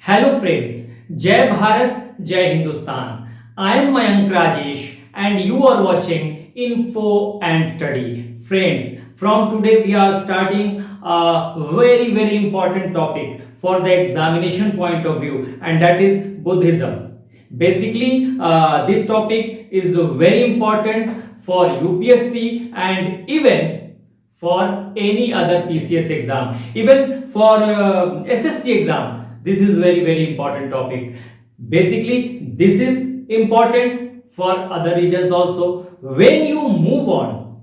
Hello friends, Jai Bharat, Jai Hindustan. I am Mayank Rajesh and you are watching Info and Study. Friends, from today we are starting a very important topic for the examination point of view, and that is Buddhism. Basically, this topic is very important for UPSC and even for any other PCS exam, even for SSC exam. This is very important topic. Basically, this is important for other regions also. When you move on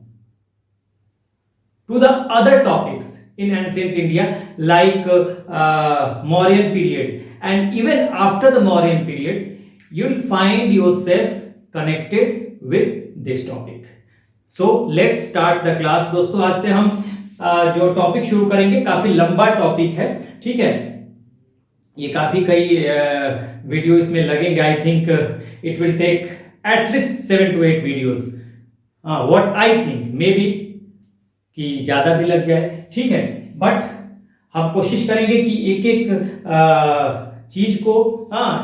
to the other topics in ancient India, like Mauryan period, and even after the Mauryan period, you'll find yourself connected with this topic. So let's start the class. दोस्तों, आज से हम जो topic शुरू करेंगे काफी लंबा topic है, ठीक है। ये काफी कई वीडियो इसमें लगेंगे। I think it will take at least 7 to 8 videos, what I think, may be कि ज्यादा भी लग जाए, ठीक है। बट हम कोशिश करेंगे कि एक एक चीज को,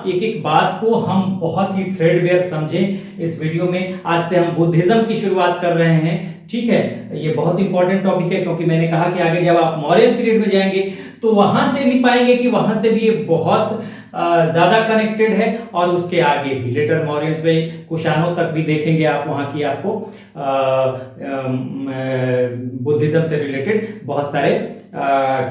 एक एक बात को हम बहुत ही थ्रेडवेयर समझें इस वीडियो में। आज से हम बुद्धिज्म की शुरुआत कर रहे हैं, ठीक है। ये बहुत इंपॉर्टेंट टॉपिक है क्योंकि मैंने कहा कि आगे जब आप मौर्यन पीरियड में जाएंगे तो वहां से भी पाएंगे कि वहां से भी ये बहुत ज्यादा कनेक्टेड है, और उसके आगे भी लेटर मौर्यंस में कुषाणों तक भी देखेंगे आप। वहां की आपको बुद्धिज्म से रिलेटेड बहुत सारे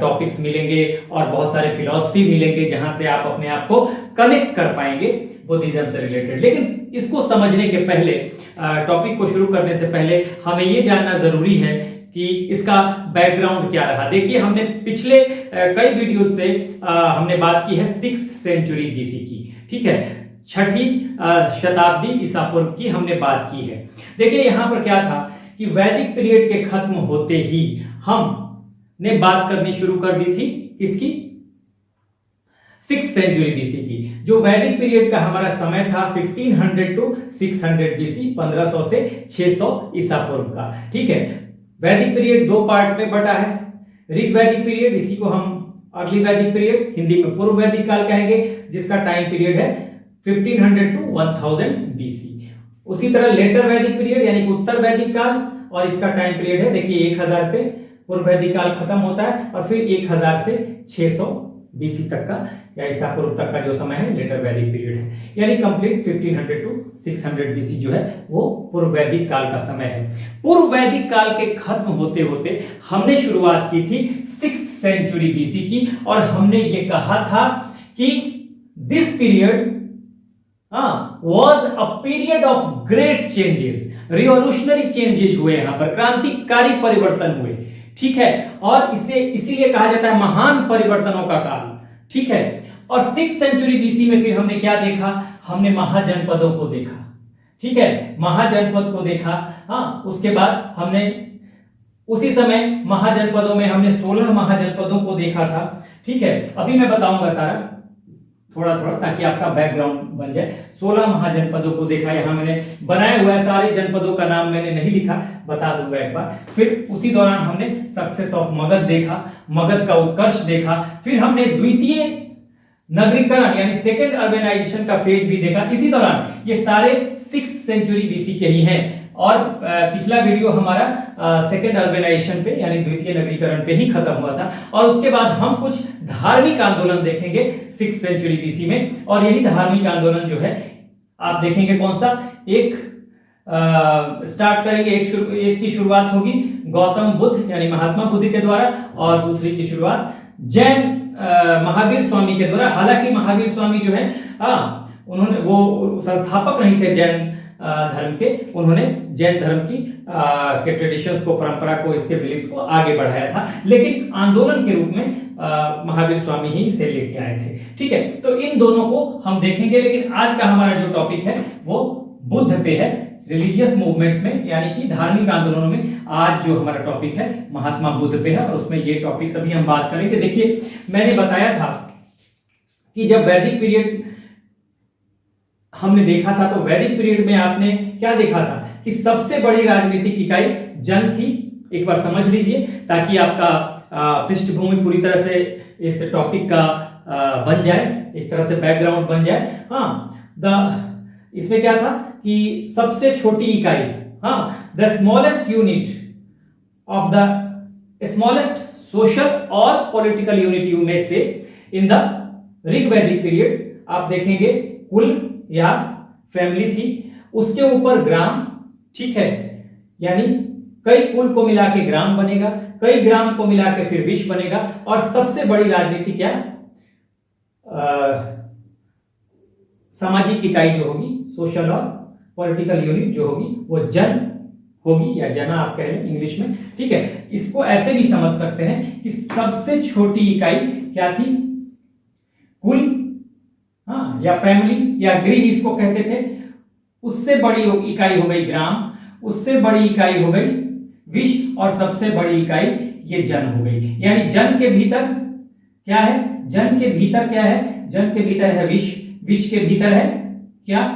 टॉपिक्स मिलेंगे और बहुत सारे फिलॉसफी मिलेंगे जहां से आप अपने आप को कनेक्ट कर पाएंगे बुद्धिज्म से रिलेटेड। लेकिन इसको समझने के पहले, टॉपिक को शुरू करने से पहले हमें ये जानना जरूरी है कि इसका बैकग्राउंड क्या रहा। देखिए, हमने पिछले कई वीडियो से हमने बात की है 6th सेंचुरी बीसी की, ठीक है। 6ठी शताब्दी ईसा पूर्व की हमने बात की है। देखिए यहां पर क्या था कि वैदिक पीरियड के खत्म होते ही हमने बात करनी शुरू कर दी थी किसकी? 6th सेंचुरी बीसी की। जो वैदिक पीरियड का हमारा समय था 1500 to 600 बीसी, 1500 से 600 ईसा पूर्व का, ठीक है। वैदिक पीरियड दो पार्ट में बटा है। ऋग वैदिक पीरियड, इसी को हम अगली वैदिक पीरियड, हिंदी में पूर्व वैदिक काल कहेंगे, जिसका टाइम पीरियड है 1500 to 1000 बीसी। उसी तरह लेटर वैदिक पीरियड यानी कि उत्तर वैदिक काल, और इसका टाइम पीरियड है, देखिए 1000 पे पूर्व वैदिक काल खत्म होता है और फिर 1000 से 600 बीसी तक का या ईसा पूर्व तक का जो समय है लेटर वैदिक पीरियड है। यानी कंप्लीट 1500 to 600 बीसी जो है वो पूर्व वैदिक काल का समय है। पूर्व वैदिक काल के खत्म होते होते हमने शुरुआत की थी 6th सेंचुरी बीसी की, और हमने ये कहा था कि this period was a period of great changes, revolutionary changes हुए, यहां पर क्रांतिकारी परिवर्तन हुए, ठीक है। और इसे इसीलिए कहा जाता है महान परिवर्तनों का काल, ठीक है। और 6th सेंचुरी बीसी में फिर हमने क्या देखा? हमने महाजनपदों को देखा, ठीक है। महाजनपद को देखा, उसके बाद हमने उसी समय महाजनपदों में हमने 16 महाजनपदों को देखा था, ठीक है। अभी मैं बताऊंगा सारा थोड़ा ताकि आपका बैकग्राउंड बन जाए। 16 महाजनपदों को देखा, यहां मैंने बनाया हुआ है, सारे जनपदों का नाम मैंने नहीं लिखा, बता दूंगा एक बार। फिर उसी दौरान हमने सक्सेस ऑफ मगध देखा, मगध का उत्कर्ष देखा। फिर हमने द्वितीय नगरीकरण यानी सेकेंड अर्बेनाइजेशन का फेज भी देखा इसी दौरान। ये सारे 6th सेंचुरी बीसी के ही हैं। और पिछला वीडियो हमारा सेकेंड अर्बेनाइजेशन पे यानी द्वितीय नगरीकरण पे ही खत्म हुआ था। और उसके बाद हम कुछ धार्मिक आंदोलन देखेंगे 6th सेंचुरी बीसी में, और यही धार्मिक आंदोलन जो है आप देखेंगे कौन सा। एक स्टार्ट करेंगे, एक की शुरुआत होगी गौतम बुद्ध यानी महात्मा बुद्ध के द्वारा, और दूसरी की शुरुआत जैन महावीर स्वामी के द्वारा। हालांकि महावीर स्वामी जो है उन्होंने, वो संस्थापक नहीं थे जैन धर्म के, उन्होंने जैन धर्म की के ट्रेडिशंस को, परंपरा को, इसके बिलीफ्स को आगे बढ़ाया था, लेकिन आंदोलन के रूप में महावीर स्वामी ही इसे लेके आए थे, ठीक है। तो इन दोनों को हम देखेंगे, लेकिन आज का हमारा जो टॉपिक है वो बुद्ध पे है, रिलीजियस मूवमेंट्स में यानी कि धार्मिक आंदोलनों में। आज जो हमारा टॉपिक है महात्मा बुद्ध पे है, और उसमें ये टॉपिक सभी हम बात करेंगे। देखिए, मैंने बताया था कि जब वैदिक पीरियड हमने देखा था, तो वैदिक पीरियड में आपने क्या देखा था कि सबसे बड़ी राजनीतिक इकाई जन थी। एक बार समझ लीजिए ताकि आपका पृष्ठभूमि पूरी तरह से इस टॉपिक का बन जाए, एक तरह से बैकग्राउंड बन जाए। हाँ, इसमें क्या था कि सबसे छोटी इकाई, हाँ, the smallest unit of the smallest social और पॉलिटिकल यूनिट यू में से इन द ऋग्वैदिक पीरियड आप देखेंगे कुल या फैमिली थी, उसके ऊपर ग्राम, ठीक है, यानी कई कुल को मिला के ग्राम बनेगा, कई ग्राम को मिला के फिर विश्व बनेगा, और सबसे बड़ी राजनीति क्या, सामाजिक इकाई जो होगी, सोशल और पॉलिटिकल यूनिट जो होगी वो जन होगी, या जना आप कह लें इंग्लिश में, ठीक है। इसको ऐसे भी समझ सकते हैं कि सबसे छोटी इकाई क्या थी, कुल, हाँ, या फैमिली या गृह इसको कहते थे, उससे बड़ी इकाई हो गई ग्राम, उससे बड़ी इकाई हो गई विश्व, और सबसे बड़ी इकाई ये जन हो गई। यानी जन के भीतर क्या है, जन के भीतर क्या है, जन के भीतर है विश्व, विश्व के भीतर है क्या,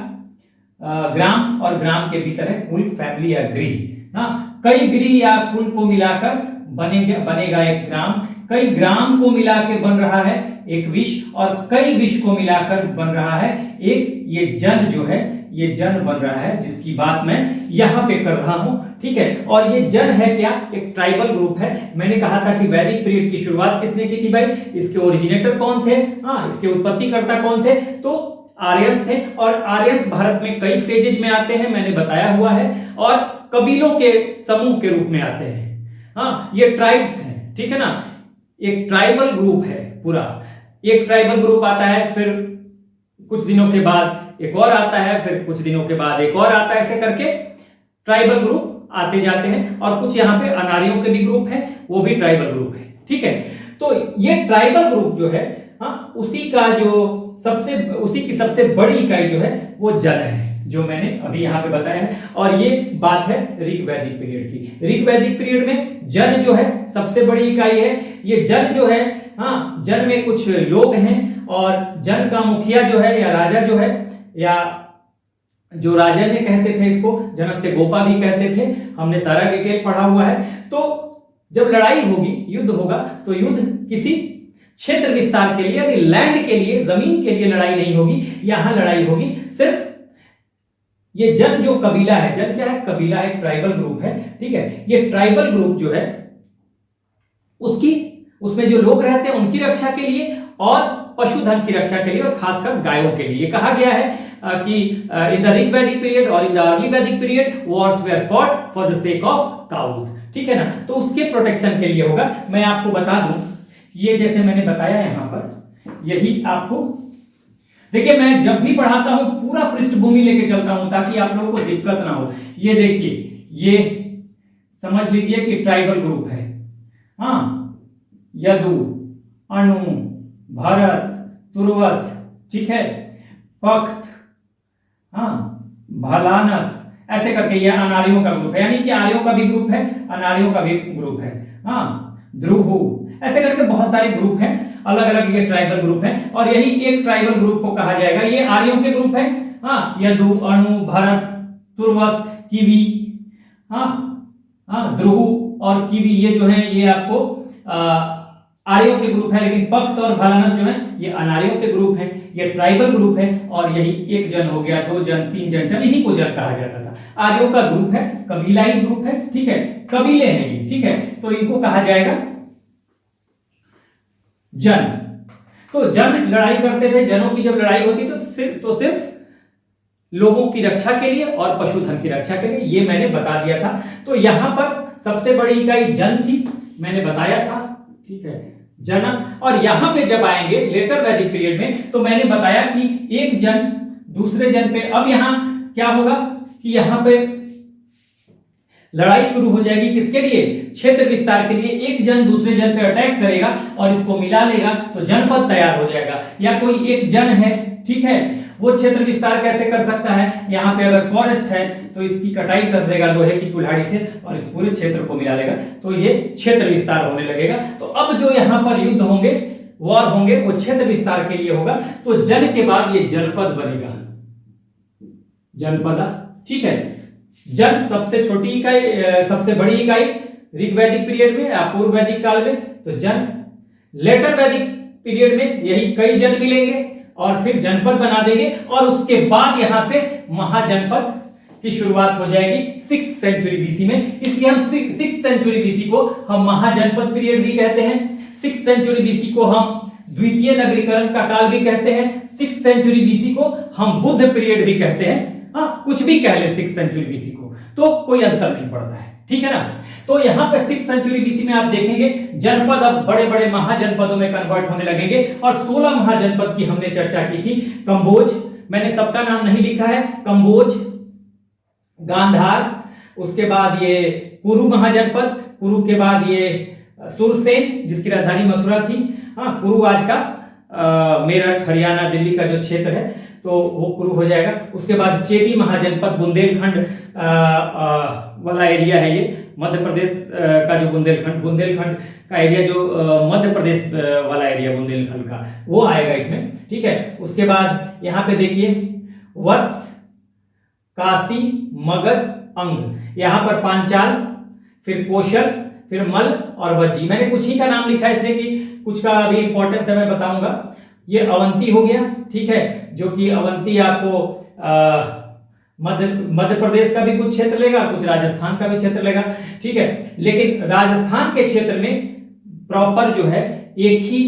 ग्राम, और ग्राम के भीतर है कुल, फैमिली या गृह। हाँ, कई गृह या कुल को मिलाकर बनेगा एक ग्राम, कई ग्राम को मिला के बन रहा है एक विश्व, और कई विश्व को मिलाकर बन रहा है एक ये जन जो है, ये जन बन रहा है, जिसकी बात मैं यहां पे कर रहा हूं, ठीक है। और ये जन है क्या, एक ट्राइबल ग्रुप है। मैंने कहा था कि वैदिक पीरियड की शुरुआत किसने की थी भाई, इसके ओरिजिनेटर कौन थे, हाँ, इसके उत्पत्तिकर्ता कौन थे, तो आर्यंस थे। और आर्यंस भारत में कई फेजेज में आते हैं, मैंने बताया हुआ है, और कबीलों के समूह के रूप में आते हैं। हाँ, ये ट्राइब्स हैं, ठीक है ना, एक ट्राइबल ग्रुप है पूरा, एक ट्राइबल ग्रुप आता है, फिर कुछ दिनों के बाद एक और आता है, फिर कुछ दिनों के बाद एक और आता है, ऐसे करके ट्राइबल ग्रुप आते जाते हैं। और कुछ यहाँ पे अनारियों के भी ग्रुप हैं, वो भी ट्राइबल ग्रुप है, ठीक है। तो ये ट्राइबल ग्रुप जो है, हाँ, उसी की सबसे बड़ी इकाई जो है वो जन है, जो मैंने अभी यहाँ पे बताया है। और ये बात है ऋग्वैदिक पीरियड की। ऋग्वैदिक पीरियड में जन जो है सबसे बड़ी इकाई है। ये जन जो है, हाँ, जन में कुछ लोग हैं, और जन का मुखिया जो है या राजा जो है, या जो राजन्य कहते थे, इसको जनस्य गोपा भी कहते थे, हमने सारा डिटेल पढ़ा हुआ है। तो जब लड़ाई होगी, युद्ध होगा, तो युद्ध किसी क्षेत्र विस्तार के लिए, यानी लैंड के लिए, जमीन के लिए लड़ाई नहीं होगी, यहां लड़ाई होगी सिर्फ ये जन जो कबीला है, जन क्या है, कबीला एक ट्राइबल ग्रुप है, ठीक है। ये ट्राइबल ग्रुप जो है उसमें जो लोग रहते हैं उनकी रक्षा के लिए, और पशुधन की रक्षा के लिए, और खासकर गायों के लिए। कहा गया है कि इन द ऋग्वैदिक पीरियड और in the early Vedic period wars were fought for the sake of cows, ठीक है ना। तो उसके प्रोटेक्शन के लिए होगा। मैं आपको बता दूं, ये जैसे मैंने बताया यहां पर, यही आपको देखिए, मैं जब भी पढ़ाता हूं पूरा पृष्ठभूमि लेके चलता हूं ताकि आप लोगों को दिक्कत ना हो। ये देखिए, ये समझ लीजिए कि ट्राइबल ग्रुप है, हाँ, यदु, अनु, भरत, तुर्वस, ठीक है, पख्त, हाँ, भलानस, ऐसे करके ये अनार्यों का ग्रुप है, यानी कि आर्यों का भी ग्रुप है, अनार्यों का भी ग्रुप है, हाँ, ध्रुव, ऐसे करके बहुत सारे ग्रुप हैं, अलग अलग ये ट्राइबल ग्रुप हैं। और यही एक ट्राइबल ग्रुप को कहा जाएगा, ये आर्यों के ग्रुप है, हाँ, यदु, अनु, भरत, तुर्वस, किवी, हाँ, हाँ, ध्रुव और किवी, ये जो है ये आपको आर्यों के ग्रुप है। लेकिन पख्त और भलानस जो है ये अनार्यों के ग्रुप है, ये ट्राइबल ग्रुप है। और यही एक जन हो गया, दो जन, तीन जन, इन्हीं को जन कहा जाता था। आर्यों का ग्रुप है, कबीलाई ग्रुप है, ठीक है, कबीले हैं ये, ठीक है, तो इनको कहा जाएगा जन। तो जन लड़ाई करते थे, जनों की जब लड़ाई होती तो सिर्फ लोगों की रक्षा के लिए और पशुधन की रक्षा के लिए, ये मैंने बता दिया था। तो यहां पर सबसे बड़ी इकाई जन थी, मैंने बताया था, ठीक है, जन। और यहां पे जब आएंगे लेटर वैदिक पीरियड में, तो मैंने बताया कि एक जन दूसरे जन पे, अब यहां क्या होगा कि यहां पे लड़ाई शुरू हो जाएगी, किसके लिए, क्षेत्र विस्तार के लिए। एक जन दूसरे जन पे अटैक करेगा और इसको मिला लेगा तो जनपद तैयार हो जाएगा। या कोई एक जन है, ठीक है, वो क्षेत्र विस्तार कैसे कर सकता है, यहाँ पे अगर फॉरेस्ट है तो इसकी कटाई कर देगा लोहे की कुल्हाड़ी से और इस पूरे क्षेत्र को मिला लेगा, तो ये क्षेत्र विस्तार होने लगेगा। तो अब जो यहाँ पर युद्ध होंगे, वॉर होंगे, वो क्षेत्र विस्तार के लिए होगा। तो जन के बाद ये जनपद बनेगा, जनपदा, ठीक है। जन सबसे छोटी इकाई, सबसे बड़ी इकाई ऋग्वैदिक पीरियड में या पूर्व वैदिक काल में, तो जन। लेटर वैदिक पीरियड में यही कई जन मिलेंगे और फिर जनपद बना देंगे और उसके बाद यहां से महाजनपद की शुरुआत हो जाएगी 6th सेंचुरी बीसी में। इसलिए हम 6th सेंचुरी बीसी को हम महाजनपद पीरियड भी कहते हैं, 6th सेंचुरी बीसी को हम द्वितीय नगरीकरण का काल भी कहते हैं, 6th सेंचुरी बीसी को हम बुद्ध पीरियड भी कहते हैं। हाँ, कुछ भी कह ले 6th सेंचुरी बीसी को, तो कोई अंतर नहीं पड़ता है, ठीक है ना। तो यहाँ पे 6th सेंचुरी बीसी में आप देखेंगे जनपद अब बड़े बड़े महाजनपदों में कन्वर्ट होने लगेंगे और 16 महाजनपद की हमने चर्चा की थी। कंबोज, मैंने सबका नाम नहीं लिखा है, कंबोज, गांधार, उसके बाद ये कुरु महाजनपद, कुरु के बाद ये सुरसेन जिसकी राजधानी मथुरा थी। हाँ, कुरु आज का मेरठ, हरियाणा, दिल्ली का जो क्षेत्र है तो वो कुरु हो जाएगा। उसके बाद चेदी महाजनपद, बुंदेलखंड वाला एरिया है ये, मध्य प्रदेश का जो बुंदेलखंड का एरिया जो मध्य प्रदेश वाला एरिया बुंदेलखंड का, वो आएगा इसमें, ठीक है। उसके बाद यहाँ पे देखिए वत्स, काशी, मगध, अंग, यहाँ पर पांचाल, फिर कौशल, फिर मल और वज्जी। मैंने कुछ ही का नाम लिखा है इसलिए कि कुछ का अभी इंपॉर्टेंस है मैं बताऊंगा। ये अवंती हो गया, ठीक है, जो कि अवंती आपको मध्य प्रदेश का भी कुछ क्षेत्र लेगा, कुछ राजस्थान का भी क्षेत्र लेगा, ठीक है। लेकिन राजस्थान के क्षेत्र में प्रॉपर जो है एक ही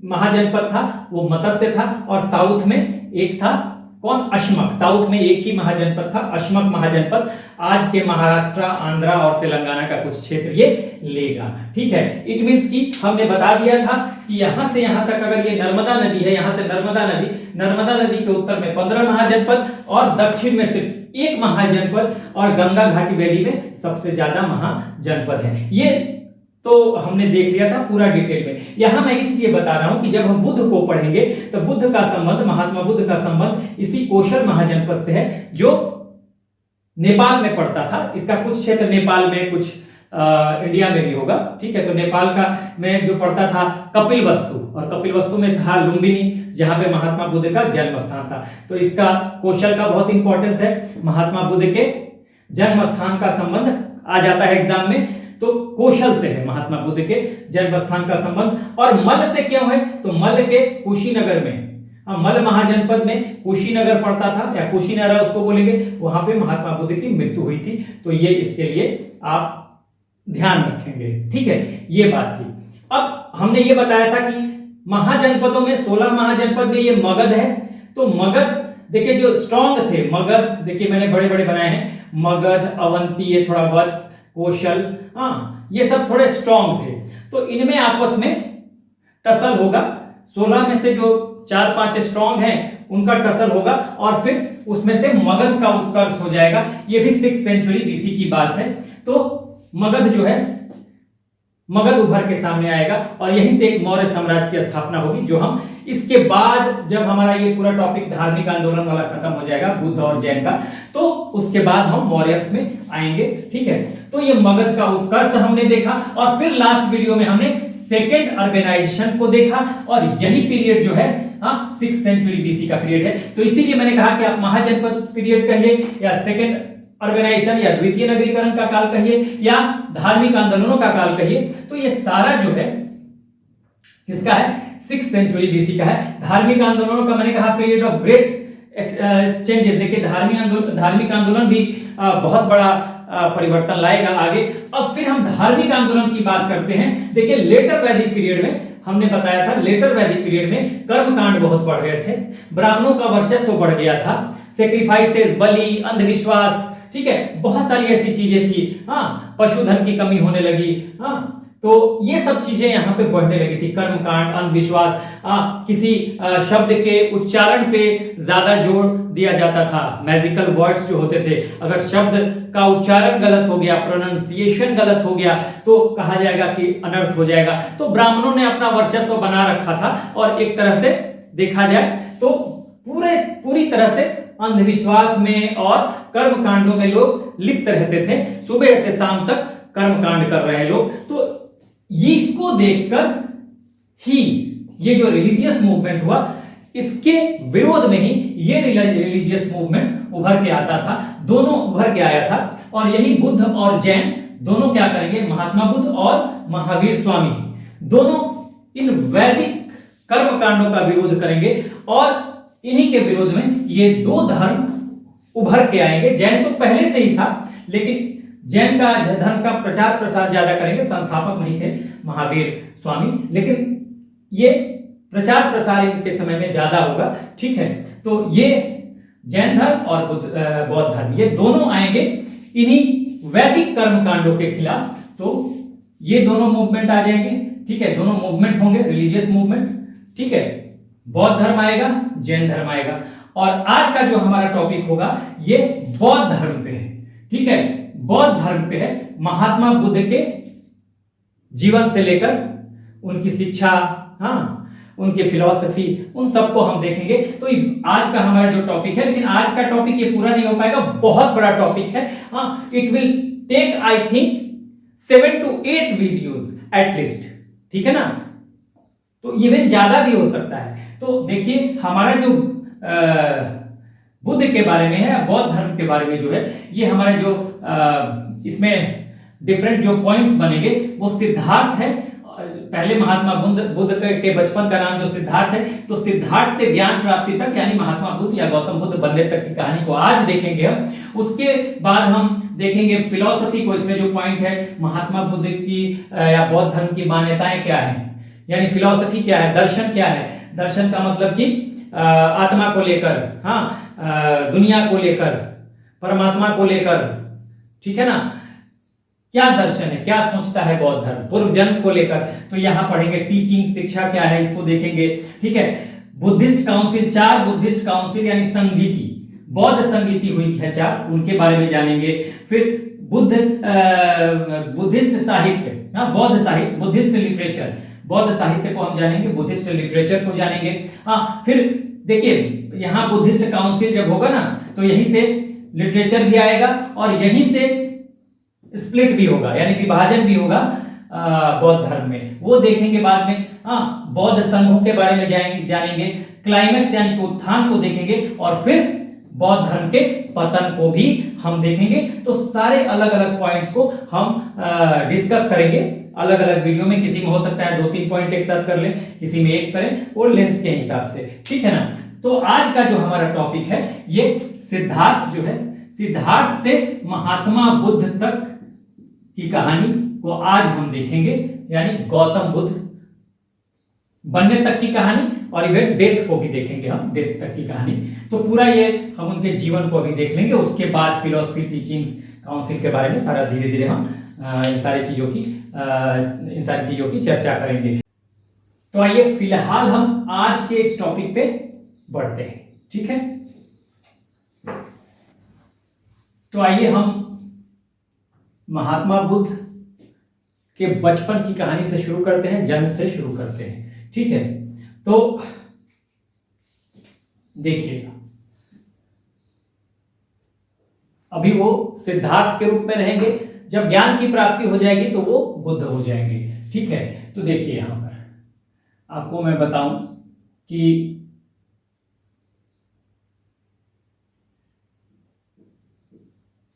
महाजनपद था, वो मत्स्य था, और साउथ में एक था कौन, अशमक। साउथ में एक ही महाजनपद था, अशमक महाजनपद। आज के महाराष्ट्र, आंध्रा और तेलंगाना का कुछ क्षेत्र ये लेगा, ठीक है। इट मींस कि हमने बता दिया था कि यहां से यहां तक अगर ये नर्मदा नदी है, यहां से नर्मदा नदी के उत्तर में 15 महाजनपद और दक्षिण में सिर्फ एक महाजनपद और गंगा घाटी वैली में सबसे ज्यादा महाजनपद है। ये तो हमने देख लिया था पूरा डिटेल में। यहां मैं इसलिए बता रहा हूं कि जब हम बुद्ध को पढ़ेंगे तो बुद्ध का संबंध, महात्मा बुद्ध का संबंध इसी कौशल महाजनपद से है जो नेपाल में पड़ता था। इसका कुछ क्षेत्र नेपाल में, कुछ इंडिया में भी होगा, ठीक है। तो नेपाल का में जो पड़ता था कपिलवस्तु, और कपिलवस्तु में था लुम्बिनी जहां पे महात्मा बुद्ध का जन्म स्थान था। तो इसका कौशल का बहुत इंपॉर्टेंस है। महात्मा बुद्ध के जन्म स्थान का संबंध आ जाता है एग्जाम में, तो कौशल से है महात्मा बुद्ध के जन्म स्थान का संबंध। और मल से क्यों है, तो मल के कुशीनगर में, मल महाजनपद में कुशीनगर पड़ता था, या कुशीनगर उसको बोलेंगे, वहां पे महात्मा बुद्ध की मृत्यु हुई थी। तो ये इसके लिए आप ध्यान रखेंगे, ठीक है, ये बात थी। अब हमने ये बताया था कि महाजनपदों में 16 महाजनपद में ये मगध है। तो मगध देखिए जो स्ट्रॉन्ग थे, मगध देखिए मैंने बड़े बड़े बनाए हैं, मगध, अवंती, ये थोड़ा वत्स, कौशल, हाँ, ये सब थोड़े स्ट्रॉन्ग थे। तो इनमें आपस में टसल होगा। 16 में से जो 4-5 स्ट्रॉन्ग हैं उनका टसल होगा और फिर उसमें से मगध का उत्कर्ष हो जाएगा। ये भी 6th सेंचुरी बीसी की बात है। तो मगध जो है, मगध उभर के सामने आएगा और यहीं से एक मौर्य साम्राज्य की स्थापना होगी, जो हम इसके बाद जब हमारा ये पूरा टॉपिक धार्मिक आंदोलन वाला खत्म हो जाएगा बुद्ध और जैन का, तो उसके बाद हम मौर्यस में आएंगे, ठीक है। तो ये मगध का उत्कर्ष हमने देखा और फिर लास्ट वीडियो में हमने सेकेंड अर्बेनाइजेशन को देखा और यही पीरियड जो है 6th सेंचुरी बीसी का पीरियड है। तो इसीलिए मैंने कहा कि आप महाजनपद पीरियड कहिए या सेकेंड अर्बेनाइजेशन या द्वितीय नगरीकरण का काल कहिए या धार्मिक आंदोलनों का काल कहिए, तो ये सारा जो है किसका है, 6th सेंचुरी बीसी का है। धार्मिक आंदोलनों का मैंने कहा पीरियड ऑफ ग्रेट चेंजेस। देखिए धार्मिक आंदोलन भी बहुत बड़ा परिवर्तन लाएगा आगे। अब फिर हम धार्मिक आंदोलन की बात करते हैं। देखिए लेटर वैदिक पीरियड में हमने बताया था, लेटर वैदिक पीरियड में कर्मकांड बहुत बढ़ गए थे, ब्राह्मणों का वर्चस्व बढ़ गया था, सेक्रीफाइसेस, बलि, अंधविश्वास, ठीक है, बहुत सारी ऐसी चीजें थी। हाँ, पशुधन की कमी होने लगी। हाँ, तो ये सब चीजें यहाँ पे बढ़ने लगी थी, कर्मकांड, अंधविश्वास, किसी शब्द के उच्चारण पे ज्यादा जोर दिया जाता था। मैजिकल वर्ड्स जो होते थे, अगर शब्द का उच्चारण गलत हो गया, प्रोनाउंसिएशन गलत हो गया, तो कहा जाएगा कि अनर्थ हो जाएगा। तो ब्राह्मणों ने अपना वर्चस्व बना रखा था और एक तरह से देखा जाए तो पूरी तरह से अंधविश्वास में और कर्मकांडों में लोग लिप्त रहते थे। सुबह से शाम तक कर्मकांड कर रहे लोग। तो ये इसको देखकर ही ये जो रिलीजियस मूवमेंट हुआ, इसके विरोध में ही ये रिलीजियस मूवमेंट उभर के आता था, दोनों उभर के आया था। और यही बुद्ध और जैन दोनों क्या करेंगे, महात्मा बुद्ध और महावीर स्वामी दोनों इन वैदिक कर्म कांडों का विरोध करेंगे और इन्हीं के विरोध में ये दो धर्म उभर के आएंगे। जैन तो पहले से ही था, लेकिन जैन का धर्म का प्रचार प्रसार ज्यादा करेंगे, संस्थापक नहीं थे महावीर स्वामी, लेकिन ये प्रचार प्रसार इनके समय में ज्यादा होगा। ठीक है, तो ये जैन धर्म और बौद्ध धर्म ये दोनों आएंगे इन्हीं वैदिक कर्म कांडों के खिलाफ। तो ये दोनों मूवमेंट आ जाएंगे। ठीक है, दोनों मूवमेंट होंगे, रिलीजियस मूवमेंट। ठीक है, बौद्ध धर्म आएगा, जैन धर्म आएगा। और आज का जो हमारा टॉपिक होगा ये बौद्ध धर्म पे है। ठीक है, बौद्ध धर्म पे है। महात्मा बुद्ध के जीवन से लेकर उनकी शिक्षा, हाँ, उनकी फिलॉसफी, उन सबको हम देखेंगे। तो आज का हमारा जो टॉपिक है, लेकिन आज का टॉपिक ये पूरा नहीं हो पाएगा, बहुत बड़ा टॉपिक है। हाँ, it will take I think 7 to 8 videos at least. ठीक है ना, तो इवन ज्यादा भी हो सकता है। तो देखिए हमारा जो बुद्ध के बारे में है, बौद्ध धर्म के बारे में जो है, ये हमारे जो इसमें डिफरेंट जो पॉइंट्स बनेंगे वो सिद्धार्थ है। पहले महात्मा बुद्ध के बचपन का नाम जो सिद्धार्थ है, तो सिद्धार्थ से ज्ञान प्राप्ति तक यानी महात्मा बुद्ध या गौतम बुद्ध बनने तक की कहानी को आज देखेंगे हम। उसके बाद हम देखेंगे फिलॉसफी को। इसमें जो पॉइंट है महात्मा बुद्ध की या बौद्ध धर्म की मान्यताएं क्या है, यानी फिलॉसफी क्या है, दर्शन क्या है। दर्शन का मतलब कि आत्मा को लेकर, हाँ, दुनिया को लेकर, परमात्मा को लेकर। ठीक है ना, क्या दर्शन है, क्या सोचता है बौद्ध धर्म पूर्व जन्म को लेकर। तो यहां पढ़ेंगे टीचिंग, शिक्षा क्या है, इसको देखेंगे। ठीक है, बुद्धिस्ट काउंसिल, 4 बुद्धिस्ट काउंसिल यानी संगीति, बौद्ध संगीति हुई है 4, उनके बारे में जानेंगे। फिर बुद्धिस्ट साहित्य, हाँ, बौद्ध साहित्य, बुद्धिस्ट लिटरेचर, बौद्ध साहित्य को हम जानेंगे, बुद्धिस्ट लिटरेचर को जानेंगे। हाँ, फिर देखिए यहाँ बुद्धिस्ट काउंसिल जब होगा ना, तो यहीं से लिटरेचर भी आएगा और यहीं से स्प्लिट भी होगा, यानी विभाजन भी होगा बौद्ध धर्म में, वो देखेंगे बाद में। हाँ, बौद्ध संघों के बारे में जानेंगे, क्लाइमेक्स यानी कि उत्थान को देखेंगे, और फिर बौद्ध धर्म के पतन को भी हम देखेंगे। तो सारे अलग अलग पॉइंट्स को हम डिस्कस करेंगे अलग अलग वीडियो में। किसी में हो सकता है 2-3 पॉइंट एक साथ कर लें, किसी में एक करें, और लेंथ के हिसाब से। ठीक है ना, तो आज का जो हमारा टॉपिक है ये सिद्धार्थ जो है, सिद्धार्थ से महात्मा बुद्ध तक की कहानी को आज हम देखेंगे, यानी गौतम बुद्ध बनने तक की कहानी, और इवन डेथ को भी देखेंगे हम, डेथ तक की कहानी। तो पूरा ये हम उनके जीवन को अभी देख लेंगे। उसके बाद फिलॉसफी, टीचिंग्स, काउंसिल के बारे में सारा धीरे धीरे हम इन सारी चीजों की चर्चा करेंगे। तो आइए फिलहाल हम आज के इस टॉपिक पे बढ़ते हैं। ठीक है, तो आइए हम महात्मा बुद्ध के बचपन की कहानी से शुरू करते हैं, जन्म से शुरू करते हैं। ठीक है, तो देखिएगा, अभी वो सिद्धार्थ के रूप में रहेंगे, जब ज्ञान की प्राप्ति हो जाएगी तो वो बुद्ध हो जाएंगे। ठीक है, तो देखिए यहां पर आपको मैं बताऊं कि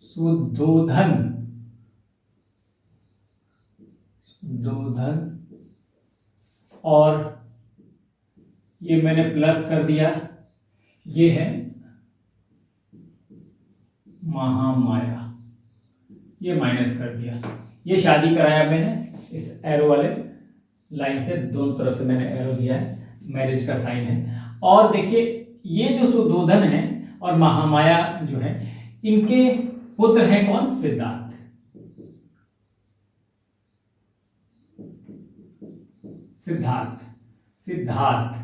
सुद्धोधन और ये मैंने प्लस कर दिया, ये है महामाया, ये माइनस कर दिया। ये शादी कराया मैंने इस एरो वाले लाइन से, दोनों तरफ से मैंने एरो दिया है, मैरिज का साइन है। और देखिए ये जो सुद्धोधन है और महामाया जो है, इनके पुत्र हैं कौन, सिद्धार्थ। सिद्धार्थ सिद्धार्थ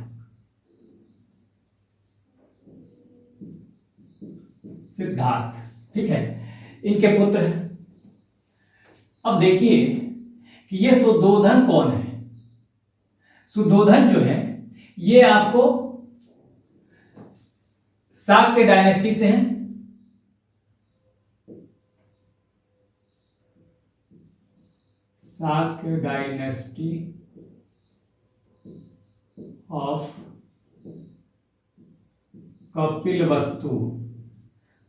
सिद्धार्थ ठीक है, इनके पुत्र हैं। अब देखिए कि ये सुद्धोधन कौन है। सुद्धोधन जो है ये आपको शाक्य डायनेस्टी से हैं। Shakya dynasty of Kapilavastu,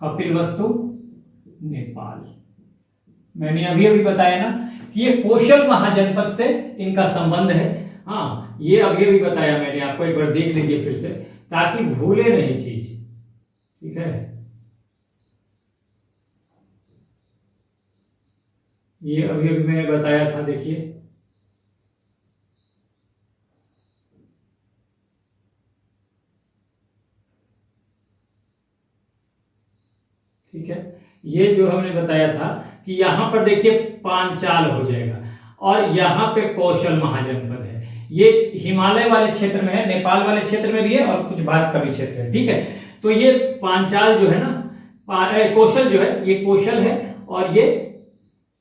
Kapilavastu Nepal. मैंने अभी अभी बताया ना कि ये कौशल महाजनपद से इनका संबंध है। हाँ, ये अभी अभी बताया मैंने आपको, एक बार देख लीजिए फिर से ताकि भूले नहीं चीज। ठीक है, ये अभी अभी मैंने बताया था, देखिए। ठीक है, ये जो हमने बताया था कि यहां पर देखिए पांचाल हो जाएगा, और यहाँ पे कौशल महाजनपद है। ये हिमालय वाले क्षेत्र में है, नेपाल वाले क्षेत्र में भी है, और कुछ भारत का भी क्षेत्र है। ठीक है, तो ये पांचाल जो है ना, कौशल जो है, ये कौशल है, और ये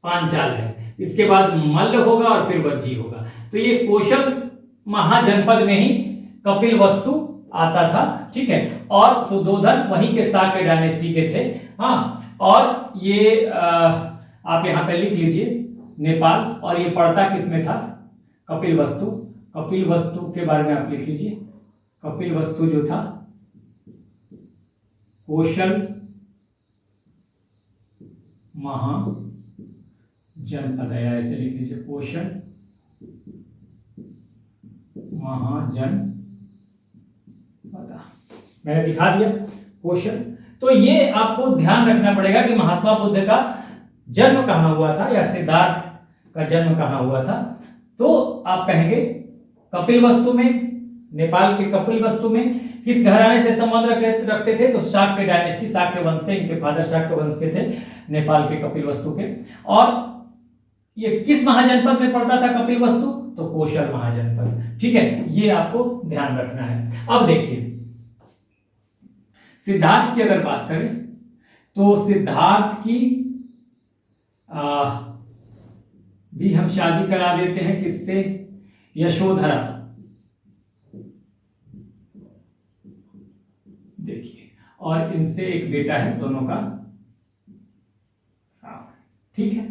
पांचाल है। इसके बाद मल्ल होगा और फिर वज्जी होगा। तो ये कौशल महाजनपद में ही कपिलवस्तु आता था। ठीक है, और सुधोधन वहीं के शाक्य डायनेस्टी के थे। हाँ, और ये आप यहाँ पे लिख लीजिए नेपाल, और ये पड़ता किस में था? कपिलवस्तु। कपिलवस्तु के बारे में आप लिख लीजिए, कपिलवस्तु जो था कौशल महाजनपद है, ऐसे लिख लीजिए, कौशल महाजनपद। मैंने दिखा दिया कौशल। तो ये आपको ध्यान रखना पड़ेगा कि महात्मा बुद्ध का जन्म कहाँ हुआ था, या सिद्धार्थ का जन्म कहाँ हुआ था। तो आप कहेंगे कपिलवस्तु में, नेपाल के कपिलवस्तु में। किस घराने से संबंध रखते थे? तो शाक्य डायनेस्टी, शाक्य वंश से, इनके फादर शाक्य वंश के थे, नेपाल के कपिलवस्तु के। और ये किस महाजनपद में पड़ता था कपिलवस्तु? तो कौशल महाजनपद। ठीक है, ये आपको ध्यान रखना है। अब देखिए सिद्धार्थ की अगर बात करें तो सिद्धार्थ की भी हम शादी करा देते हैं, किससे? यशोधरा। देखिए, और इनसे एक बेटा है, दोनों का राहुल। ठीक है,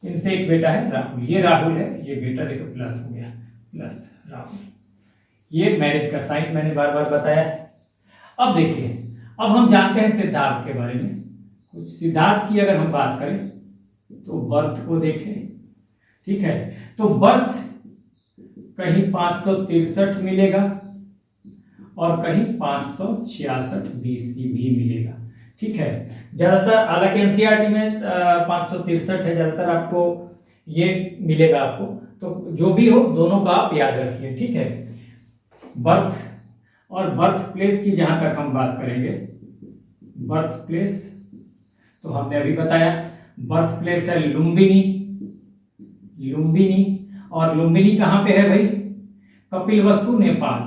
इनसे एक बेटा है राहुल, ये राहुल है, ये बेटा देखो प्लस हो गया, प्लस राहुल। ये मैरिज का साइन मैंने बार बार बताया है। अब देखिए, अब हम जानते हैं सिद्धार्थ के बारे में कुछ। सिद्धार्थ की अगर हम बात करें तो बर्थ को देखें। ठीक है, तो बर्थ कहीं 563 मिलेगा, और कहीं 566 BC भी मिलेगा। ठीक है, ज्यादातर हालांकि एनसीईआरटी में 563 है ज्यादातर, आपको ये मिलेगा आपको। तो जो भी हो, दोनों का आप याद रखिए। ठीक है, बर्थ और बर्थ प्लेस की जहां तक हम बात करेंगे, बर्थ प्लेस तो हमने अभी बताया, बर्थ प्लेस है लुम्बिनी। लुम्बिनी, और लुम्बिनी कहां पे है भाई? कपिलवस्तु, नेपाल।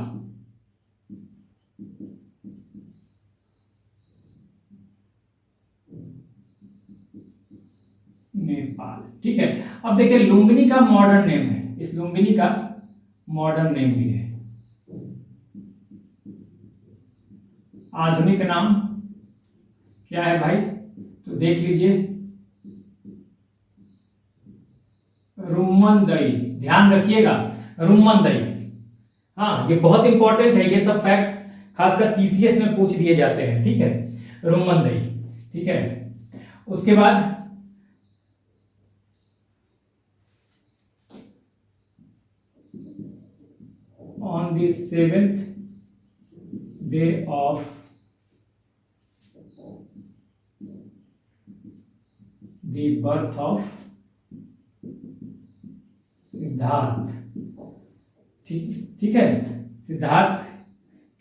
नेपाल। ठीक है, अब देखिए लुम्बिनी का मॉडर्न नेम है, इस लुम्बिनी का मॉडर्न नेम भी है, आधुनिक नाम क्या है भाई? तो देख लीजिए, रुम्मनदई। ध्यान रखिएगा, रुम्मनदई। हाँ, ये बहुत इंपॉर्टेंट है, ये सब फैक्ट्स खासकर पीसीएस में पूछ दिए जाते हैं। ठीक है, रुम्मनदई। ठीक है, उसके बाद on the 7th day of the birth of Siddharth. ठीक है, सिद्धार्थ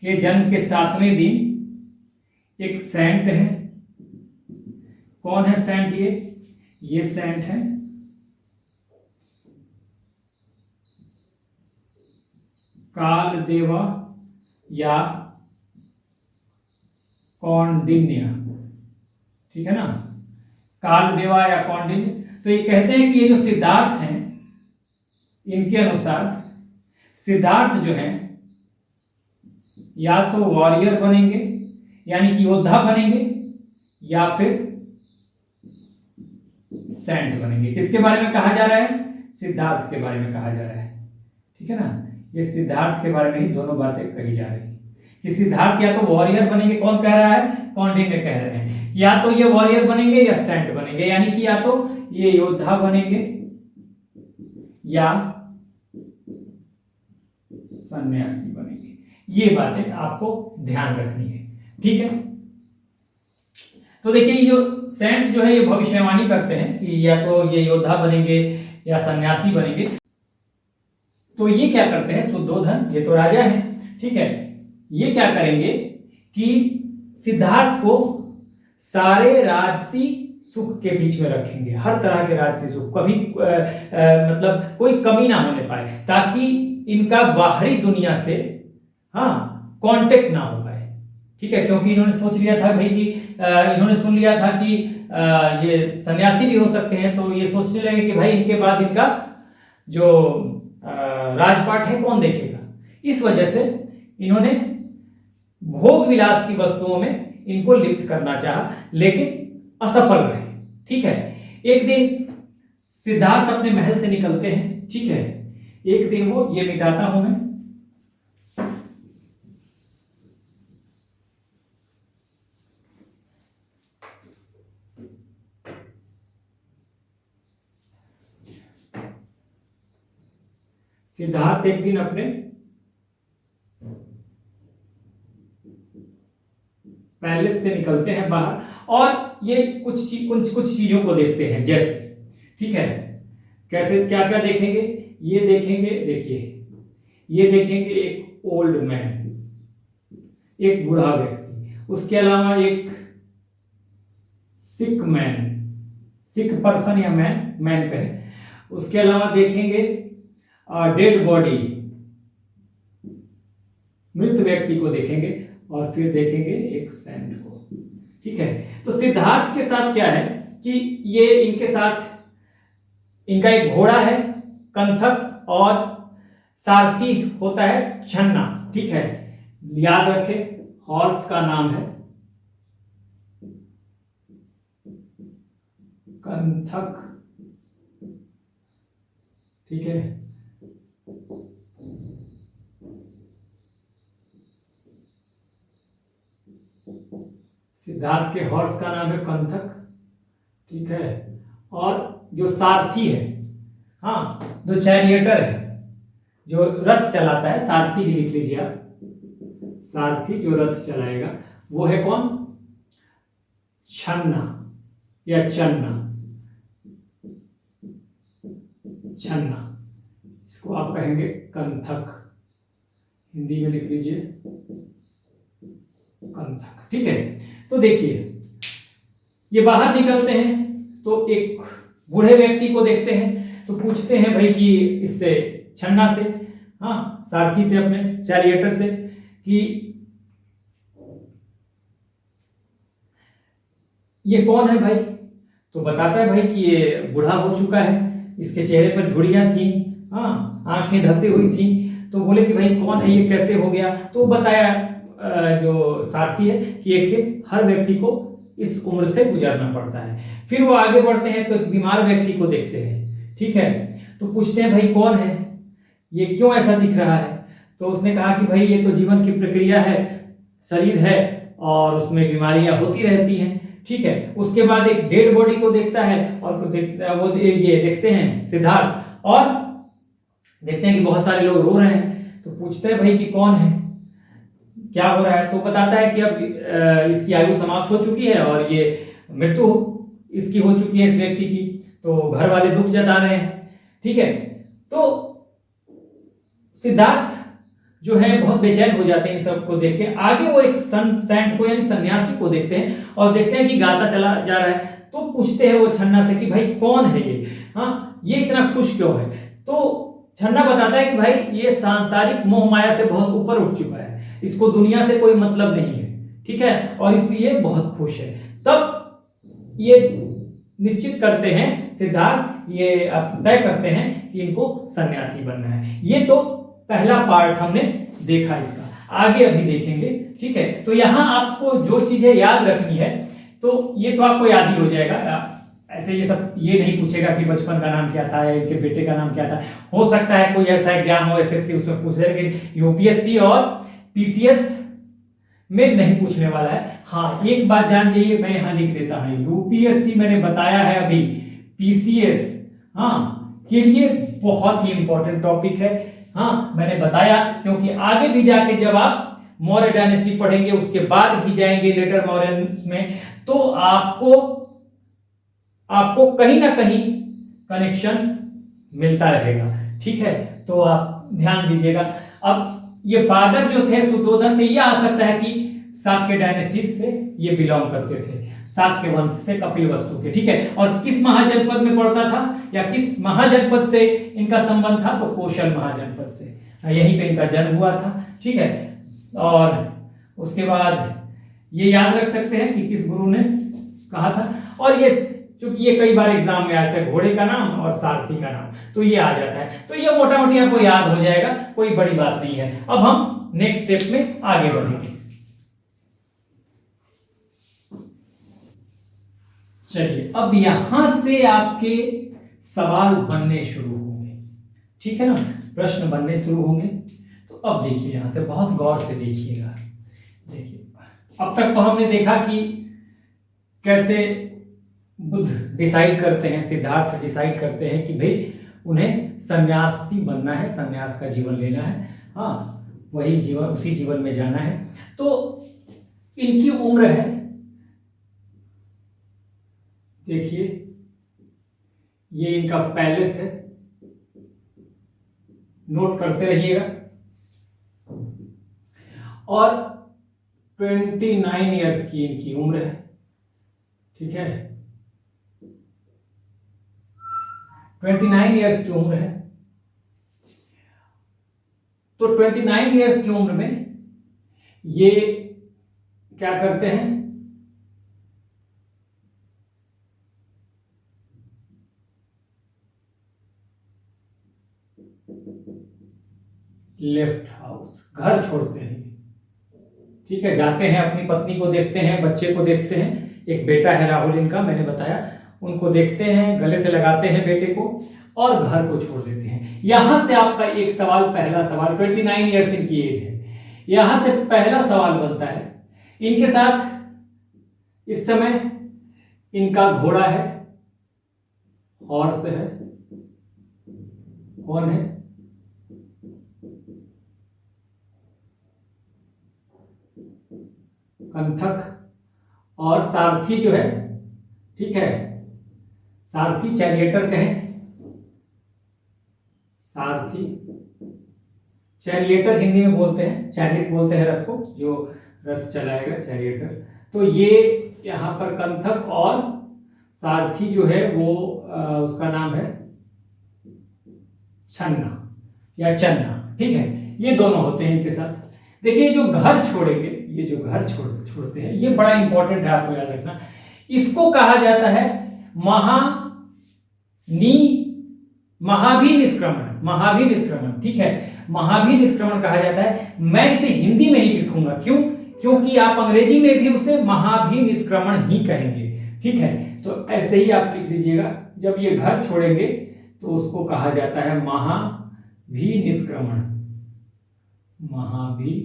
के जन्म के 7वें दिन एक सेंट है। कौन है सेंट? ये सेंट है कालदेवा या कौंडिन्य। ठीक है ना, कालदेवा या कौंडिन्य। तो ये कहते हैं कि ये जो सिद्धार्थ हैं, इनके अनुसार सिद्धार्थ जो है या तो वॉरियर बनेंगे, यानी कि योद्धा बनेंगे, या फिर सेंट बनेंगे। किसके बारे में कहा जा रहा है? सिद्धार्थ के बारे में कहा जा रहा है। ठीक है ना, ये सिद्धार्थ के बारे में ही दोनों बातें कही जा रही है कि सिद्धार्थ या तो वॉरियर बनेंगे। कौन कह रहा है? कौंडिन्य कह रहे हैं, या तो ये वॉरियर बनेंगे या सेंट बनेंगे, यानी कि या तो ये योद्धा बनेंगे या सन्यासी बनेंगे। ये बातें आपको ध्यान रखनी है, ठीक है। तो देखिए ये जो सेंट जो है ये भविष्यवाणी करते हैं कि या तो ये योद्धा बनेंगे या सन्यासी बनेंगे। तो ये क्या करते हैं, शुद्धोधन ये तो राजा है, ठीक है, ये क्या करेंगे कि सिद्धार्थ को सारे राजसी सुख के बीच में रखेंगे, हर तरह के राजसी सुख, कभी मतलब कोई कमी ना होने पाए, ताकि इनका बाहरी दुनिया से कांटेक्ट ना हो पाए, ठीक है। क्योंकि इन्होंने सोच लिया था भाई कि इन्होंने सुन लिया था कि ये सन्यासी भी हो सकते हैं, तो ये सोचने लगे कि भाई इनके बाद इनका जो राजपाट है कौन देखेगा। इस वजह से इन्होंने भोग विलास की वस्तुओं में इनको लिप्त करना चाहा, लेकिन असफल रहे, ठीक है। एक दिन सिद्धार्थ अपने महल से निकलते हैं, ठीक है। एक दिन वो, ये मिटाता हूं मैं, सिद्धार्थ एक दिन अपने पैलेस से निकलते हैं बाहर, और ये कुछ चीजों को देखते हैं, जैसे, ठीक है, कैसे, क्या क्या देखेंगे, ये देखेंगे, देखिए ये देखेंगे एक ओल्ड मैन, एक बूढ़ा व्यक्ति, उसके अलावा एक सिक मैन, सिक पर्सन या मैन कहे, उसके अलावा देखेंगे डेड बॉडी, मृत व्यक्ति को देखेंगे, और फिर देखेंगे एक सेंट को, ठीक है। तो सिद्धार्थ के साथ क्या है कि ये इनके साथ इनका एक घोड़ा है कंथक, और सारथी होता है छन्ना, ठीक है। याद रखें हॉर्स का नाम है कंथक, ठीक है। सिद्धार्थ के हॉर्स का नाम है कंथक, ठीक है। और जो सारथी है, जो चैरियटर है, जो रथ चलाता है, सारथी ही लिख लीजिए आप, सारथी जो रथ चलाएगा वो है कौन, छन्ना या चन्ना, छन्ना, इसको आप कहेंगे कंथक, हिंदी में लिख लीजिए कंथक, ठीक है। तो देखिए ये बाहर निकलते हैं, तो एक बूढ़े व्यक्ति को देखते हैं, तो पूछते हैं भाई कि इससे छन्ना से, सारथी से, अपने चैरियटर से, कि ये कौन है भाई। तो बताता है भाई कि ये बूढ़ा हो चुका है, इसके चेहरे पर झुर्रियां थी, आंखें धसी हुई थी। तो बोले कि भाई कौन है ये, कैसे हो गया। तो बताया जो सारथी है कि एक दिन हर व्यक्ति को इस उम्र से गुजरना पड़ता है। फिर वो आगे बढ़ते हैं तो एक बीमार व्यक्ति को देखते हैं, ठीक है। तो पूछते हैं भाई कौन है, ये क्यों ऐसा दिख रहा है। तो उसने कहा कि भाई ये तो जीवन की प्रक्रिया है, शरीर है और उसमें बीमारियां होती रहती हैं, ठीक है। उसके बाद एक डेड बॉडी को देखता है, और वो ये देखते हैं सिद्धार्थ, और देखते हैं कि बहुत सारे लोग रो रहे हैं। तो पूछते हैं भाई कि कौन है, क्या हो रहा है। तो बताता है कि अब इसकी आयु समाप्त हो चुकी है और ये मृत्यु इसकी हो चुकी है, इस व्यक्ति की। तो घर वाले दुख जता रहे हैं, ठीक है। तो सिद्धार्थ जो है बहुत बेचैन हो जाते हैं इन सब को देख के। आगे वो एक सेंट को यानी सन्यासी को देखते हैं, और देखते हैं कि गाता चला जा रहा है। तो पूछते हैं वो छन्ना से कि भाई कौन है ये इतना खुश क्यों है। तो छन्ना बताता है कि भाई ये सांसारिक मोह माया से बहुत ऊपर उठ चुका है, इसको दुनिया से कोई मतलब नहीं है, ठीक है, और इसलिए बहुत खुश है। तब ये निश्चित करते हैं सिद्धार्थ, ये तय करते हैं कि इनको सन्यासी बनना है। ये तो पहला पार्ट हमने देखा इसका, आगे अभी देखेंगे, ठीक है। तो यहां आपको जो चीजें याद रखनी है, तो ये तो आपको याद ही हो जाएगा। ऐसे ये सब ये नहीं पूछेगा कि बचपन का नाम क्या था या इनके बेटे का नाम क्या था। हो सकता है कोई ऐसा एग्जाम हो एसएससी, उसमें पूछ रहे, लेकिन यूपीएससी और पीसीएस में नहीं पूछने वाला है। हाँ, एक बात जान जाइए, मैं यहां लिख देता हूं, यूपीएससी मैंने बताया है अभी, पीसीएस के लिए बहुत ही इंपॉर्टेंट टॉपिक है। हाँ, मैंने बताया, क्योंकि आगे भी जाके जब आप मौर्य डायनेस्टी पढ़ेंगे, उसके बाद भी जाएंगे लेटर मौर्यन में, तो आपको आपको कहीं ना कहीं कनेक्शन मिलता रहेगा। ठीक है, तो आप ध्यान दीजिएगा। अब ये फादर जो थे शुद्धोधन थे, ये आ सकता है कि शाक्य डायनेस्टी से ये बिलोंग करते थे, शाक्य वंश से, कपिलवस्तु के। ठीक है, और किस महाजनपद में पड़ता था या किस महाजनपद से इनका संबंध था, तो कौशल महाजनपद से, यहीं पे इनका जन्म हुआ था। ठीक है, और उसके बाद ये याद रख सकते हैं कि किस गुरु ने कहा था। और ये चूंकि ये कई बार एग्जाम में आता है, घोड़े का नाम और सारथी का नाम, तो ये आ जाता है, तो ये मोटा मोटी आपको याद हो जाएगा, कोई बड़ी बात नहीं है। अब हम नेक्स्ट स्टेप में आगे बढ़ेंगे। चलिए, अब यहां से आपके सवाल बनने शुरू होंगे। ठीक है ना, प्रश्न बनने शुरू होंगे। तो अब देखिए, यहां से बहुत गौर से देखिएगा। देखिए, अब तक तो हमने देखा कि कैसे बुद्ध डिसाइड करते हैं, सिद्धार्थ डिसाइड करते हैं कि भाई उन्हें सन्यासी बनना है, सन्यास का जीवन लेना है, हाँ वही जीवन, उसी जीवन में जाना है। तो इनकी उम्र है, देखिए ये इनका पैलेस है, नोट करते रहिएगा, और 29 इयर्स की इनकी उम्र है। ठीक है, 29 इयर्स की उम्र है। तो 29 इयर्स की उम्र में ये क्या करते हैं, लेफ्ट हाउस, घर छोड़ते हैं। ठीक है, जाते हैं, अपनी पत्नी को देखते हैं, बच्चे को देखते हैं, एक बेटा है राहुल इनका, मैंने बताया, उनको देखते हैं, गले से लगाते हैं बेटे को, और घर को छोड़ देते हैं। यहां से आपका एक सवाल, पहला सवाल, 29 इयर्स इनकी एज है, यहां से पहला सवाल बनता है, इनके साथ इस समय इनका घोड़ा है, हॉर्स है, कौन है, कंथक, और सारथी जो है, ठीक है, सारथी चैरिएटर कहें, सारथी चैरिएटर हिंदी में बोलते हैं, चैरियट बोलते हैं रथ को, जो रथ चलाएगा, चैरिएटर। तो ये यहां पर कंथक और सारथी जो है वो उसका नाम है छन्ना या चन्ना। ठीक है, ये दोनों होते हैं इनके साथ। देखिए, जो घर छोड़ेंगे, ये जो घर छोड़ते हैं, ये बड़ा इंपॉर्टेंट है, आपको याद रखना। इसको कहा जाता है महाभी निष्क्रमण, महाभी निष्क्रमण। ठीक है, महाभी निष्क्रमण कहा जाता है। मैं इसे हिंदी में ही लिखूंगा, क्यों, क्योंकि आप अंग्रेजी में भी उसे महाभी निष्क्रमण ही कहेंगे। ठीक है, तो ऐसे ही आप लिख दीजिएगा, जब ये घर छोड़ेंगे तो उसको कहा जाता है महाभी निष्क्रमण, महाभी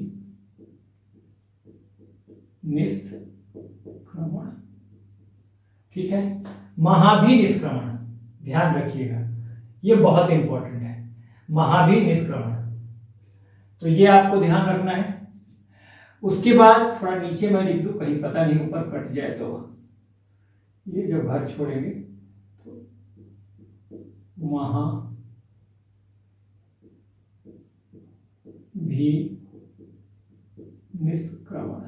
निष्क्रमण। ठीक है, महाभी निष्क्रमण, ध्यान रखिएगा, ये बहुत इंपॉर्टेंट है, महाभी निष्क्रमण। तो ये आपको ध्यान रखना है। उसके बाद थोड़ा नीचे मैं लिख दूं, कहीं पता नहीं ऊपर कट जाए, तो ये जब घर छोड़ेंगे तो महाभी निष्क्रमण।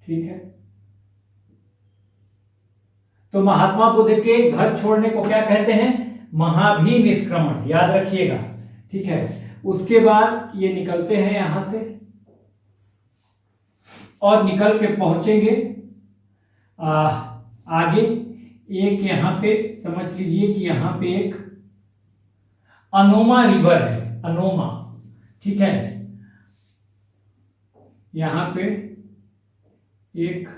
ठीक है, तो महात्मा बुद्ध के घर छोड़ने को क्या कहते हैं, महाभी निष्क्रमण, याद रखिएगा। ठीक है, उसके बाद ये निकलते हैं यहां से, और निकल के पहुंचेंगे आगे। एक यहां पे समझ लीजिए कि यहां पे एक अनोमा रिवर है, अनोमा। ठीक है, यहां पे एक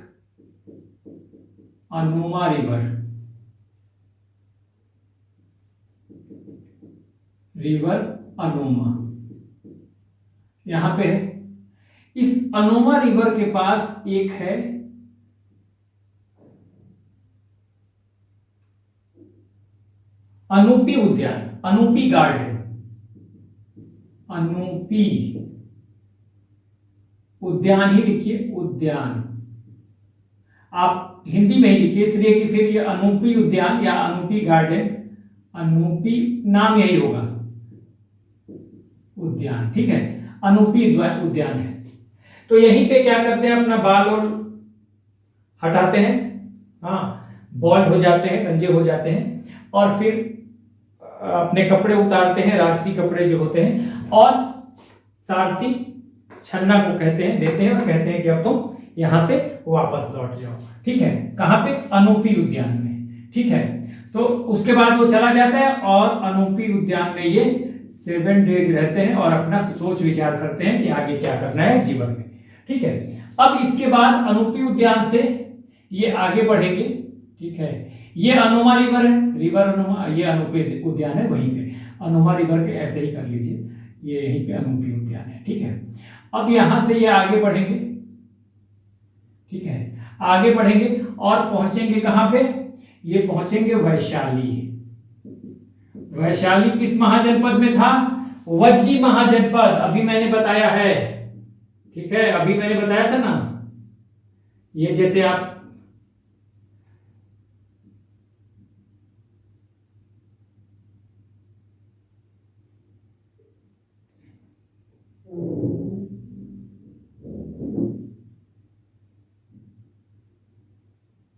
अनोमा रिवर, रिवर अनोमा यहां पे है। इस अनोमा रिवर के पास एक है अनूपी उद्यान, अनूपी गार्डन। अनूपी उद्यान ही लिखिए, उद्यान आप हिंदी में ही लिखिए, इसलिए कि फिर ये अनूपी उद्यान या अनूपी गार्डन, अनूपी नाम यही होगा, उद्यान, ठीक है, अनूपी उद्यान है। तो यहीं पे क्या करते हैं, अपना बाल और हटाते हैं, हाँ, बॉल्ड हो जाते हैं, गंजे हो जाते हैं, और फिर अपने कपड़े उतारते हैं, राजसी कपड़े जो होते हैं, और सारथी छन्ना को कहते हैं, देते हैं और कहते हैं कि अब तुम यहां से वापस लौट जाओ, ठीक है, कहां पे, अनूपी उद्यान में, ठीक है। तो उसके बाद वो चला जाता है और अनूपी उद्यान में ये 7 डेज रहते हैं और अपना सोच विचार करते हैं कि आगे क्या करना है जीवन में, ठीक है। अब इसके बाद अनूपी उद्यान से ये आगे बढ़ेंगे, ठीक है, ये अनुमा रिवर है, रिवर अनुमा, ये अनूपी उद्यान है वहीं पे, अनुमा रिवर के ऐसे ही कर लीजिए, ये यहीं पे अनूपी उद्यान है, ठीक है। अब यहां से ये आगे बढ़ेंगे, ठीक है, आगे बढ़ेंगे और पहुंचेंगे कहां पे, ये पहुंचेंगे वैशाली। वैशाली किस महाजनपद में था, वज्जी महाजनपद, अभी मैंने बताया है, ठीक है, अभी मैंने बताया था ना, ये जैसे आप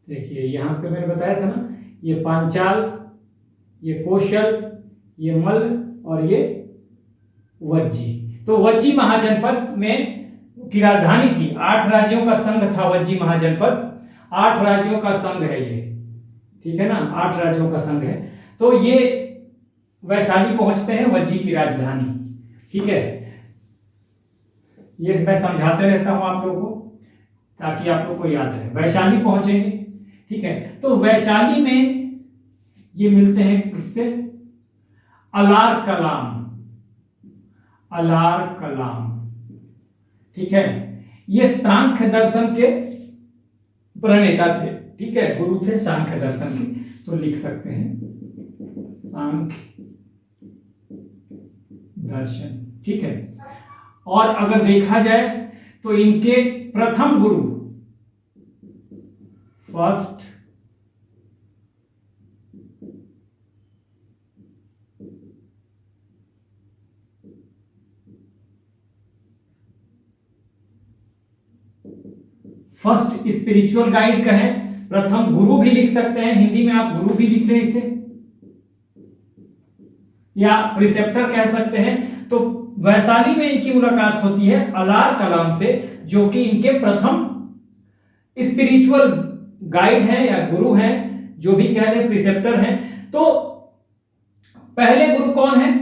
देखिए यहां पे मैंने बताया था ना, ये पांचाल, ये कौशल, ये मल्ल और ये वज्जी। तो वज्जी महाजनपद में की राजधानी थी, 8 राज्यों का संघ था वज्जी महाजनपद, 8 राज्यों का संघ है ये, ठीक है ना, 8 राज्यों का संघ है। तो ये वैशाली पहुंचते हैं, वज्जी की राजधानी, ठीक है। ये मैं समझाते रहता हूं आप लोगों को ताकि आप लोग को याद रहे। वैशाली पहुंचेंगे, ठीक है, तो वैशाली में ये मिलते हैं किससे, अलार कलाम, अलार कलाम, ठीक है, ये सांख्य दर्शन के प्रणेता थे, ठीक है, गुरु थे सांख्य दर्शन के, तो लिख सकते हैं सांख्य दर्शन, ठीक है। और अगर देखा जाए तो इनके प्रथम गुरु, फर्स्ट स्पिरिचुअल गाइड कहें, प्रथम गुरु भी लिख सकते हैं, हिंदी में आप गुरु भी लिख रहे हैं इसे, या प्रिसेप्टर कह सकते हैं। तो वैशाली में इनकी मुलाकात होती है अलार कलाम से, जो कि इनके प्रथम स्पिरिचुअल गाइड हैं या गुरु हैं, जो भी कह लें, प्रिसेप्टर हैं। तो पहले गुरु कौन है,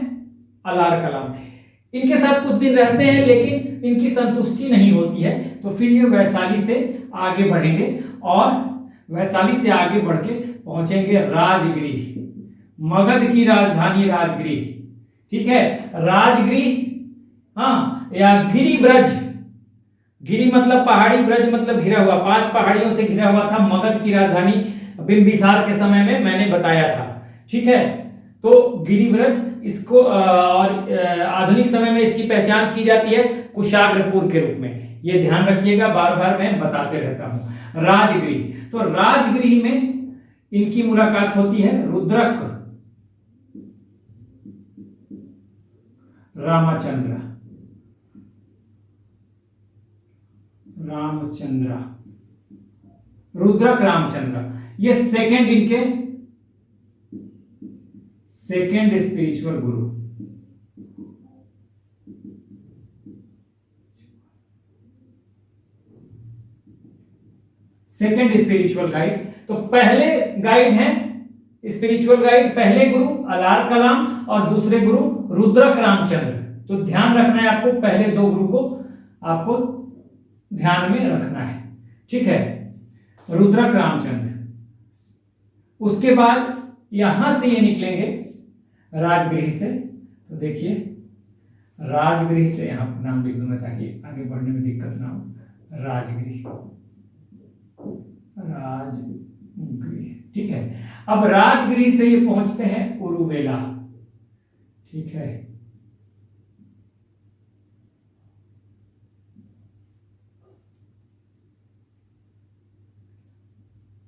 अलार कलाम, इनके साथ कुछ दिन रहते हैं लेकिन इनकी संतुष्टि नहीं होती है, तो फिर ये वैशाली से आगे बढ़ेंगे और वैशाली से आगे बढ़ के पहुंचेंगे राजगृह, मगध की राजधानी राजगृह, ठीक है, राजगृह, हाँ, या गिरिब्रज, गिरि मतलब पहाड़ी, ब्रज मतलब घिरा हुआ, 5 पहाड़ियों से घिरा हुआ था, मगध की राजधानी बिंबिसार के समय में मैंने बताया था, ठीक है। तो गिरिब्रज इसको और आधुनिक समय में इसकी पहचान की जाती है कुशाग्रपुर के रूप में, ये ध्यान रखिएगा, बार बार मैं बताते रहता हूं। राजगृह, तो राजगृह में इनकी मुलाकात होती है रुद्रक रामचंद्र, रामचंद्र, रुद्रक रामचंद्र, ये सेकेंड स्पिरिचुअल गुरु, सेकेंड स्पिरिचुअल गाइड। तो पहले गाइड हैं स्पिरिचुअल गाइड, पहले गुरु अलार कलाम और दूसरे गुरु रुद्रक रामचंद्र। तो ध्यान रखना है आपको, पहले 2 गुरु को आपको ध्यान में रखना है, ठीक है, रुद्रक रामचंद्र। उसके बाद यहां से ये निकलेंगे राजगृह से, तो देखिए राजगृह से, यहां पर नाम लिख दूंगा ताकि आगे बढ़ने में दिक्कत ना हो, राजगृह, राजगृह, ठीक है। अब राजगृह से ये पहुंचते हैं उरुवेला, ठीक है,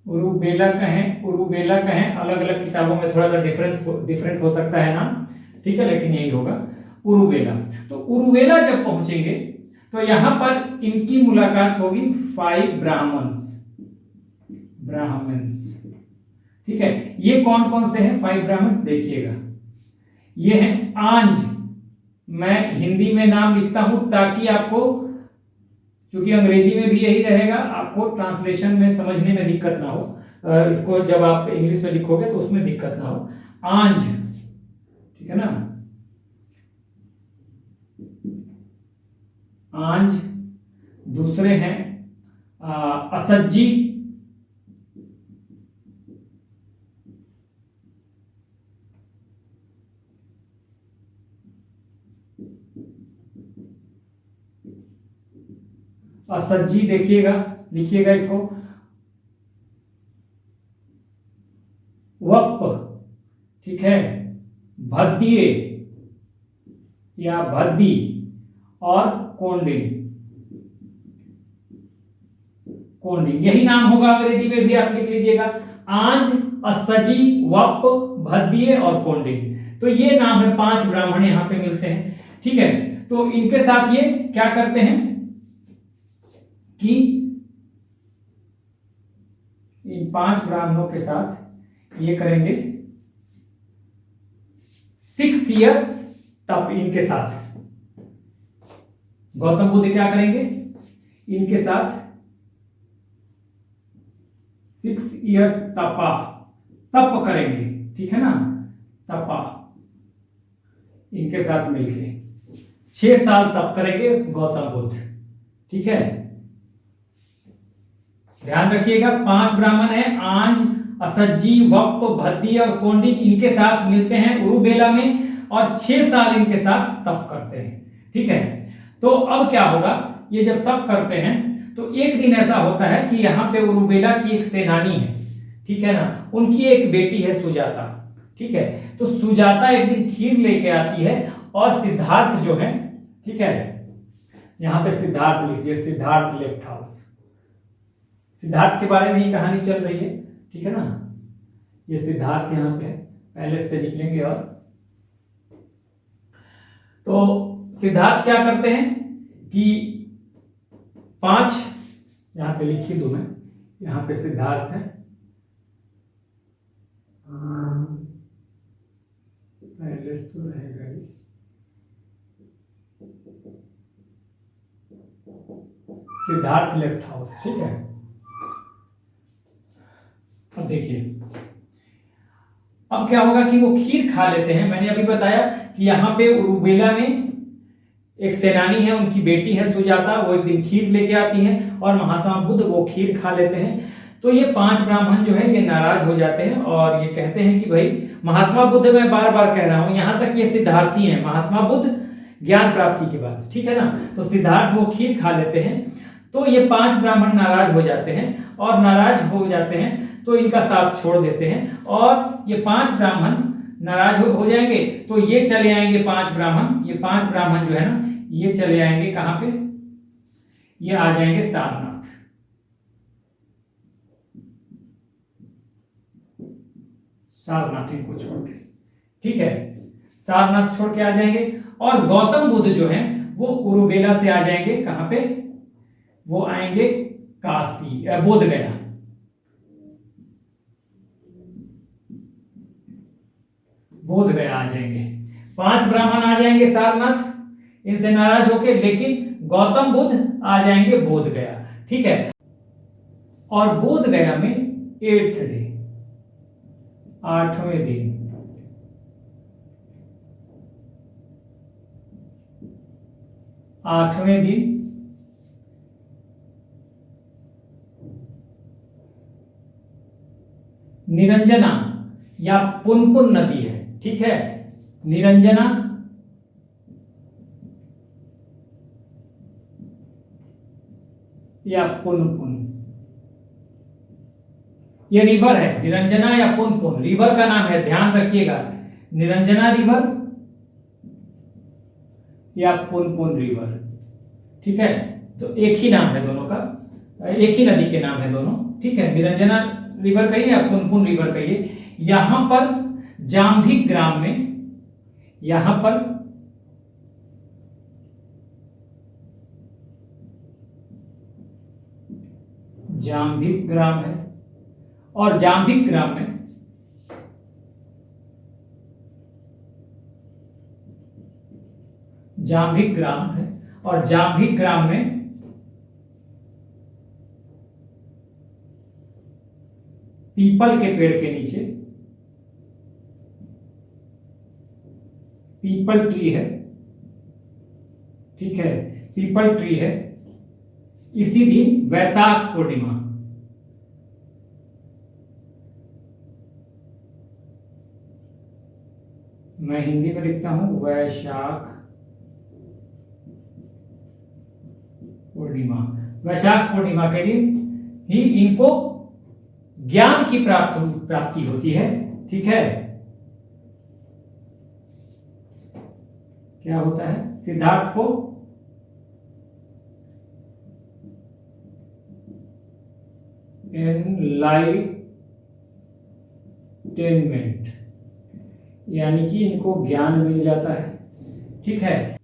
उरुबेला कहें, अलग अलग किताबों में थोड़ा सा डिफरेंट हो सकता है नाम, ठीक है, लेकिन यही होगा उरुबेला। तो उरुबेला जब पहुंचेंगे तो यहां पर इनकी मुलाकात होगी 5 ब्राह्मण्स, ठीक है। ये कौन कौन से हैं 5 ब्राह्मण्स, देखिएगा। ये हैं आंज, मैं हिंदी में नाम लिखता हूं ताकि आपको, क्योंकि अंग्रेजी में भी यही रहेगा, आपको ट्रांसलेशन में समझने में दिक्कत ना हो, इसको जब आप इंग्लिश में लिखोगे तो उसमें दिक्कत ना हो। आंज, ठीक है ना, आंज। दूसरे हैं असज्जी, असज्जी, देखिएगा, लिखिएगा इसको। वप, ठीक है, भद्दिए या भद्दी, और कोंडिन, यही नाम होगा अंग्रेजी में भी, आप लिख लीजिएगा। आंज, असजी, वप, भद्दिए और कोंडिन। तो ये नाम है, 5 ब्राह्मण यहां पे मिलते हैं, ठीक है। तो इनके साथ ये क्या करते हैं कि इन 5 ब्राह्मणों के साथ ये करेंगे 6 इयर्स तप। इनके साथ गौतम बुद्ध क्या करेंगे, इनके साथ 6 इयर्स तप करेंगे, ठीक है ना, तपा, इनके साथ मिलके 6 साल तप करेंगे गौतम बुद्ध, ठीक है। ध्यान रखिएगा, 5 ब्राह्मण हैं, आंज, असज्जी, वप, भद्दी और कोंडिन, इनके साथ मिलते हैं उरुबेला में और 6 साल इनके साथ तप करते हैं, ठीक है। तो अब क्या होगा, ये जब तप करते हैं तो एक दिन ऐसा होता है कि यहाँ पे उरुबेला की एक सेनानी है, ठीक है ना, उनकी एक बेटी है सुजाता, ठीक है। तो सुजाता एक दिन खीर लेके आती है और सिद्धार्थ जो है, ठीक है, यहां पे सिद्धार्थ लिखिए, सिद्धार्थ लेफ्ट हाउस, सिद्धार्थ के बारे में ही कहानी चल रही है, ठीक है ना। ये सिद्धार्थ यहां पे पहले से निकलेंगे। और तो सिद्धार्थ क्या करते हैं कि 5, यहां पे लिखी दूं मैं, यहां पे सिद्धार्थ है, पहले से तो रहेगा ही, सिद्धार्थ लेफ्ट हाउस, ठीक है। अब देखिए, अब क्या होगा कि वो खीर खा लेते हैं। मैंने अभी बताया कि यहाँ पे उरुबेला में एक सेनानी है, उनकी बेटी है सुजाता, वो एक दिन खीर लेके आती है और महात्मा बुद्ध वो खीर खा लेते हैं। तो ये 5 ब्राह्मण जो है ये नाराज हो जाते हैं और ये कहते हैं कि भाई महात्मा बुद्ध, मैं बार बार कह रहा हूं, यहां तक ये सिद्धार्थी है, महात्मा बुद्ध ज्ञान प्राप्ति के बाद, ठीक है ना। तो सिद्धार्थ वो खीर खा लेते हैं, तो ये 5 ब्राह्मण नाराज हो जाते हैं और नाराज हो जाते हैं तो इनका साथ छोड़ देते हैं और ये 5 ब्राह्मण नाराज हो जाएंगे तो ये चले आएंगे 5 ब्राह्मण, ये 5 ब्राह्मण जो है ना ये चले आएंगे कहां पे, ये आ जाएंगे सारनाथ। सारनाथ इनको छोड़ के, ठीक है, सारनाथ छोड़ के आ जाएंगे और गौतम बुद्ध जो है वो उरुबेला से आ जाएंगे कहां पे, वो आएंगे काशी, बोध गया, बोध गया आ जाएंगे। 5 ब्राह्मण आ जाएंगे सारनाथ, इनसे नाराज होके, लेकिन गौतम बुद्ध आ जाएंगे बोध गया, ठीक है। और बोध गया में 8th डे, 8वें दिन, निरंजना या पुनपुन नदी है, ठीक है, निरंजना या पुनपुन, ये रिवर है, निरंजना या पुनपुन रिवर का नाम है, ध्यान रखिएगा, निरंजना रिवर या पुनपुन रिवर, ठीक है। तो एक ही नाम है दोनों का, एक ही नदी के नाम है दोनों, ठीक है, निरंजना रिवर कहिए या पुनपुन रिवर कहिए, यहां पर जाम्भिक ग्राम में, यहां पर जाम्भिक ग्राम है, और जाम्भिक ग्राम में जाम्भिक ग्राम है, और जाम्भिक ग्राम में पीपल के पेड़ के नीचे, पीपल ट्री है, ठीक है, पीपल ट्री है, इसी दिन वैशाख पूर्णिमा, मैं हिंदी में लिखता हूं वैशाख पूर्णिमा, वैशाख पूर्णिमा के दिन ही इनको ज्ञान की प्राप्ति होती है, ठीक है। क्या होता है, सिद्धार्थ को एनलाइटेनमेंट, यानी कि इनको ज्ञान मिल जाता है, ठीक है।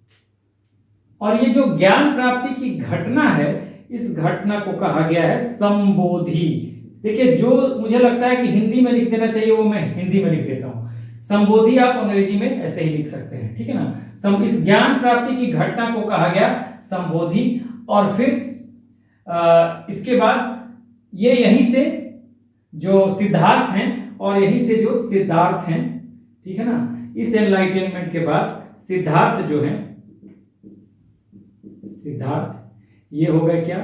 और ये जो ज्ञान प्राप्ति की घटना है, इस घटना को कहा गया है संबोधि। देखिए, जो मुझे लगता है कि हिंदी में लिख देना चाहिए वो मैं हिंदी में लिख देता हूं, संबोधि आप अंग्रेजी में ऐसे ही लिख सकते हैं, ठीक है ना। इस ज्ञान प्राप्ति की घटना को कहा गया संबोधि। और फिर इसके बाद ये यहीं से जो सिद्धार्थ हैं और यहीं से जो सिद्धार्थ हैं, ठीक है ना, इस एनलाइटेनमेंट के बाद सिद्धार्थ जो है, सिद्धार्थ ये हो गए क्या,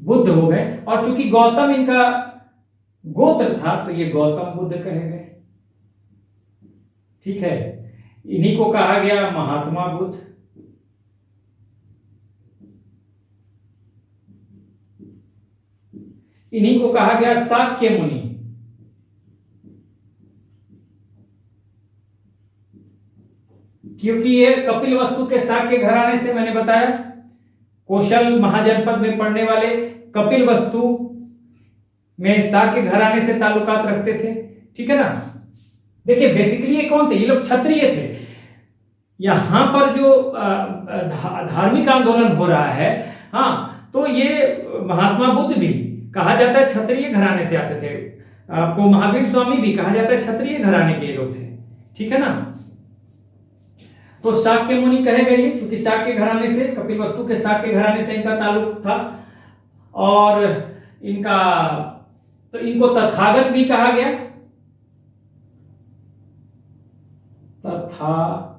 बुद्ध हो गए। और चूंकि गौतम इनका गोत्र था तो ये गौतम बुद्ध कहे गए, ठीक है। इन्हीं को कहा गया महात्मा बुद्ध, इन्हीं को कहा गया शाक्य मुनि, क्योंकि ये कपिल वस्तु के शाक्य घराने से, मैंने बताया कौशल महाजनपद में पड़ने वाले कपिल वस्तु में शाक्य घराने से ताल्लुकात रखते थे, ठीक है ना। देखिए, बेसिकली ये कौन थे, ये लोग क्षत्रिय थे। यहां पर जो धार्मिक आंदोलन हो रहा है, हाँ, तो ये महात्मा बुद्ध भी कहा जाता है क्षत्रिय घराने से आते थे। आपको महावीर स्वामी भी कहा जाता है क्षत्रिय घराने के लोग थे, ठीक है ना। तो शाक्य मुनि कहे गए, क्योंकि शाक्य घराने से, कपिल वस्तु के शाक्य घराने से इनका ताल्लुक था। और इनका, तो इनको तथागत भी कहा गया, तथागत,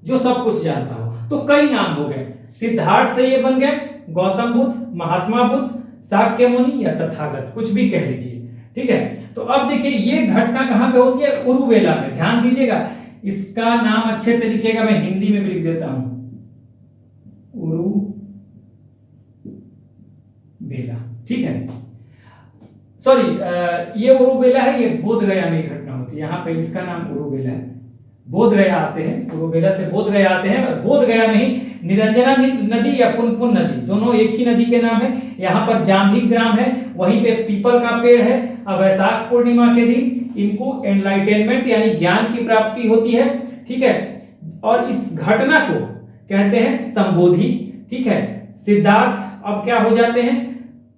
जो सब कुछ जानता हो। तो कई नाम हो गए, सिद्धार्थ से ये बन गए गौतम बुद्ध, महात्मा बुद्ध, शाक्य मुनि या तथागत, कुछ भी कह लीजिए, ठीक है। तो अब देखिए, ये घटना कहां पे होती है, उरुवेला में। ध्यान दीजिएगा, इसका नाम अच्छे से लिखिएगा, मैं हिंदी में भी लिख देता हूं, उरुवेला, ठीक है। सॉरी, ये उरुवेला है, ये बोधगया में घटना होती है। यहाँ पे इसका नाम उरुवेला है, बोधगया आते हैं, उरुवेला से बोधगया आते हैं। और बोधगया में ही निरंजना नदी या पुनपुन नदी, दोनों एक ही नदी के नाम है। यहाँ पर जाम्भिक ग्राम है, वहीं पे पीपल का पेड़ है। अब वैशाख पूर्णिमा के दिन इनको एनलाइटेनमेंट यानी ज्ञान की प्राप्ति होती है, ठीक है। और इस घटना को कहते हैं संबोधि, ठीक है। सिद्धार्थ अब क्या हो जाते हैं,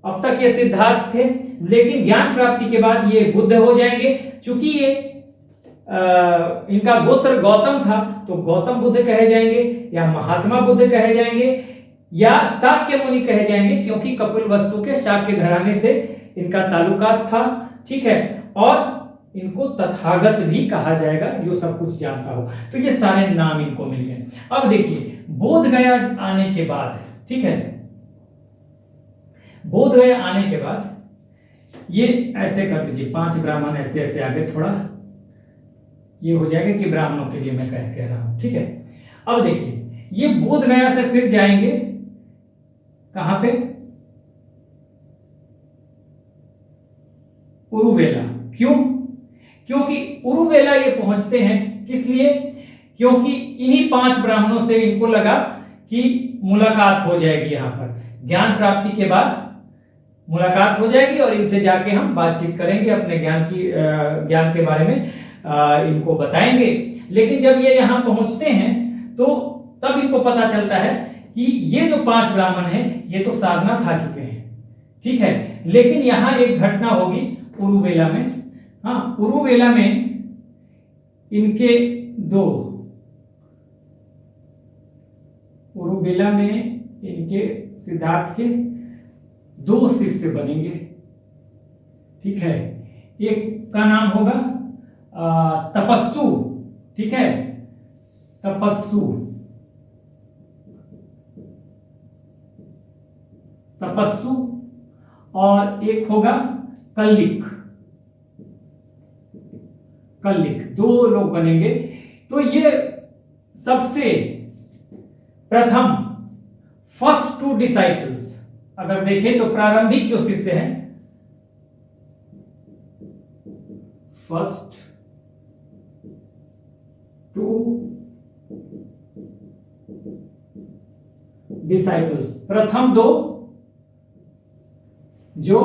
अब तक ये सिद्धार्थ थे, लेकिन ज्ञान प्राप्ति के बाद ये बुद्ध हो जाएंगे। चूंकि ये इनका गोत्र गौतम था, तो गौतम बुद्ध कहे जाएंगे, या महात्मा बुद्ध कहे जाएंगे, या शाक्य मुनि कहे जाएंगे, क्योंकि कपिल वस्तु के शाक्य घराने से इनका ताल्लुकात था, ठीक है। और इनको तथागत भी कहा जाएगा, जो सब कुछ जानता हो। तो ये सारे नाम इनको मिल गए। अब देखिए, बोधगया आने के बाद, ठीक है, बोधगया आने के बाद ये ऐसे कर लीजिए, 5 ब्राह्मण ऐसे ऐसे आगे, थोड़ा ये हो जाएगा कि ब्राह्मणों के लिए मैं कह रहा हूं, ठीक है। अब देखिए, ये बोधगया से फिर जाएंगे कहां पे, उरुवेला। क्यों? क्योंकि उरुवेला ये पहुंचते हैं, किस लिए, क्योंकि इन्हीं 5 ब्राह्मणों से इनको लगा कि मुलाकात हो जाएगी। यहाँ पर ज्ञान प्राप्ति के बाद मुलाकात हो जाएगी और इनसे जाके हम बातचीत करेंगे, अपने ज्ञान के बारे में इनको बताएंगे। लेकिन जब ये यहाँ पहुंचते हैं तो तब इनको पता चलता है कि ये जो 5 ब्राह्मण हैं ये तो सारनाथ आ चुके हैं, ठीक है। लेकिन यहाँ एक घटना होगी उरुवेला में। हाँ, उरुवेला में इनके उरुवेला में इनके सिद्धार्थ के 2 शिष्य बनेंगे, ठीक है। एक का नाम होगा तपस्सु, ठीक है, तपस्सु और एक होगा कल्लिक। 2 लोग बनेंगे। तो ये सबसे प्रथम फर्स्ट 2 डिसाइपल्स अगर देखें तो प्रारंभिक जो शिष्य हैं, फर्स्ट 2 डिसाइपल्स, प्रथम 2 जो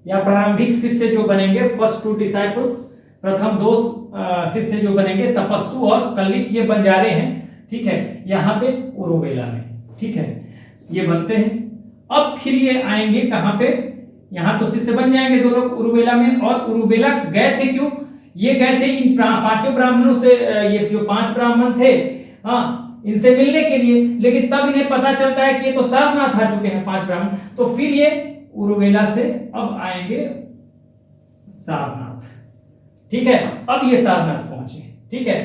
या प्रारंभिक शिष्य जो बनेंगे, फर्स्ट 2 डिसाइपल्स, प्रथम 2 शिष्य जो बनेंगे तपस्सु और कल्लिक, ये बन जा रहे हैं, ठीक है, यहां पे उरुवेला में, ठीक है, ये बनते हैं। अब फिर ये आएंगे कहां पे, यहां तो शिष्य बन जाएंगे 2 लोग उरुवेला में। और उरुवेला गए थे क्यों, ये गए थे इन 5 ब्राह्मणों से, ये जो 5 ब्राह्मण थे, हाँ, इनसे मिलने के लिए। लेकिन तब इन्हें पता चलता है कि ये तो सारनाथ आ चुके हैं 5 ब्राह्मण। तो फिर ये उरुवेला से अब आएंगे सारनाथ, ठीक है। अब ये सारनाथ पहुंचे, ठीक है।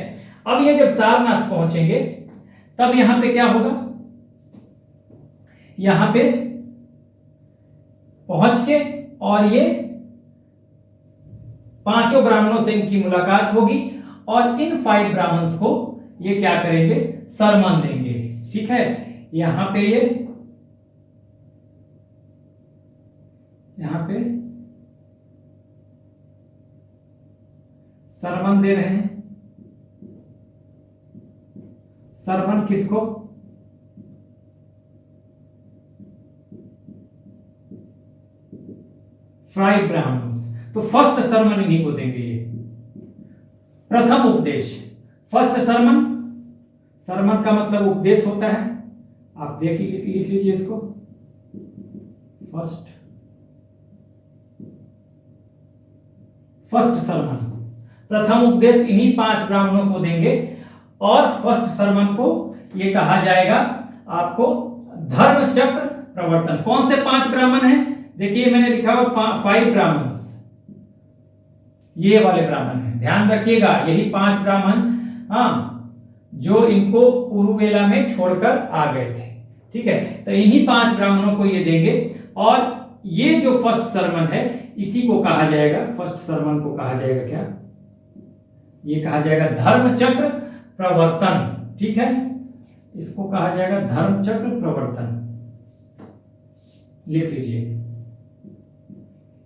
अब ये जब सारनाथ पहुंचेंगे तब यहां पे क्या होगा, यहां पे पहुंच के और ये 5 ब्राह्मणों से इनकी मुलाकात होगी और इन 5 ब्राह्मण्स को ये क्या करेंगे, सरमन देंगे, ठीक है। यहां पे ये सरमन दे रहे हैं। सरमन किसको, फाइव ब्राह्मण्स। तो फर्स्ट सरमन इन्हीं को देंगे, ये प्रथम उपदेश। फर्स्ट सरमन, सरमन का मतलब उपदेश होता है, आप लिख लीजिए इसको, फर्स्ट सरमन, प्रथम उपदेश इन्हीं 5 ब्राह्मणों को देंगे। और फर्स्ट सरमन को ये कहा जाएगा आपको धर्म चक्र प्रवर्तन। कौन से 5 ब्राह्मण हैं, देखिए मैंने लिखा हुआ 5 ब्राह्मण्स, ये वाले ब्राह्मण हैं, ध्यान रखिएगा, यही 5 ब्राह्मण, हाँ, जो इनको उरुवेला में छोड़कर आ गए थे, ठीक है। तो इन्हीं 5 ब्राह्मणों को ये देंगे। और ये जो फर्स्ट सरमन है इसी को कहा जाएगा, फर्स्ट सरमन को कहा जाएगा क्या, ये कहा जाएगा धर्म चक्र प्रवर्तन, ठीक है, इसको कहा जाएगा धर्म चक्र प्रवर्तन, लिख लीजिए।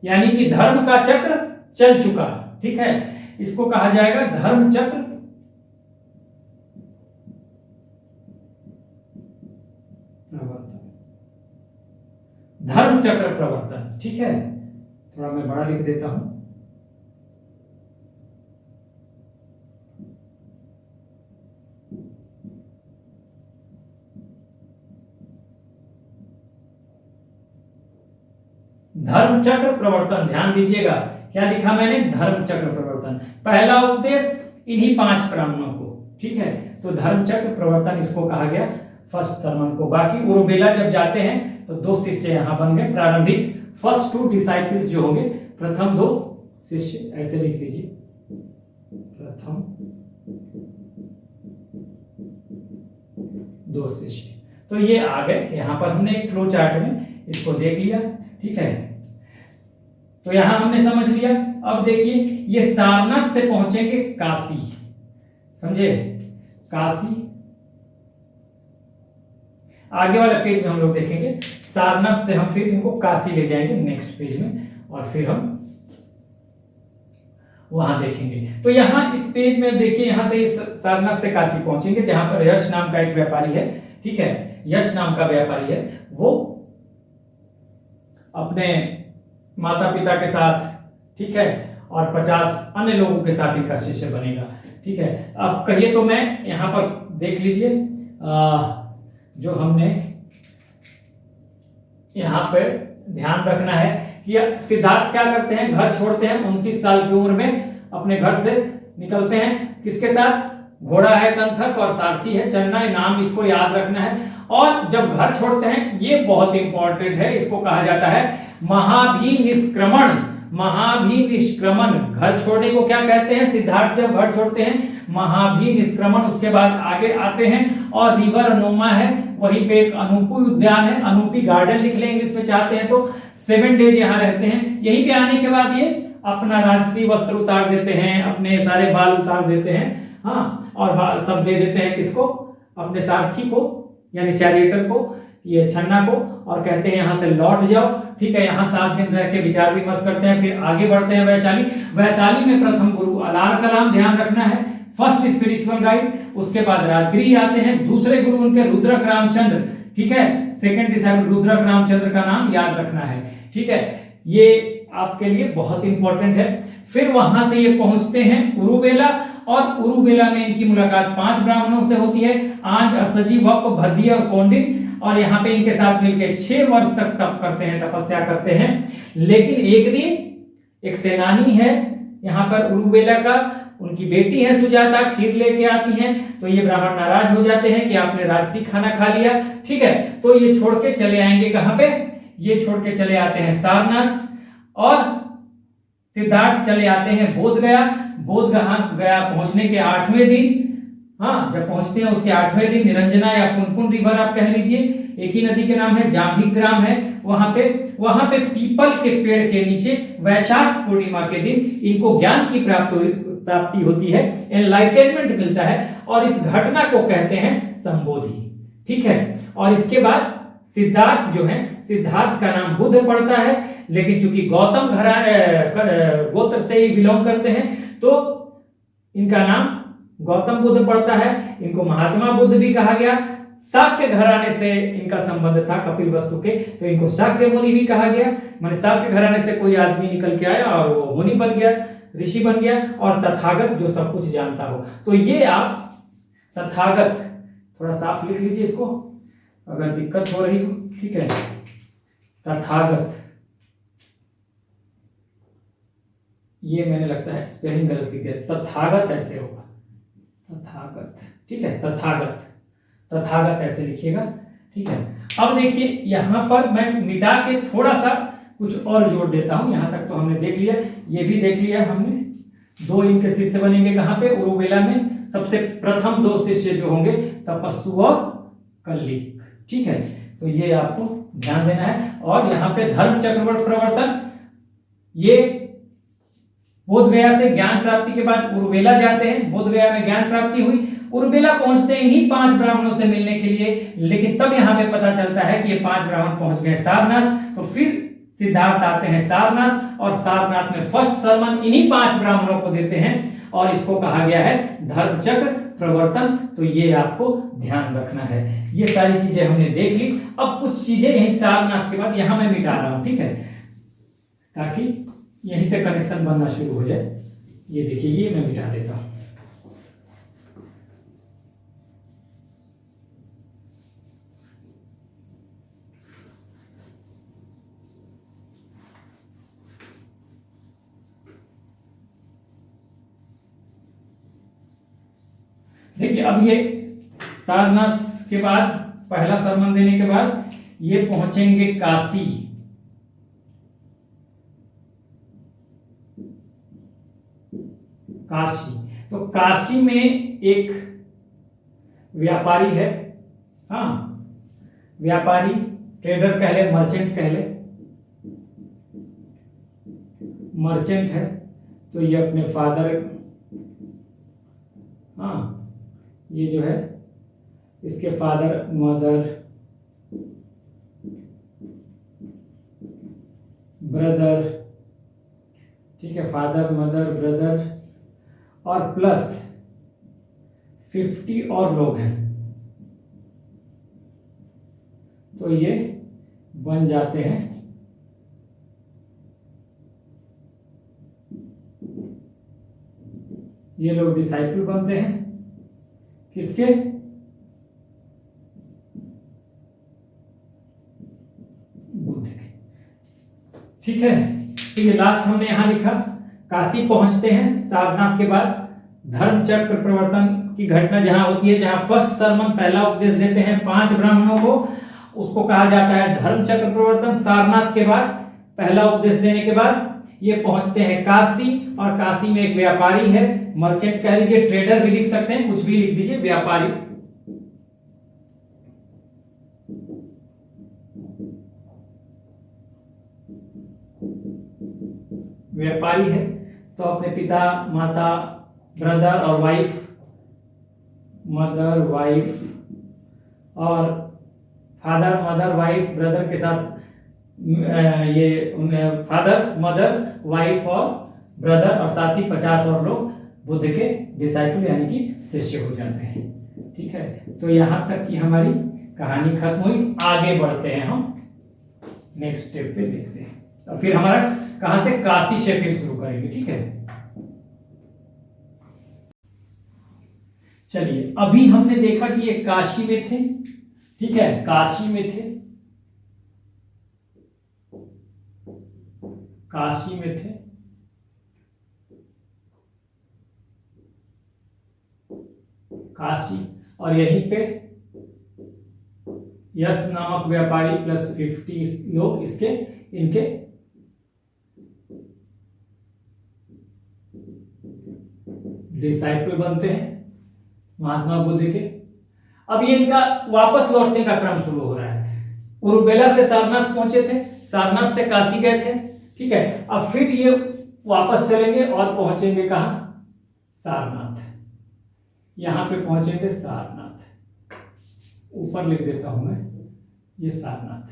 यानी कि धर्म का चक्र चल चुका, ठीक है, इसको कहा जाएगा धर्म चक्र प्रवर्तन, धर्म चक्र प्रवर्तन, ठीक है। थोड़ा मैं बड़ा लिख देता हूं, धर्म चक्र प्रवर्तन, ध्यान दीजिएगा क्या लिखा मैंने, धर्म चक्र प्रवर्तन। पहला उपदेश इन्हीं 5 ब्राह्मणों को, ठीक है। तो धर्म चक्र प्रवर्तन इसको कहा गया फर्स्ट सरमन को। बाकी उरुवेला जब जाते हैं तो 2 शिष्य यहां बन गए प्रारंभिक, फर्स्ट 2 डिसाइपल्स जो होंगे, प्रथम 2 शिष्य, ऐसे लिख लीजिए, प्रथम 2 शिष्य। तो ये आ गए, यहां पर हमने एक फ्लो चार्ट में इसको देख लिया, ठीक है। तो यहां हमने समझ लिया। अब देखिए ये सारनाथ से पहुंचेंगे काशी, समझे, काशी। आगे वाला पेज में हम लोग देखेंगे, सारनाथ से हम फिर इनको काशी ले जाएंगे नेक्स्ट पेज में, और फिर हम वहां देखेंगे। तो यहां इस पेज में देखिए, यहां से सारनाथ से काशी पहुंचेंगे, जहां पर यश नाम का एक व्यापारी है, ठीक है, यश नाम का व्यापारी है, वो अपने माता पिता के साथ, ठीक है, और 50 अन्य लोगों के साथ इनका शिष्य बनेगा। ठीक है, अब कहिए तो मैं यहां पर देख लीजिए, जो हमने यहां पे ध्यान रखना है कि सिद्धार्थ क्या करते हैं, घर छोड़ते हैं 29 साल की उम्र में, अपने घर से निकलते हैं, किसके साथ, घोड़ा है कंथक और सारथी है चन्ना, नाम इसको याद रखना है। और जब घर छोड़ते हैं, ये बहुत इंपॉर्टेंट है, इसको कहा जाता है महाभिनिष्क्रमण। महाभिनिष्क्रमण, घर छोड़ने को क्या कहते हैं, सिद्धार्थ जब घर छोड़ते हैं महाभिनिष्क्रमण। उसके बाद आगे आते हैं और रिवर नोमा है, वहीं पे एक अनूपी उद्यान है, अनूपी गार्डन लिख लेंगे इंग्लिश में चाहते हैं तो। 7 डेज यहाँ रहते हैं। यहीं पे आने के बाद ये अपना राजसी वस्त्र उतार देते हैं, अपने सारे बाल उतार देते हैं, हाँ, और सब दे देते हैं किसको, अपने सारथी को यानी चैरियटर को, ये छन्ना को, और कहते हैं यहाँ से लौट जाओ। ठीक है, यहाँ 7 दिन रह के विचार विमर्श करते हैं, फिर आगे बढ़ते हैं वैशाली। वैशाली में प्रथम गुरु अलार कलाम, ध्यान रखना है, फर्स्ट स्पिरिचुअल गाइड। उसके बाद राजगिरी आते हैं, दूसरे गुरु उनके रुद्रक रामचंद्र, ठीक है, सेकंड डिसाइबल रुद्रक रामचंद्र का नाम याद रखना है। ठीक है, ये आपके लिए बहुत इंपॉर्टेंट है। फिर वहां से ये पहुंचते हैं उरुबेला, और उरुबेला में इनकी मुलाकात 5 ब्राह्मणों से होती है, आंज, असजी, वप, भद्दी और कौंडिन। और यहाँ पे इनके साथ मिलकर 6 वर्ष तक तप करते हैं, तपस्या करते हैं। लेकिन एक दिन एक सेनानी है यहाँ पर उरुबेला का, उनकी बेटी है सुजाता, खीर लेके आती हैं, तो ये ब्राह्मण नाराज हो जाते हैं कि आपने राजसी खाना खा लिया। ठीक है, तो ये छोड़ के चले आएंगे कहां पे, ये छोड़ के चले आते हैं सारनाथ, और सिद्धार्थ चले आते हैं बोध गया। बोध गया पहुंचने के 8वें दिन, हाँ, जब पहुंचते हैं उसके 8वें दिन निरंजना या पुनपुन रिवर आप कह लीजिए, एक ही नदी के नाम है, जाम्भिक ग्राम है, वहां पे पीपल के पेड़ के नीचे वैशाख पूर्णिमा के दिन इनको ज्ञान की प्राप्ति होती है, एनलाइटेनमेंट मिलता है, और इस घटना को कहते हैं संबोधि। ठीक है, और इसके बाद सिद्धार्थ जो है, सिद्धार्थ का नाम बुद्ध पड़ता है, लेकिन चूंकि गौतम गोत्र से ही बिलोंग करते हैं, तो इनका नाम गौतम बुद्ध पड़ता है। इनको महात्मा बुद्ध भी कहा गया। शाक्य घराने से इनका संबंध था, कपिल वस्तु के, तो इनको शाक्य मुनि भी कहा गया। माने शाक्य घराने से कोई आदमी निकल के आया और वो मुनि बन गया, ऋषि बन गया, और तथागत जो सब कुछ जानता हो। तो ये आप तथागत थोड़ा साफ लिख लीजिए इसको, अगर दिक्कत हो रही हो। ठीक है, तथागत, ये मैंने लगता है स्पेलिंग गलत लिख दिया, तथागत ऐसे होगा, तथागत। ठीक है, तथागत, तथागत ऐसे लिखिएगा। ठीक है, अब देखिए यहां पर मैं मिटा के थोड़ा सा कुछ और जोड़ देता हूं। यहां तक तो हमने देख लिया, ये भी देख लिया हमने। 2 इनके शिष्य बनेंगे कहां पे, उरुबेला में। सबसे प्रथम 2 शिष्य जो होंगे तपस्सु और कल्लिक। ठीक है, तो ये आपको ध्यान देना है। और यहाँ पे धर्म चक्रवर्त प्रवर्तन, ये बोध गया से ज्ञान प्राप्ति के बाद उरुबेला जाते हैं, बोध गया में ज्ञान प्राप्ति हुई, उरुबेला पहुंचते हैं इन्हीं 5 ब्राह्मणों से मिलने के लिए। लेकिन तब यहाँ पे पता चलता है कि ये 5 ब्राह्मण पहुंच गए सारनाथ, तो फिर सिद्धार्थ आते हैं सारनाथ, और सारनाथ में फर्स्ट सरमन इन्हीं 5 ब्राह्मणों को देते हैं, और इसको कहा गया है धर्मचक्र प्रवर्तन। तो ये आपको ध्यान रखना है। ये सारी चीजें हमने देख ली। अब कुछ चीजें यही सारनाथ के बाद यहां मैं मिटा रहा हूं, ठीक है, ताकि यहीं से कनेक्शन बनना शुरू हो जाए। ये देखिए, ये मैं मिटा देता हूं। देखिए, अब ये सारनाथ के बाद पहला सरमन देने के बाद ये पहुंचेंगे काशी। काशी, तो काशी में एक व्यापारी है, हाँ, व्यापारी, ट्रेडर कह ले, मर्चेंट कह ले, मर्चेंट है। तो ये अपने फादर, हाँ, ये जो है इसके फादर, मदर, ब्रदर, ठीक है, फादर, मदर, ब्रदर, और प्लस 50 और लोग हैं, तो ये बन जाते हैं ये लोग डिसाइपल बनते हैं किसके? बुद्ध के। ठीक है, तो ये लास्ट हमने यहां लिखा। काशी पहुंचते हैं सारनाथ के बाद। धर्म चक्र प्रवर्तन की घटना जहां होती है, जहां फर्स्ट सरमन पहला उपदेश देते हैं 5 ब्राह्मणों को, उसको कहा जाता है धर्म चक्र प्रवर्तन। सारनाथ के बाद पहला उपदेश देने के बाद ये पहुंचते हैं काशी, और काशी में एक व्यापारी है, मर्चेंट कह लीजिए, ट्रेडर भी लिख सकते हैं, कुछ भी लिख दीजिए, व्यापारी। व्यापारी है तो अपने पिता, माता, ब्रदर और वाइफ, मदर, वाइफ और फादर, मदर, वाइफ, ब्रदर के साथ ये फादर, मदर, वाइफ और ब्रदर और साथ ही 50 और लोग बुद्ध के डिसाइपल यानी कि शिष्य हो जाते हैं। ठीक है, तो यहां तक की हमारी कहानी खत्म हुई। आगे बढ़ते हैं हम नेक्स्ट स्टेप पे, देखते हैं और फिर हमारा कहां से, काशी से फिर शुरू करेंगे। ठीक है, चलिए अभी हमने देखा कि ये काशी में थे। ठीक है, काशी में थे, काशी में थे। काशी, और यहीं पे यश नामक व्यापारी प्लस 50 लोग इसके इनके डिसाइपल बनते हैं महात्मा बुद्ध के। अब ये इनका वापस लौटने का क्रम शुरू हो रहा है। उरुबेला से सारनाथ पहुंचे थे, सारनाथ से काशी गए थे। ठीक है, अब फिर ये वापस चलेंगे और पहुंचेंगे कहां, सारनाथ। यहां पे पहुंचेंगे सारनाथ, ऊपर लिख देता हूं मैं, ये सारनाथ,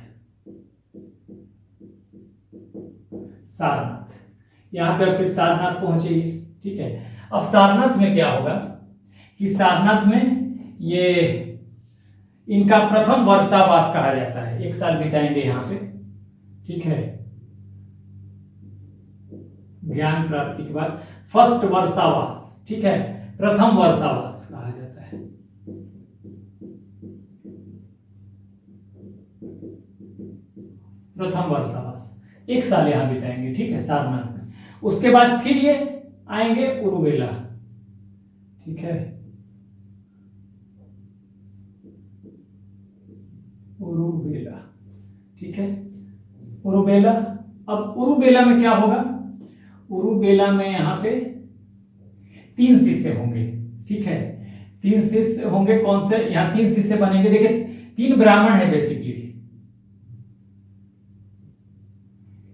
सारनाथ। यहां पे फिर सारनाथ पहुंचेगी। ठीक है, अब सारनाथ में क्या होगा कि सारनाथ में ये इनका प्रथम वर्षावास कहा जाता है, 1 साल बिताएंगे यहां पे। ठीक है, ज्ञान प्राप्ति के बाद फर्स्ट वर्षावास। ठीक है, प्रथम वर्षावास कहा जाता है। प्रथम वर्षावास 1 साल यहां बिताएंगे। ठीक है, सारनाथ में। उसके बाद फिर ये आएंगे उरुबेला। ठीक है, उरुबेला। ठीक है, उरुबेला। अब उरुबेला में क्या होगा, उरुबेला में यहां पे 3 शिष्य होंगे। ठीक है, 3 शिष्य होंगे। कौन से, यहां 3 शिष्य बनेंगे। देखिए 3 ब्राह्मण है बेसिकली,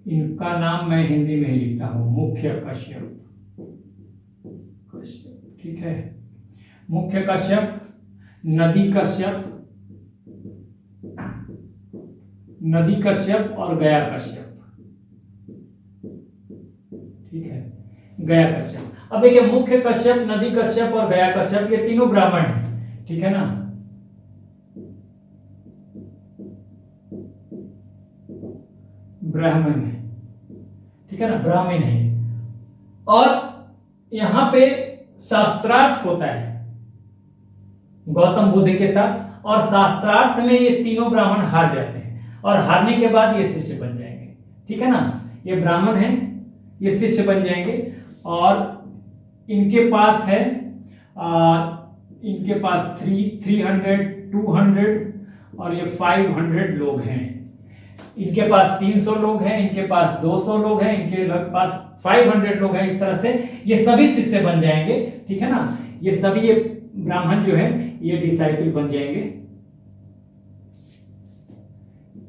इनका नाम मैं हिंदी में ही लिखता हूं, मुख्य कश्यप। कश्यप, ठीक है, मुख्य कश्यप, नदी कश्यप, नदी कश्यप और गया कश्यप। ठीक है, गया कश्यप। अब देखिए मुख्य कश्यप, नदी कश्यप और गया कश्यप, ये तीनों ब्राह्मण हैं। ठीक है ना, ब्राह्मण है। ठीक है ना, ब्राह्मण है। और यहां पे शास्त्रार्थ होता है गौतम बुद्ध के साथ, और शास्त्रार्थ में ये तीनों ब्राह्मण हार जाते हैं, और हारने के बाद ये शिष्य बन जाएंगे। ठीक है ना, ये ब्राह्मण हैं, ये शिष्य बन जाएंगे। और इनके पास है इनके पास 300, 200 और ये 500 लोग हैं। इनके पास 300 लोग हैं, इनके पास 200 लोग हैं, इनके पास 500 लोग हैं। इस तरह से ये सभी शिष्य बन जाएंगे। ठीक है ना, ये सभी ये ब्राह्मण जो है ये डिसाइपल बन जाएंगे।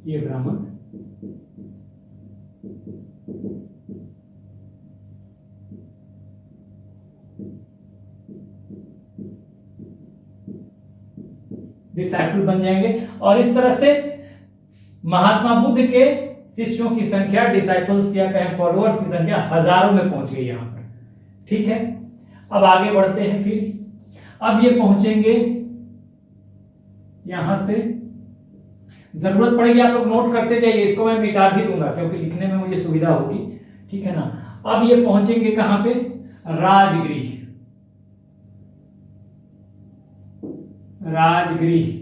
ये ब्राह्मण डिसाइपल बन जाएंगे। और इस तरह से महात्मा बुद्ध के शिष्यों की संख्या, डिसाइपल्स या कहें फॉलोअर्स की संख्या हजारों में पहुंच गई यहां पर। ठीक है, अब आगे बढ़ते हैं। फिर अब ये पहुंचेंगे यहां से जरूरत पड़ेगी आप लोग नोट करते जाइए, इसको मैं मिटा भी दूंगा क्योंकि लिखने में मुझे सुविधा होगी, ठीक है ना। अब ये पहुंचेंगे कहां पे, राजगृह। राजगृह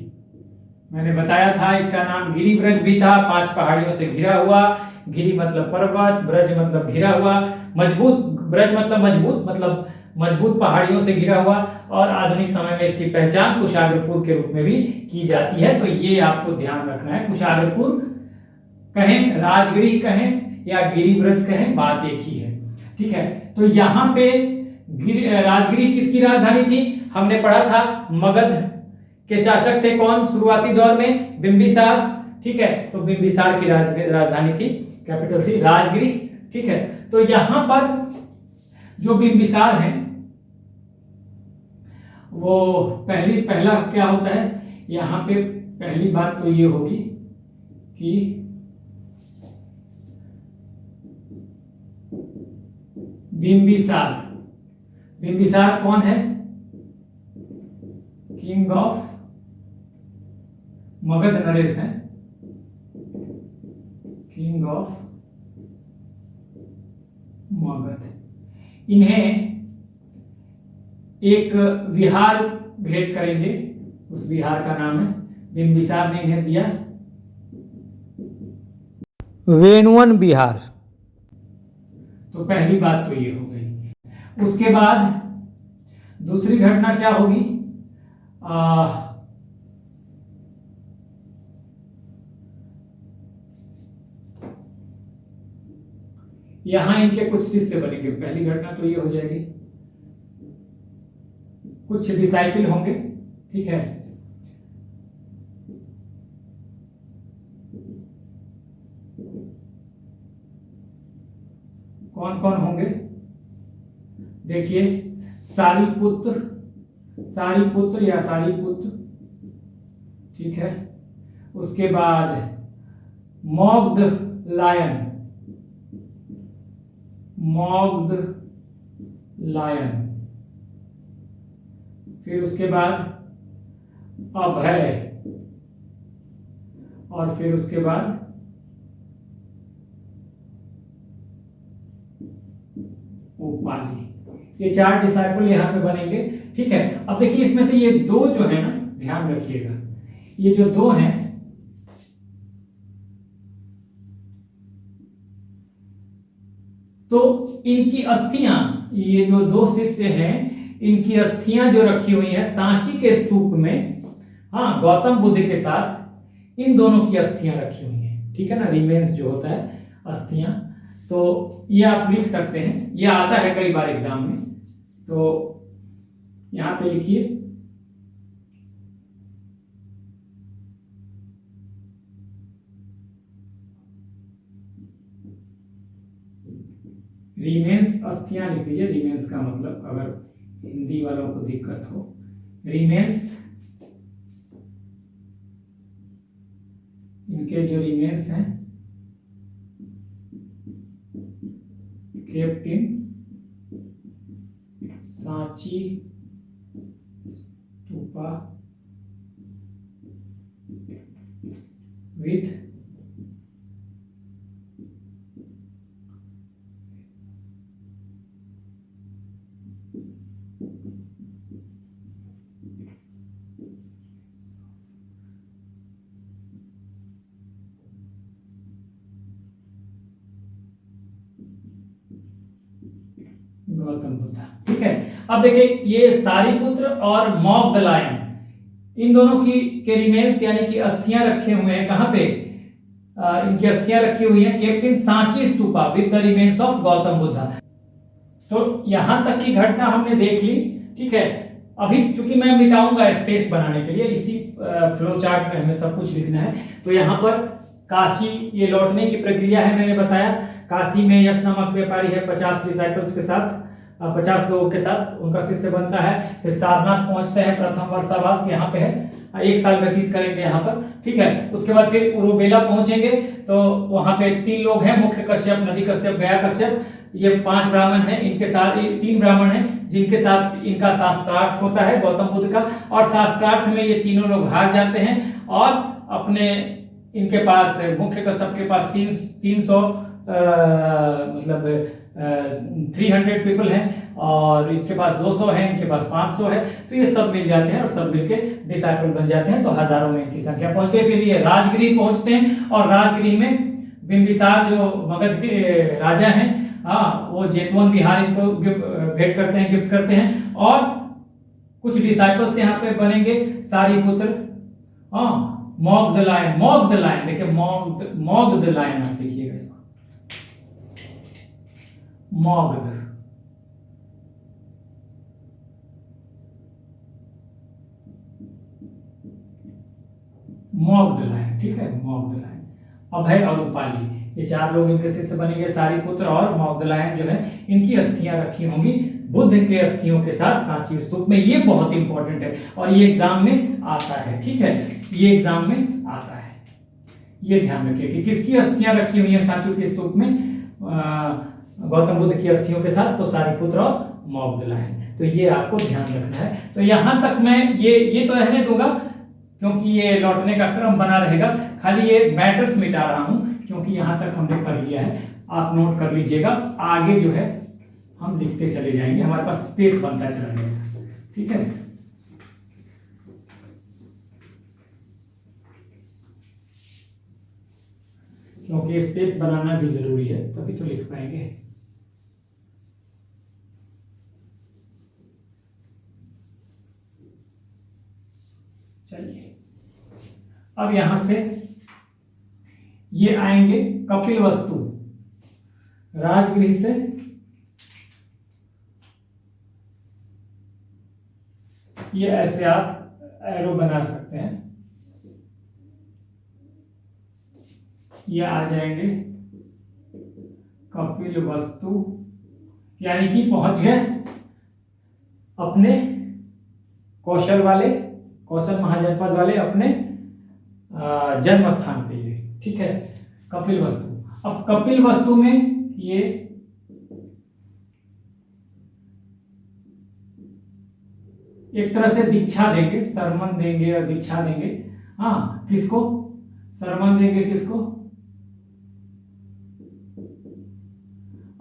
मैंने बताया था इसका नाम गिरिव्रज भी था, 5 पहाड़ियों से घिरा हुआ। गिरि मतलब पर्वत, व्रज मतलब घिरा हुआ, मजबूत, ब्रज मतलब मजबूत पहाड़ियों से घिरा हुआ। और आधुनिक समय में इसकी पहचान कुशाग्रपुर के रूप में भी की जाती है। तो ये आपको ध्यान रखना है, कुशाग्रपुर कहें, राजगृह कहें या गिरिव्रज कहें, बात एक ही है, ठीक है। तो यहाँ पे राजगृह किसकी राजधानी थी, हमने पढ़ा था मगध के शासक थे कौन शुरुआती दौर में, बिंबिसार, ठीक है। तो बिंबिसार की राजधानी थी, कैपिटल थी राजगृह, ठीक है। तो यहां पर जो बिंबिसार है वो पहला क्या होता है, यहां पे पहली बात तो ये होगी कि बिंबिसार कौन है, किंग ऑफ मगध नरेश है, किंग ऑफ मगध। इन्हें एक विहार भेंट करेंगे, उस विहार का नाम है, बिंबिसार ने इन्हें दिया वेनुवन विहार। तो पहली बात तो ये हो गई। उसके बाद दूसरी घटना क्या होगी, यहां इनके कुछ शिष्य बनेंगे। पहली घटना तो ये हो जाएगी, कुछ डिसाइपल होंगे, ठीक है। कौन कौन होंगे देखिए, सारीपुत्र या सारीपुत्र, ठीक है। उसके बाद मौग्धलायन, फिर उसके बाद अभय, और फिर उसके बाद उपाली। ये 4 डिसाइपल यहां पे बनेंगे, ठीक है। अब देखिए इसमें से ये 2 जो है ना, ध्यान रखिएगा, ये जो 2 हैं, तो इनकी अस्थियां, ये जो 2 शिष्य हैं, इनकी अस्थियां जो रखी हुई हैं सांची के स्तूप में, हाँ, गौतम बुद्ध के साथ इन दोनों की अस्थियां रखी हुई हैं, ठीक है ना। रिमेन्स जो होता है, अस्थियां, तो ये आप लिख सकते हैं, ये आता है कई बार एग्जाम में, तो यहां पे लिखिए रिमेन्स, अस्थियां लिख दीजिए। रिमेन्स का मतलब, अगर हिंदी वालों को दिक्कत हो, रिमेन्स, इनके जो रिमेन्स हैं, kept in Sanchi stupa with Gautam Buddha, ठीक है। अब देखिए ये सारीपुत्र और मौग्धलायन, इन दोनों की के रिमेन्स यानी कि अस्थियां रखे हुए हैं कहां पे, इनकी अस्थियां रखी हुई हैं kept in Sanchi stupa with the remains of Gautam Buddha. तो यहां तक की घटना हमने देख ली, ठीक है। अभी चूंकि मैं मिटाऊंगा स्पेस बनाने के लिए, इसी फ्लो चार्ट में हमें सब कुछ लिखना है। तो यहाँ पर काशी ये लौटने की प्रक्रिया है, मैंने बताया। काशी में यश नामक व्यापारी है 50 डिसाइपल्स के साथ, 50 लोगों के साथ उनका शिष्य बनता है। फिर सारनाथ पहुंचते हैं, प्रथम वर्षावास यहाँ पे है, 1 साल व्यतीत करेंगे यहाँ पर, ठीक है। उसके बाद फिर उरुबेला पहुंचेंगे, तो वहां पे 3 लोग हैं, मुख्य कश्यप, नदी कश्यप, गया कश्यप, ये 5 ब्राह्मण हैं। इनके साथ 3 ब्राह्मण हैं जिनके साथ इनका शास्त्रार्थ होता है गौतम बुद्ध का, और शास्त्रार्थ में ये तीनों लोग हार जाते हैं और अपने इनके पास मुख्य का सबके पास 300 मतलब 300 पीपल हैं, और इनके पास 200 है, इनके पास 500 है, तो ये सब मिल जाते हैं और सब मिलके डिसाइपल बन जाते हैं, तो हजारों में इनकी संख्या पहुंच गई। फिर ये राजगृह पहुंचते हैं, और राजगृह में बिंबिसार जो मगध के राजा हैं, हाँ, वो जेतवन विहार इनको भेंट करते हैं, गिफ्ट करते हैं, और कुछ डिसाइपल्स यहाँ पे बनेंगे, सारिपुत्र, हाँ, मॉग द लायन, देखिए मॉग द लायन, आप देखिएगा इसको, मॉग द लायन, ठीक है, मॉग द लायन, अभय और उपाली, ये 4 लोग इनके शिष्य बनेंगे। सारिपुत्र और मॉग द लायन जो है, इनकी अस्थियां रखी होंगी बुद्ध के अस्थियों के साथ सांची स्तूप में। ये बहुत इंपॉर्टेंट है और ये एग्जाम में आता है, ठीक है, ये एग्जाम में आता है, ये ध्यान रखिए कि किसकी अस्थियां रखी हुई हैं सांची के स्तूप में, गौतम बुद्ध की अस्थियों के साथ, तो सारिपुत्र और मॉग द लायन, तो ये आपको ध्यान रखना है। तो यहां तक मैं ये तो रहने दूंगा क्योंकि ये लौटने का क्रम बना रहेगा, खाली ये मैटर्स मिटा रहा हूं क्योंकि यहां तक हमने कर लिया है, आप नोट कर लीजिएगा, आगे जो है हम लिखते चले जाएंगे, हमारे पास स्पेस बनता चला जाएगा, ठीक है। क्योंकि स्पेस बनाना भी जरूरी है, तभी तो लिख पाएंगे। चलिए, अब यहां से ये आएंगे कपिल वस्तु, राजगृह से ये ऐसे आप एरो बना सकते हैं, ये आ जाएंगे कपिल वस्तु, यानी कि पहुंच गए अपने कौशल महाजनपद वाले अपने जन्म स्थान पे, ये ठीक है, कपिल वस्तु। अब कपिल वस्तु में ये एक तरह से दीक्षा देंगे, सरमन देंगे और दीक्षा देंगे, हाँ, किसको सरमन देंगे, किसको,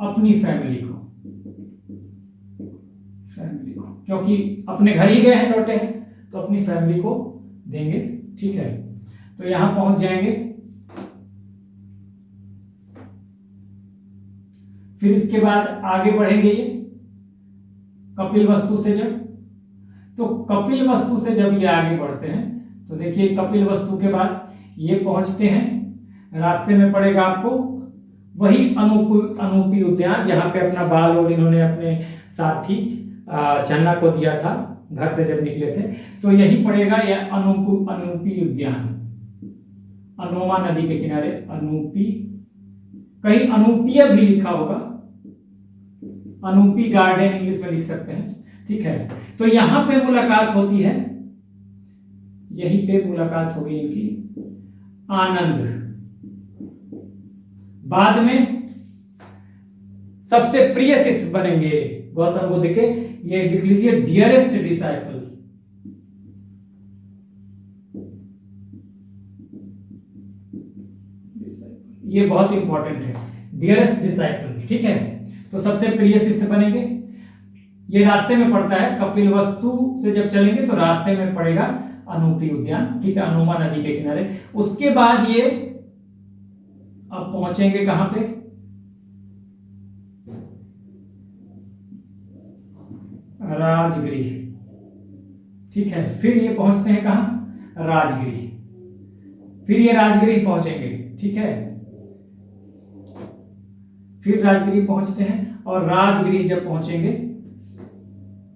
अपनी फैमिली को, क्योंकि अपने घर ही गए हैं, लौटे हैं, तो अपनी फैमिली को देंगे, ठीक है। तो यहां पहुंच जाएंगे, फिर इसके बाद आगे बढ़ेंगे, ये कपिल वस्तु से कपिल वस्तु से जब ये आगे बढ़ते हैं, तो देखिए कपिल वस्तु के बाद ये पहुंचते हैं, रास्ते में पड़ेगा आपको वही अनूपी उद्यान, जहां पे अपना बाल और इन्होंने अपने साथी चन्ना को दिया था घर से जब निकले थे, तो यही पड़ेगा यह अनूपी उद्यान, अनोमा नदी के किनारे, अनूपी, कहीं अनूपीय भी लिखा होगा, अनूपी गार्डन इंग्लिश में लिख सकते हैं, ठीक है। तो यहां पे मुलाकात होती है, यहीं पे मुलाकात होगी इनकी, आनंद, बाद में सबसे प्रिय शिष्य बनेंगे गौतम बुद्ध के, ये लिख लीजिए डियरेस्ट डिसाइपल, ये बहुत इंपॉर्टेंट है, डियरेस्ट डिसाइपल, ठीक है। तो सबसे प्रिय शिष्य बनेंगे, ये रास्ते में पड़ता है, कपिल वस्तु से जब चलेंगे तो रास्ते में पड़ेगा अनूपी उद्यान, ठीक है, अनोमा नदी के किनारे। उसके बाद ये अब पहुंचेंगे कहां पे, राजगृह, ठीक है। फिर ये पहुंचते हैं कहां, राजगृह, फिर ये राजगृह पहुंचेंगे, ठीक है, फिर राजगृह पहुंचते हैं, और राजगृह जब पहुंचेंगे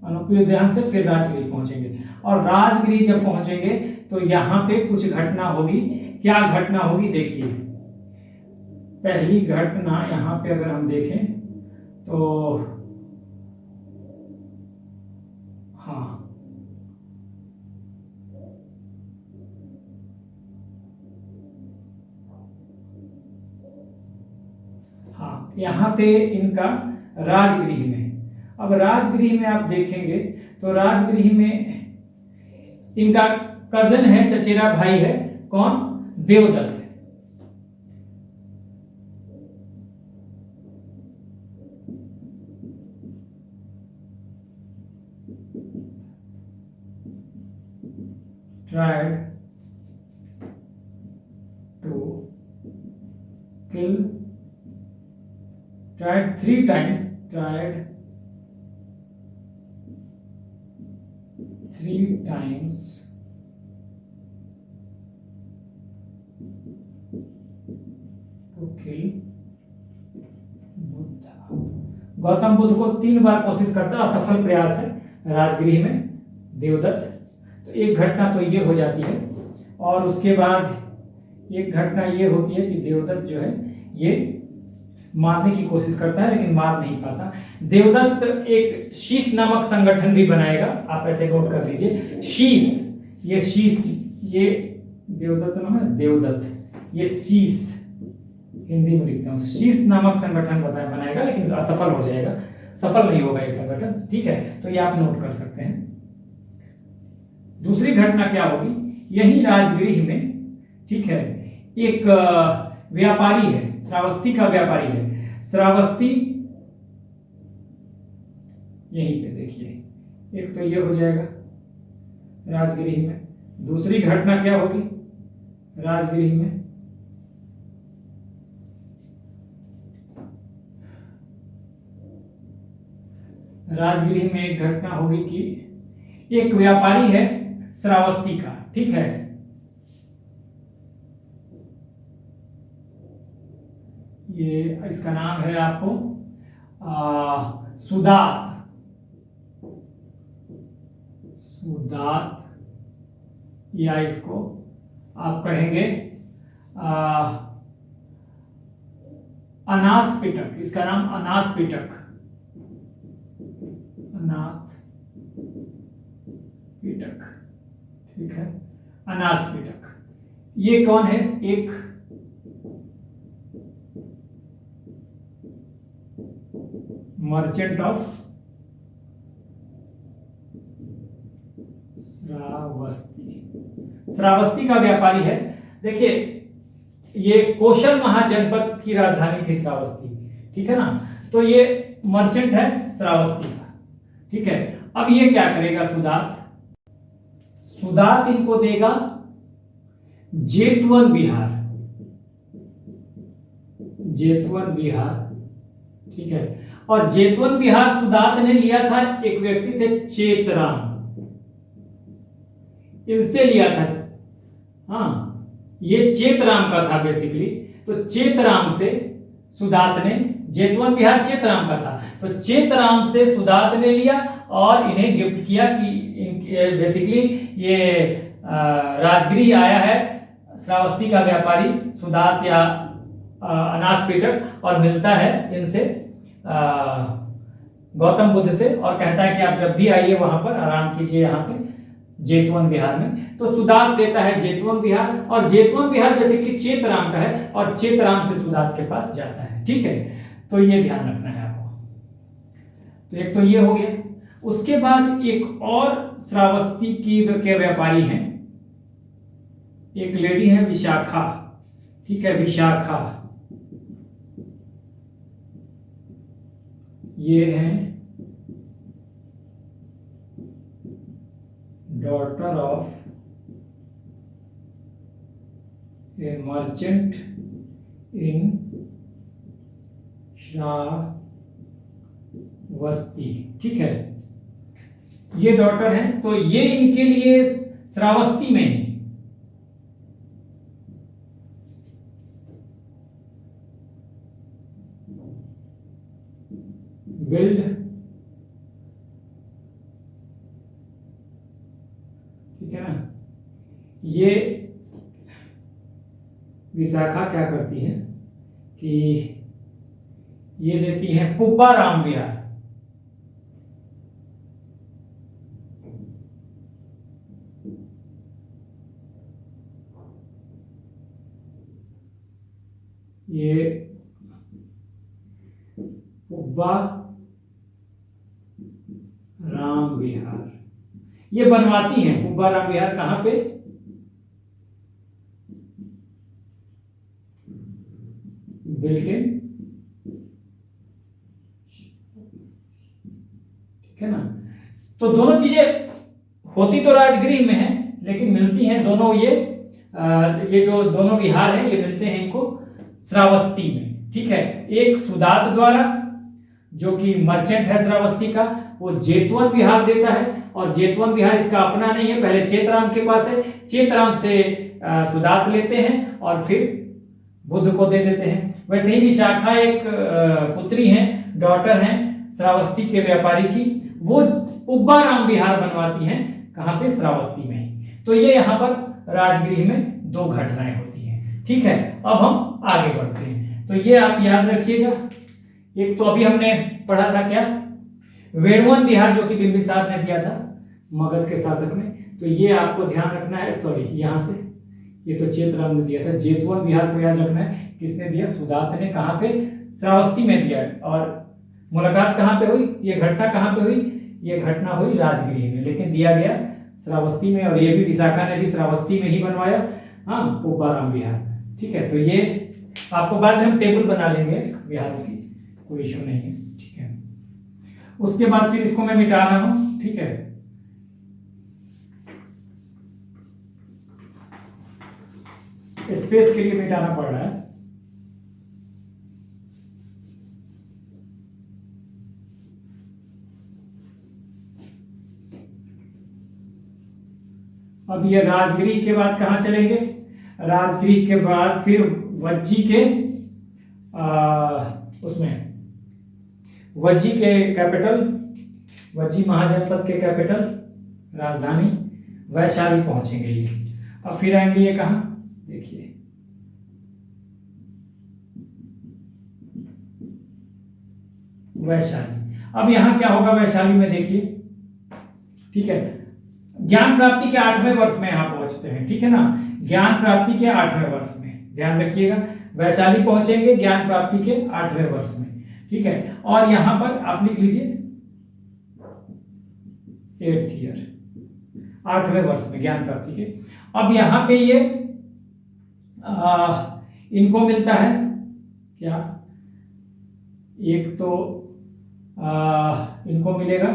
अनूपी उद्यान से, फिर राजगृह पहुंचेंगे, और राजगृह जब पहुंचेंगे तो यहां पे कुछ घटना होगी। क्या घटना होगी, देखिए, पहली घटना यहां पे अगर हम देखें तो हाँ, यहाँ पे इनका राजगृह में, अब राजगृह में आप देखेंगे तो राजगृह में इनका कजन है, चचेरा भाई है, कौन, Devdutt, tried to kill, tried 3 times, tried 3 times to kill Buddha. Gautam Buddha को 3 बार कोशिश करता, असफल प्रयास है राजगृह में देवदत्त। तो एक घटना तो ये हो जाती है, और उसके बाद एक घटना ये होती है कि देवदत्त जो है ये मारने की कोशिश करता है लेकिन मार नहीं पाता। देवदत्त एक शीश नामक संगठन भी बनाएगा, आप ऐसे नोट कर लीजिए। शीश, ये शीश, ये देवदत्त नाम है, देवदत्त, ये शीश हिंदी में लिखता हूँ, शीश नामक संगठन बनाएगा लेकिन असफल हो जाएगा, सफल नहीं होगा ये संगठन, ठीक है। तो ये आप नोट कर सकते हैं। दूसरी घटना क्या होगी, यही राजगृह में, ठीक है, एक व्यापारी है, श्रावस्ती का व्यापारी है। श्रावस्ती यहीं पे देखिए, एक तो ये हो जाएगा राजगृह में। दूसरी घटना क्या होगी राजगृह में, राजगृह में एक घटना होगी कि एक व्यापारी है श्रावस्ती का, ठीक है, ये इसका नाम है आपको सुदात, सुदात, या इसको आप कहेंगे अनाथ पिटक, इसका नाम अनाथ पिटक, अनाथ पिटक, ठीक है, अनाथ पिटक। ये कौन है, एक मर्चेंट ऑफ श्रावस्ती, श्रावस्ती का व्यापारी है। देखिए ये कौशल महाजनपद की राजधानी थी श्रावस्ती, ठीक है ना। तो ये मर्चेंट है श्रावस्ती का, ठीक है। अब ये क्या करेगा सुदात, सुदात इनको देगा जेतवन विहार, जेतवन विहार, ठीक है। और जेतवन विहार सुदात ने लिया था, एक व्यक्ति थे चेतराम, इनसे लिया था। हाँ, ये चेतराम का था बेसिकली। तो चेतराम से सुदात ने, जेतवन विहार चेतराम का था, तो चेतराम से सुदात ने लिया और इन्हें गिफ्ट किया कि बेसिकली ये राजगृह आया है श्रावस्ती का व्यापारी सुदात या अनाथ पिटक, और मिलता है इनसे गौतम बुद्ध से, और कहता है कि आप जब भी आइए वहां पर आराम कीजिए, यहाँ पे जेतवन विहार में। तो सुदात देता है जेतवन विहार, और जेतवन विहार बेसिकली चेतराम का है, और चेतराम से सुदात के पास जाता है, ठीक है। तो ये ध्यान रखना है आपको। तो एक तो ये हो गया। उसके बाद एक और श्रावस्ती के व्यापारी हैं, एक लेडी है विशाखा, ठीक है, विशाखा, ये हैं डॉटर ऑफ ए मर्चेंट इन श्रावस्ती, ठीक है, ये डॉटर हैं। तो ये इनके लिए श्रावस्ती में ही बिल्ड, ठीक है ना। ये विशाखा क्या करती है कि ये देती है पुब्बा राम विहार, ये पुब्बा राम विहार ये बनवाती हैं। पुब्बा राम विहार कहां पे, बिल्डिंग, ठीक है ना। तो दोनों चीजें होती तो राजगृह में है, लेकिन मिलती हैं दोनों, ये जो दोनों विहार हैं ये मिलते हैं इनको श्रावस्ती में। ठीक है, एक सुदात द्वारा जो कि मर्चेंट है श्रावस्ती का, वो जेतवन विहार देता है, और जेतवन विहार इसका अपना नहीं है, पहले चेतराम के पास है, चेतराम से सुदात लेते हैं और फिर बुद्ध को दे देते हैं। वैसे ही विशाखा एक पुत्री हैं, डॉटर हैं श्रावस्ती के व्यापारी की, वो उब्बाराम विहार बनवाती हैं, कहाँ पे, श्रावस्ती में ही। तो ये यहाँ पर राजगृह में दो घटनाएं होती हैं। ठीक है, अब हम आगे बढ़ते हैं। तो ये आप याद रखिएगा। एक तो अभी हमने पढ़ा था क्या, वेणुवन विहार जो कि बिंबिसार ने दिया था मगध के शासक ने, तो ये आपको ध्यान रखना है। सॉरी, यहाँ से ये तो चेतराम ने दिया था, जेतवन विहार को याद रखना है, किसने दिया, सुदात ने, कहाँ पे, श्रावस्ती में दिया। और मुलाकात कहाँ पे हुई, ये घटना कहाँ पे हुई, ये घटना हुई राजगृह में, लेकिन दिया गया श्रावस्ती में, और ये भी विशाखा ने भी श्रावस्ती में ही बनवाया, हाँ, उब्बाराम विहार। ठीक है, तो ये आपको बाद में हम टेबल बना लेंगे विहारों की, कोई इशू नहीं है। ठीक है, उसके बाद फिर इसको मैं मिटा रहा हूं। ठीक है, स्पेस के लिए मिटाना पड़ रहा है। अब ये राजगृह के बाद कहां चलेंगे, राजगृह के बाद फिर वज्जी के उसमें वज्जी के कैपिटल, वज्जी महाजनपद के कैपिटल राजधानी वैशाली पहुंचेंगे ये। अब फिर आएंगे ये कहां, देखिए वैशाली। अब यहां क्या होगा वैशाली में, देखिए। ठीक है, ज्ञान प्राप्ति के 8वें वर्ष में यहां पहुंचते हैं। ठीक है ना, ज्ञान प्राप्ति के 8वें वर्ष में, ध्यान रखिएगा, वैशाली पहुंचेंगे ज्ञान प्राप्ति के 8वें वर्ष में। ठीक है, और यहां पर आप लिख लीजिए 8th ईयर, 8वें वर्ष में ज्ञान प्राप्ति के। अब यहां पे ये इनको मिलता है क्या, एक तो इनको मिलेगा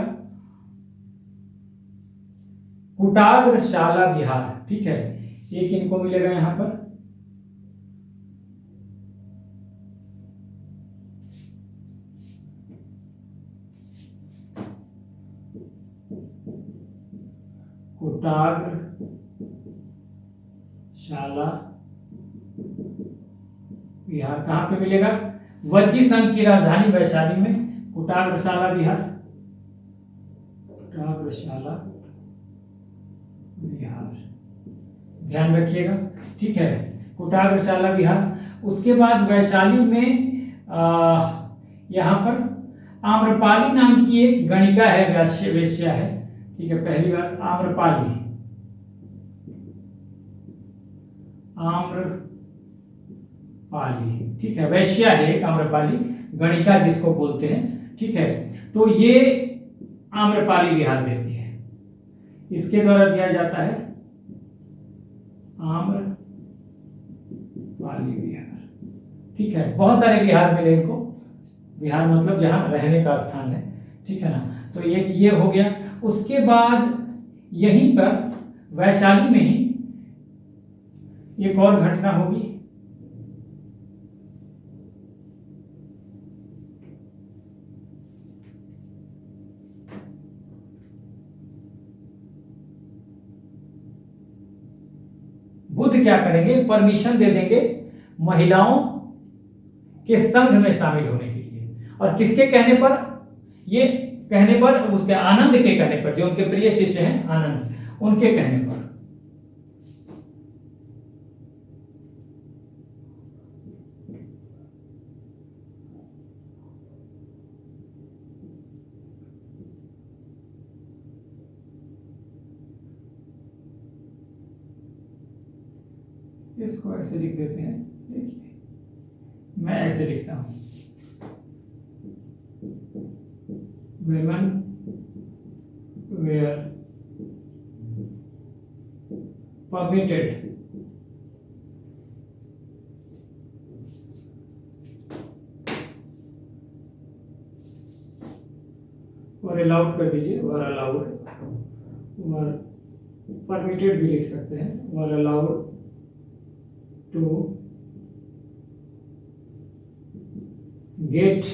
कुटाग्रशाला विहार। ठीक है, एक इनको मिलेगा यहां पर कुटाग्रशाला विहार, कहां पे मिलेगा, वज्जी संघ की राजधानी वैशाली में कुटाग्रशाला विहार, कुटाग्रशाला विहार, ध्यान रखिएगा। ठीक है, कुटाग्रशाला विहार। उसके बाद वैशाली में यहां पर आम्रपाली नाम की एक गणिका है, वेश्या है। ठीक है, पहली बात आम्रपाली, आम्रपाली, ठीक है, वैश्या है एक आम्रपाली, गणिका जिसको बोलते हैं। ठीक है, तो ये आम्रपाली विहार देती है, इसके द्वारा दिया जाता है आम्रपाली विहार। ठीक है, बहुत सारे विहार मिले इनको, विहार मतलब जहां रहने का स्थान है। ठीक है ना, तो ये हो गया। उसके बाद यहीं पर वैशाली में ही एक और घटना होगी, बुद्ध क्या करेंगे, परमिशन दे देंगे महिलाओं के संघ में शामिल होने के लिए, और किसके कहने पर, ये कहने पर, उसके आनंद के कहने पर, जो उनके प्रिय शिष्य हैं आनंद, उनके कहने पर। इसको ऐसे लिख देते हैं, देखिए मैं ऐसे लिखता हूं, women were permitted और अलाउड कर दीजिए, were allowed परमिटेड भी लिख सकते हैं, were allowed to get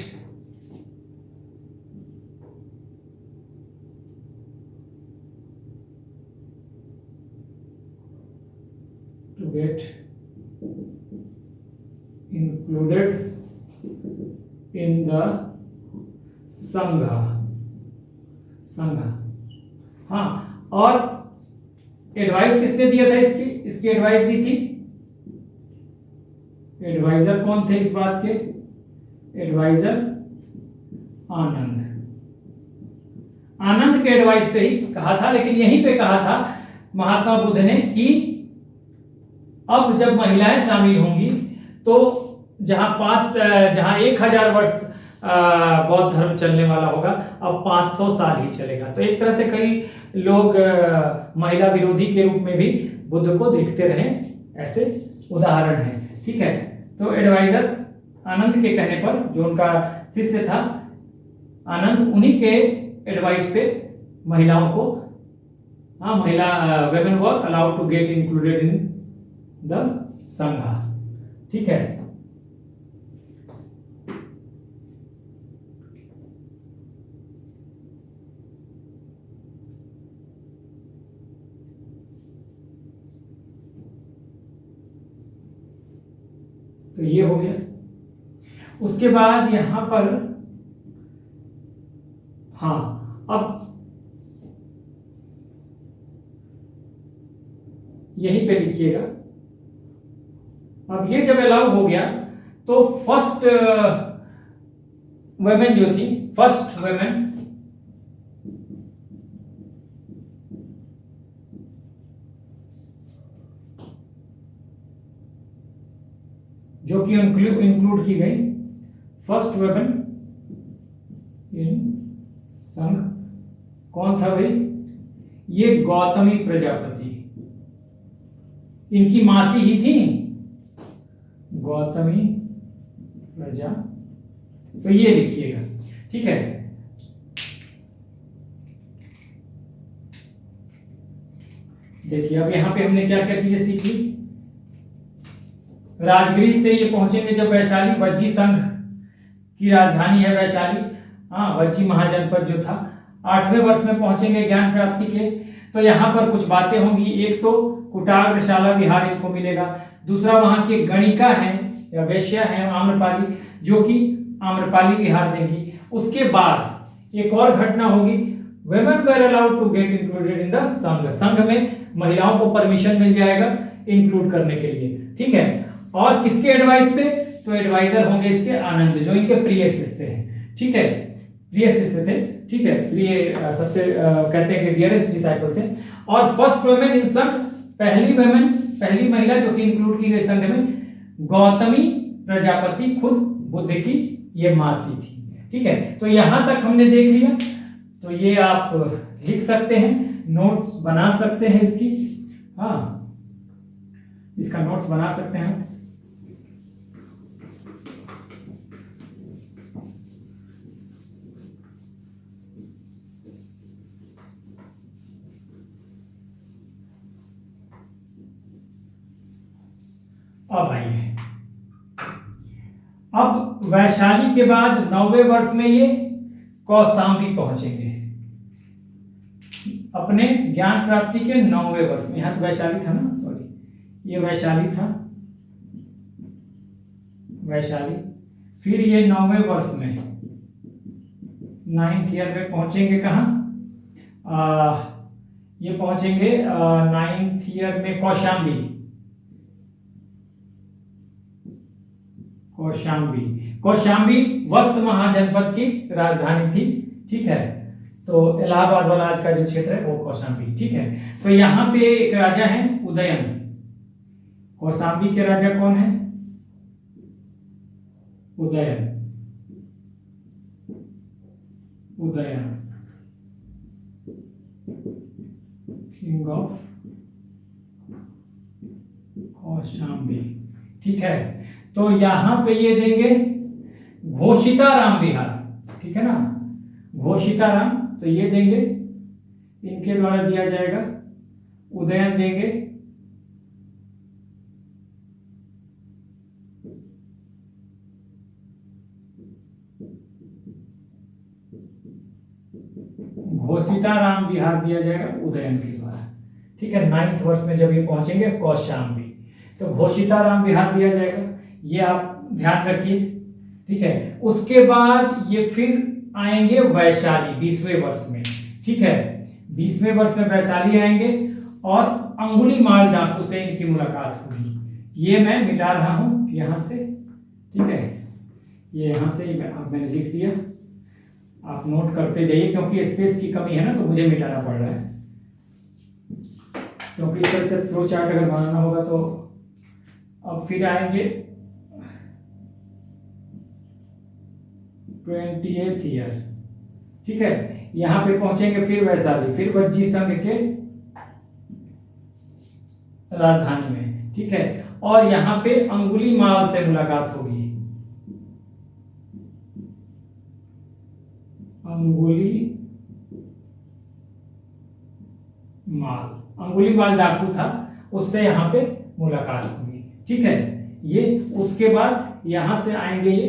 included in the संघा। हाँ, और एडवाइस किसने दिया था इसकी एडवाइस दी थी, एडवाइजर कौन थे इस बात के, एडवाइजर आनंद के एडवाइस पे ही कहा था। लेकिन यहीं पे कहा था महात्मा बुद्ध ने कि अब जब महिलाएं शामिल होंगी तो जहां 1000 वर्ष बौद्ध धर्म चलने वाला होगा, अब 500 साल ही चलेगा। तो एक तरह से कई लोग महिला विरोधी के रूप में भी बुद्ध को देखते रहे, ऐसे उदाहरण है। ठीक है, तो एडवाइजर आनंद के कहने पर, जो उनका शिष्य था आनंद, उन्हीं के एडवाइस पे महिलाओं को, women were allowed to get included in the संघा। ठीक है, तो ये हो गया। उसके बाद यहां पर अब यहीं पे लिखिएगा। अब ये जब अलाउ हो गया तो फर्स्ट वुमेन जो थी, फर्स्ट वुमेन जो कि इंक्लूड की गई, फर्स्ट वुमेन इन संघ कौन था भाई, ये गौतमी प्रजापति, इनकी मासी ही थी गौतमी प्रजा। तो ये लिखिएगा। ठीक है, देखिए अब यहां पे हमने क्या क्या चीजें सीखी। राजगृह से ये पहुंचेंगे जब वैशाली, वज्जी संघ की राजधानी है वैशाली, वज्जी महाजनपद जो था। 8वें वर्ष में पहुंचेंगे ज्ञान प्राप्ति के, तो यहाँ पर कुछ बातें होंगी। एक तो कुटाग्रशाला विहार इनको मिलेगा, दूसरा वहां के गणिका हैं या वेश्या हैं आम्रपाली, जो कि आम्रपाली विहार देंगी। उसके बाद एक और घटना होगी, women were allowed to get included in the संघ, संघ में महिलाओं को परमिशन मिल जाएगा इंक्लूड करने के लिए। ठीक है, और किसके एडवाइस पे, तो एडवाइजर होंगे इसके आनंद, जो इनके प्रिय शिष्य हैं। ठीक है, प्रिय शिष्य थे। ठीक है, प्रिय सबसे कहते हैं कि डियरेस्ट डिसाइपल थे। और फर्स्ट वुमेन इन संघ, पहली महिला जो कि इंक्लूड की गई संघ में, गौतमी प्रजापति, खुद बुद्ध की ये मासी थी। ठीक है, तो यहां तक हमने देख लिया। तो ये आप लिख सकते हैं, नोट्स बना सकते हैं इसकी, इसका नोट्स बना सकते हैं। अब आइए, अब वैशाली के बाद 9वें वर्ष में ये कौशाम्बी पहुंचेंगे अपने ज्ञान प्राप्ति के 9वें वर्ष में। यहां तो वैशाली था ना, सॉरी, ये वैशाली था, वैशाली। फिर ये 9वें वर्ष में 9th ईयर में पहुंचेंगे कहां, ये पहुंचेंगे 9th ईयर में कौशाम्बी। कौशाम्बी वत्स महाजनपद की राजधानी थी। ठीक है, तो इलाहाबाद वाला आज का जो क्षेत्र है वो कौशाम्बी। ठीक है, तो यहाँ पे एक राजा है उदयन। कौशाम्बी के राजा कौन है, उदयन, किंग ऑफ कौशाम्बी। ठीक है, तो यहां पे ये देंगे घोषिताराम विहार। ठीक है ना, घोषिताराम, तो ये देंगे, इनके द्वारा दिया जाएगा उदयन देंगे। घोषिताराम विहार दिया जाएगा उदयन के द्वारा। ठीक है, 9th वर्ष में जब ये पहुंचेंगे कौशाम्बी, तो घोषिताराम विहार दिया जाएगा, ये आप ध्यान रखिए। ठीक है, उसके बाद ये फिर आएंगे वैशाली 20वें वर्ष में। ठीक है, 20वें वर्ष में वैशाली आएंगे और अंगुलीमाल डाकू से इनकी मुलाकात होगी। ये मैं मिटा रहा हूं यहां से। ठीक है, ये यहां से ही मैंने लिख दिया, आप नोट करते जाइए, क्योंकि स्पेस की कमी है ना, तो मुझे मिटाना पड़ रहा है, क्योंकि इस तरह से फ्लो चार्ट अगर बनाना होगा तो। अब फिर आएंगे 20th ईयर। ठीक है, यहां पे पहुंचेंगे फिर वैशाली, फिर वज्जी संघ के राजधानी में। ठीक है, और यहां पे अंगुलीमाल से मुलाकात होगी, अंगुलीमाल डाकू था, उससे यहां पे मुलाकात होगी। ठीक है, ये उसके बाद यहां से आएंगे ये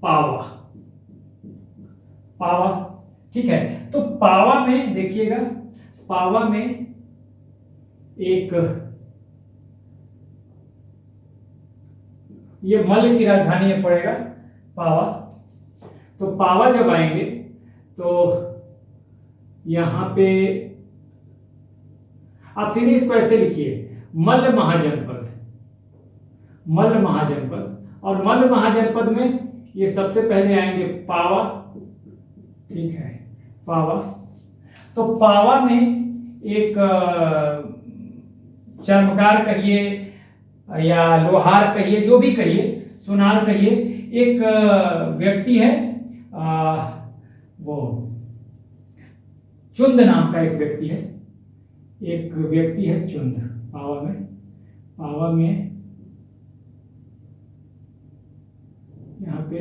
पावा। ठीक है, तो पावा में देखिएगा, पावा में एक ये मल्ल की राजधानी में पड़ेगा पावा। तो पावा जब आएंगे तो यहां पे आप सीधे इसको ऐसे लिखिए, मल्ल महाजनपद, और मल्ल महाजनपद में ये सबसे पहले आएंगे पावा। ठीक है, पावा, तो पावा में एक चर्मकार कहिए या लोहार कहिए, जो भी कहिए, सुनार कहिए, एक व्यक्ति है, वो चुंद नाम का एक व्यक्ति है, चुंद। पावा में यहाँ पे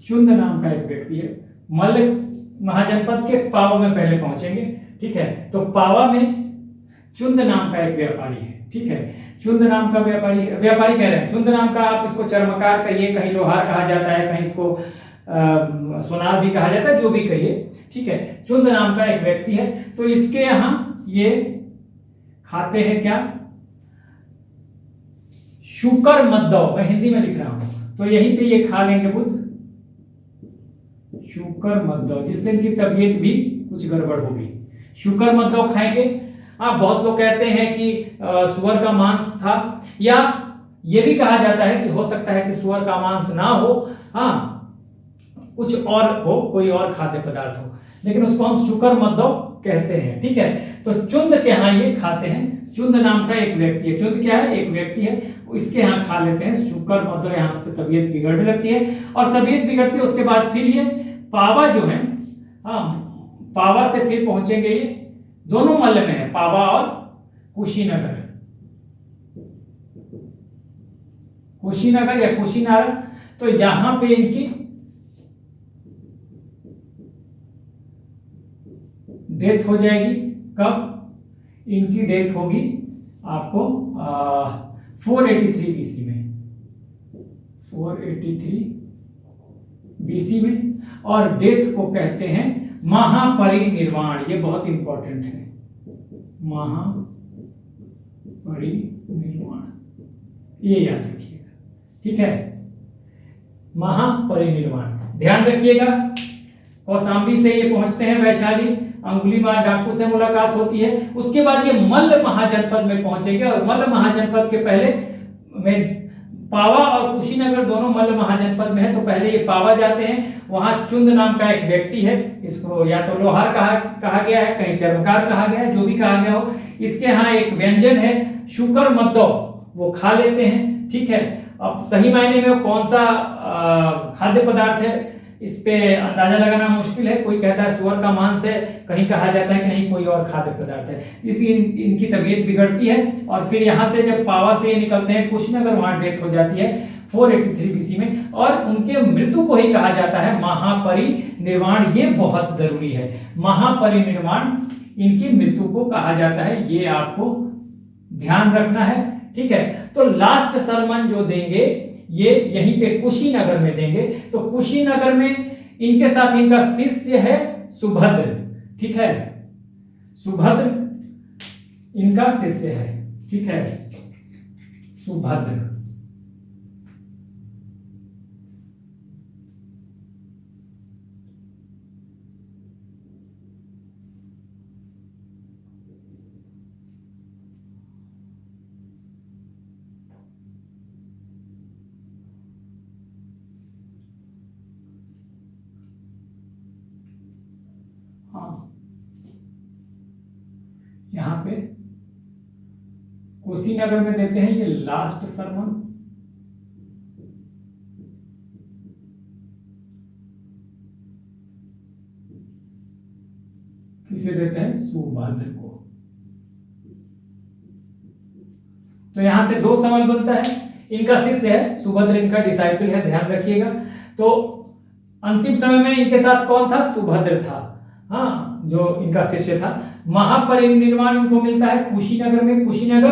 चुंद नाम का एक व्यक्ति है, मल्ल महाजनपद के पावा में पहले पहुंचेंगे। ठीक है, तो पावा में चुंद नाम का एक व्यापारी है। ठीक है, चुंद नाम का व्यापारी कह रहे हैं, चुंद नाम का, आप इसको चर्मकार कहिए, कहीं लोहार कहा जाता है, कहीं इसको सोनार भी कहा जाता है, जो भी कहिए। ठीक है, चुंद नाम का एक व्यक्ति है, तो इसके यहां ये खाते हैं क्या, शुकर मद्दव, मैं हिंदी में लिख रहा हूं, तो यहीं पे ये खा लेंगे बुध, शुकर मद्दव, जिससे इनकी तबीयत भी कुछ गड़बड़ होगी। शुकर मद्दव खाएंगे। बहुत लोग कहते हैं कि सुअर का मांस था, या ये भी कहा जाता है कि हो सकता है कि सुअर का मांस ना हो, कुछ और हो, कोई और खाद्य पदार्थ हो, लेकिन उसको हम शुकर मद्दव कहते हैं। ठीक है, तो चुंद के यहाँ ये खाते हैं, चुंद नाम का एक व्यक्ति है, चुंद क्या है, एक व्यक्ति है, इसके यहाँ खा लेते हैं शुकर मद्दव, यहाँ पे तबीयत बिगड़ने लगती है, और तबीयत बिगड़ती है, उसके बाद फिर ये पावा जो है, पावा से फिर पहुंचेंगे, ये दोनों मल्ल में है, पावा और कुशीनगर या कुशीनारा। तो यहां पे इनकी डेथ हो जाएगी। कब इनकी डेथ होगी, आपको 483 बीसी में, 483 बीसी में, और डेथ को कहते हैं महापरिनिर्वाण। ये बहुत इंपॉर्टेंट है, महापरिनिर्वाण, ये याद रखिएगा। ठीक है, महापरिनिर्वाण ध्यान रखिएगा। कौशाम्बी से ये पहुंचते हैं वैशाली, अंगुलीमाल डाकू से मुलाकात होती है, उसके बाद ये मल्ल महाजनपद में पहुंचेंगे, और मल्ल महाजनपद के पहले में पावा और कुशीनगर दोनों मल्ल महाजनपद में है, तो पहले ये पावा जाते हैं, वहां चुंद नाम का एक व्यक्ति है, इसको या तो लोहार कहा गया है, कहीं चर्मकार कहा गया है, जो भी कहा गया हो। इसके यहाँ एक व्यंजन है शुकर मद्दव, वो खा लेते हैं। ठीक है, अब सही मायने में कौन सा खाद्य पदार्थ है, इस पे अंदाजा लगाना मुश्किल है। कोई कहता है सुअर का मांस है, कहीं कहा जाता है कि नहीं कोई और खाद्य पदार्थ है। इनकी तबीयत बिगड़ती है, और फिर यहाँ से जब पावा से निकलते हैं कुशीनगर, वहां डेथ हो जाती है 483 बीसी में, और उनके मृत्यु को ही कहा जाता है महापरिनिर्वाण। ये बहुत जरूरी है, महापरिनिर्वाण इनकी मृत्यु को कहा जाता है, ये आपको ध्यान रखना है। ठीक है, तो लास्ट सरमन जो देंगे ये यहीं पे कुशीनगर में देंगे। तो कुशीनगर में इनके साथ इनका शिष्य है सुभद्र। ठीक है, सुभद्र इनका शिष्य है। ठीक है, सुभद्र। यहां पे कुशीनगर में देते हैं ये लास्ट सरमन। किसे देते हैं? सुभद्र को। तो यहां से दो सवाल बनता है, इनका शिष्य है सुभद्र, इनका डिसाइपल है, ध्यान रखिएगा। तो अंतिम समय में इनके साथ कौन था? सुभद्र था, हाँ, जो इनका शिष्य था। महापरिनिर्वाण इनको मिलता है कुशीनगर में। कुशीनगर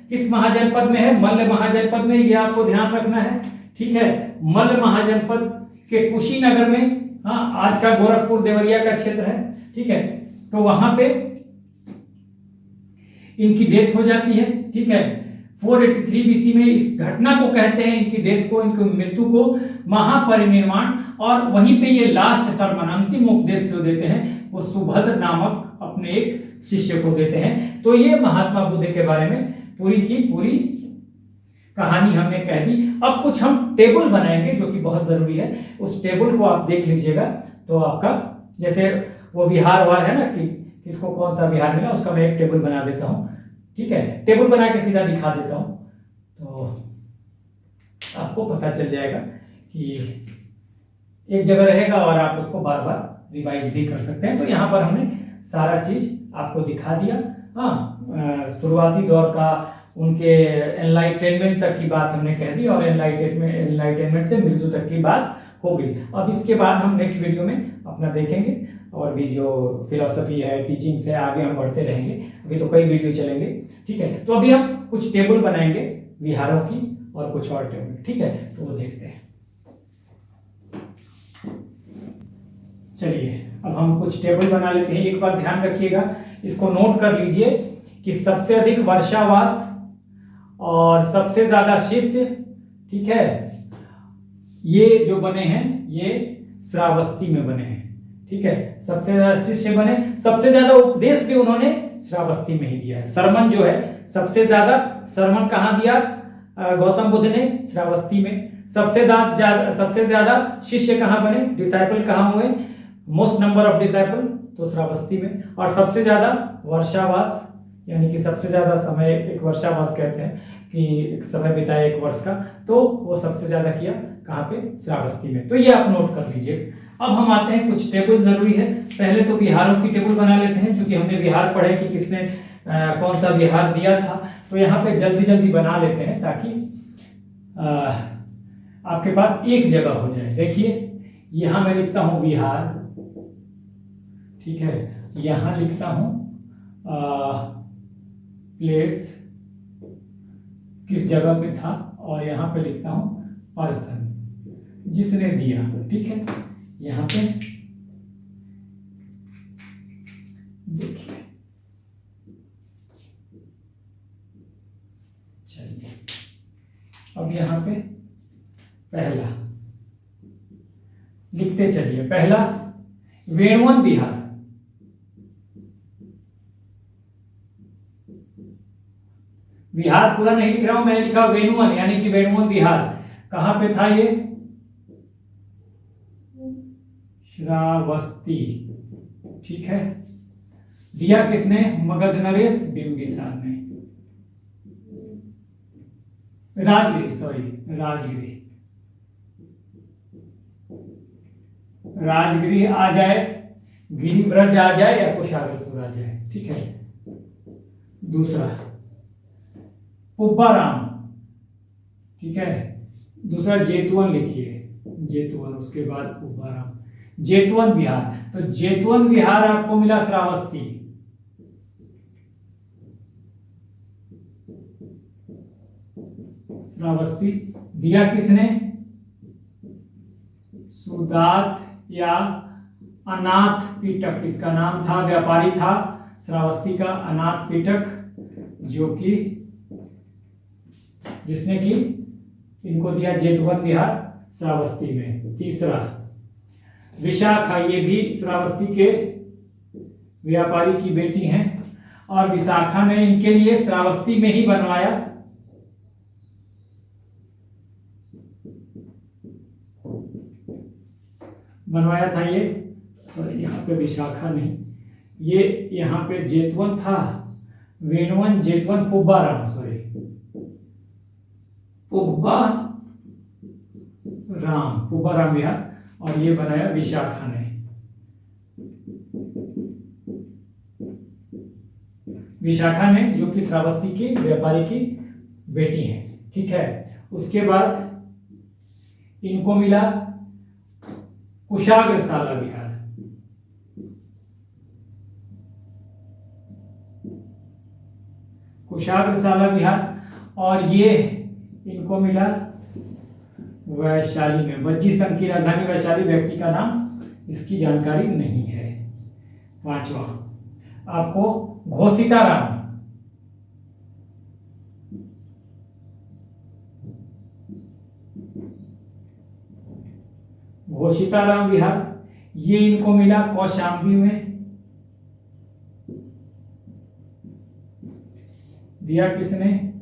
किस महाजनपद में है? मल्ल महाजनपद में, ये आपको ध्यान रखना है। ठीक है, मल्ल महाजनपद के कुशीनगर में, हाँ, आज का गोरखपुर देवरिया का क्षेत्र है। ठीक है, तो वहां पे इनकी डेथ हो जाती है। ठीक है, 483 बीसी में इस घटना को कहते हैं, इनकी डेथ को, इनकी मृत्यु को महापरिनिर्वाण। और वहीं पे ये लास्ट सरमन, अंतिम उपदेश जो देते हैं वो सुभद्र नामक अपने एक शिष्य को देते हैं। तो ये महात्मा बुद्ध के बारे में पूरी की पूरी कहानी हमने कह दी। अब कुछ हम टेबल बनाएंगे जो कि बहुत जरूरी है, उस टेबल को आप देख लीजिएगा। तो आपका जैसे वो विहार वार है ना, कि किसको कौन सा विहार मिला, उसका मैं एक टेबल बना देता हूं। ठीक है, टेबल बना के सीधा दिखा देता हूं, तो आपको पता चल जाएगा कि एक जगह रहेगा और आप उसको बार बार रिवाइज भी कर सकते हैं। तो यहाँ पर हमने सारा चीज आपको दिखा दिया। हाँ, शुरुआती दौर का, उनके एनलाइटेनमेंट तक की बात हमने कह दी, और एनलाइटेनमेंट से मृत्यु तक की बात हो गई। अब इसके बाद हम नेक्स्ट वीडियो में अपना देखेंगे, और भी जो फिलॉसफी है, टीचिंग से आगे हम बढ़ते रहेंगे। अभी तो कई वीडियो चलेंगे। ठीक है, तो अभी हम कुछ टेबल बनाएंगे विहारों की और कुछ और टेबल। ठीक है, तो वो देखते हैं। चलिए, अब हम कुछ टेबल बना लेते हैं। एक बात ध्यान रखिएगा, इसको नोट कर लीजिए कि सबसे अधिक वर्षावास और सबसे ज्यादा शिष्य, ठीक है, ये जो बने हैं ये श्रावस्ती में बने हैं। ठीक है, सबसे ज्यादा शिष्य बने, सबसे ज्यादा उपदेश भी उन्होंने श्रावस्ती में ही दिया है। सरमन जो है, सबसे ज्यादा सरमन कहाँ दिया गौतम बुद्ध ने? श्रावस्ती में। सबसे ज्यादा शिष्य कहाँ बने, डिसाइपल कहाँ हुए? मोस्ट नंबर ऑफ डिसाइपल, तो श्रावस्ती में। और सबसे ज्यादा वर्षावास, यानी कि सबसे ज्यादा समय, एक वर्षावास कहते हैं कि एक समय बिताया एक वर्ष का, तो वो सबसे ज्यादा किया कहाँ पे? श्रावस्ती में। तो ये आप नोट कर लीजिए। अब हम आते हैं, कुछ टेबल जरूरी है। पहले तो बिहारों की टेबल बना लेते हैं, क्योंकि हमने बिहार पढ़े कि किसने कौन सा बिहार दिया था। तो यहाँ पे जल्दी जल्दी बना लेते हैं ताकि आपके पास एक जगह हो जाए। देखिए, यहां मैं लिखता हूं बिहार, ठीक है, यहां लिखता हूं प्लेस किस जगह पे था, और यहां पे लिखता हूं पर्सन जिसने दिया। ठीक है, यहां पे देखिए, चलिए, अब यहां पे पहला लिखते चलिए। पहला वेणुवन बिहार, बिहार पूरा नहीं लिख रहा हूं, मैंने लिखा वेणुवन, यानी कि वेणुवन बिहार। कहां पे था ये? श्रावस्ती। ठीक है, दिया किसने? मगध नरेश बिंबिसार ने। राजगिरी, सॉरी, राजगिरी। राजगिरी आ जाए, गिरिव्रज आ जाए, या कुशालपुर आ जाए। ठीक है, दूसरा पुब्बाराम, ठीक है, दूसरा जेतवन लिखिए, जेतवन, उसके बाद पुब्बाराम, जेतवन विहार। तो जेतवन विहार आपको मिला श्रावस्ती, श्रावस्ती दिया किसने? सुदात या अनाथ पिटक, इसका नाम था, व्यापारी था श्रावस्ती का, अनाथ पिटक, जो कि जिसने कि इनको दिया जेतवन विहार श्रावस्ती में। तीसरा विशाखा, ये भी श्रावस्ती के व्यापारी की बेटी हैं, और विशाखा ने इनके लिए श्रावस्ती में ही बनवाया था ये, सॉरी यहाँ पे विशाखा नहीं, ये यहाँ पे जेतवन था, वेणुवन, जेतवन, पुब्बाराम, सॉरी पुब्बाराम विहार, और ये बनाया विशाखा ने। विशाखा ने, जो कि श्रावस्ती की व्यापारी की बेटी है, ठीक है। उसके बाद इनको मिला कुशाग्रशाला विहार, कुशाग्रशाला विहार, और ये इनको मिला वैशाली में। वज्जी संघ की राजधानी वैशाली, व्यक्ति का नाम इसकी जानकारी नहीं है। पांचवा आपको घोषिताराम, घोषिताराम विहार, ये इनको मिला कौशाम्बी में, दिया किसने?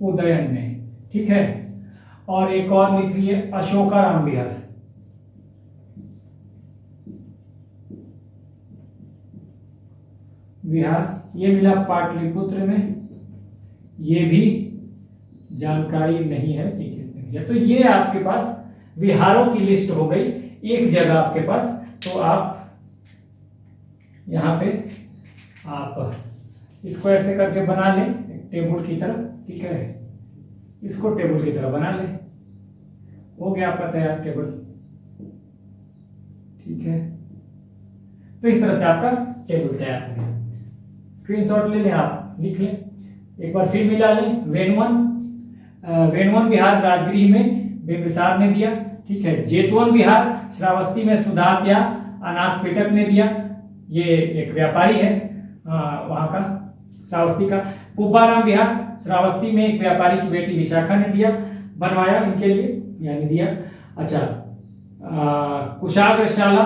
उदयन ने, ठीक है। और एक और लिख लिए अशोकाराम विहार, ये मिला पाटलिपुत्र में, ये भी जानकारी नहीं है कि किसने दिया। तो ये आपके पास विहारों की लिस्ट हो गई एक जगह आपके पास। तो आप यहाँ पे आप इसको ऐसे करके बना लें टेबल की तरह, ठीक है, इसको टेबल की तरह बना लें, हो गया आपका तैयार टेबल, ठीक है। तो इस तरह से आपका टेबल तैयार हो गया। स्क्रीनशॉट ले लें, आप लिख लें, एक बार फिर मिला लें। वेणुवन विहार राजगृह में बिंबिसार ने दिया, ठीक है। जेतवन विहार श्रावस्ती में सुदात या अनाथ पिटक ने दिया, ये एक व्यापारी है वहां का, श्रावस्ती का। पुब्बाराम विहार श्रावस्ती में एक व्यापारी की बेटी विशाखा ने दिया, बनवाया इनके लिए, यानी दिया। अच्छा, कुशाग्रशाला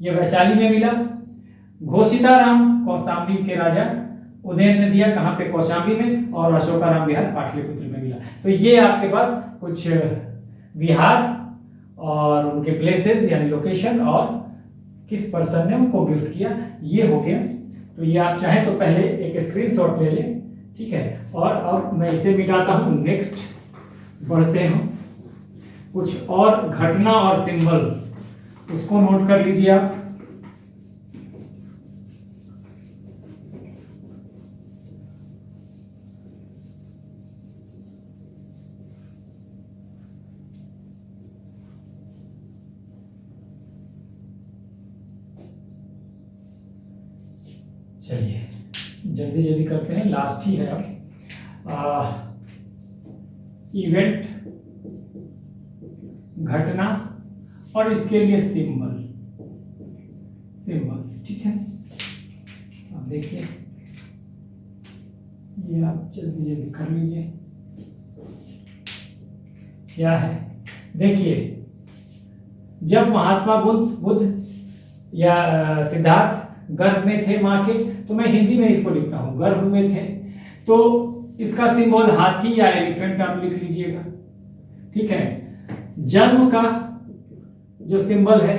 ये वैशाली में मिला। घोषिताराम कौशाम्बी के राजा उदयन ने दिया, कहाँ पे? कौशाम्बी में। और अशोकाराम विहार पाटलिपुत्र में मिला। तो ये आपके पास कुछ विहार और उनके प्लेसेस यानी लोकेशन और किस पर्सन ने उनको गिफ्ट किया, ये हो गया। तो ये आप चाहें तो पहले एक स्क्रीनशॉट ले लें, ठीक है। और अब मैं इसे मिटाता हूं, नेक्स्ट बढ़ते हैं। कुछ और घटना और सिंबल, उसको नोट कर लीजिए आप। चलिए जल्दी जल्दी करते हैं, लास्ट ही है अब। इवेंट, घटना और इसके लिए सिंबल, ठीक है। अब देखिए, ये आप जल्दी जल्दी कर लीजिए। क्या है? देखिए, जब महात्मा बुद्ध या सिद्धार्थ गर्भ में थे मां के, तो मैं हिंदी में इसको लिखता हूं, गर्भ में थे, तो इसका सिंबल हाथी या एलिफेंट आप लिख लीजिएगा, ठीक है। जन्म का जो सिंबल है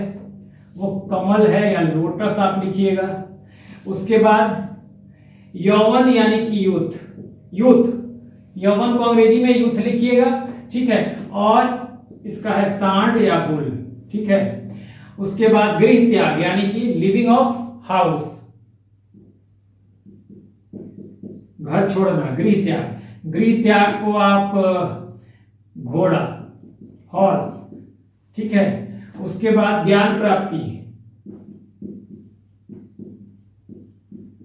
वो कमल है या लोटस आप लिखिएगा। उसके बाद यौवन यानी कि यूथ, यौवन को अंग्रेजी में यूथ लिखिएगा, ठीक है। और इसका है सांड या बुल, ठीक है। उसके बाद गृह त्याग यानी कि लिविंग ऑफ हाउस, घर छोड़ना, गृह त्याग को आप घोड़ा, हॉर्स, ठीक है। उसके बाद ज्ञान प्राप्ति,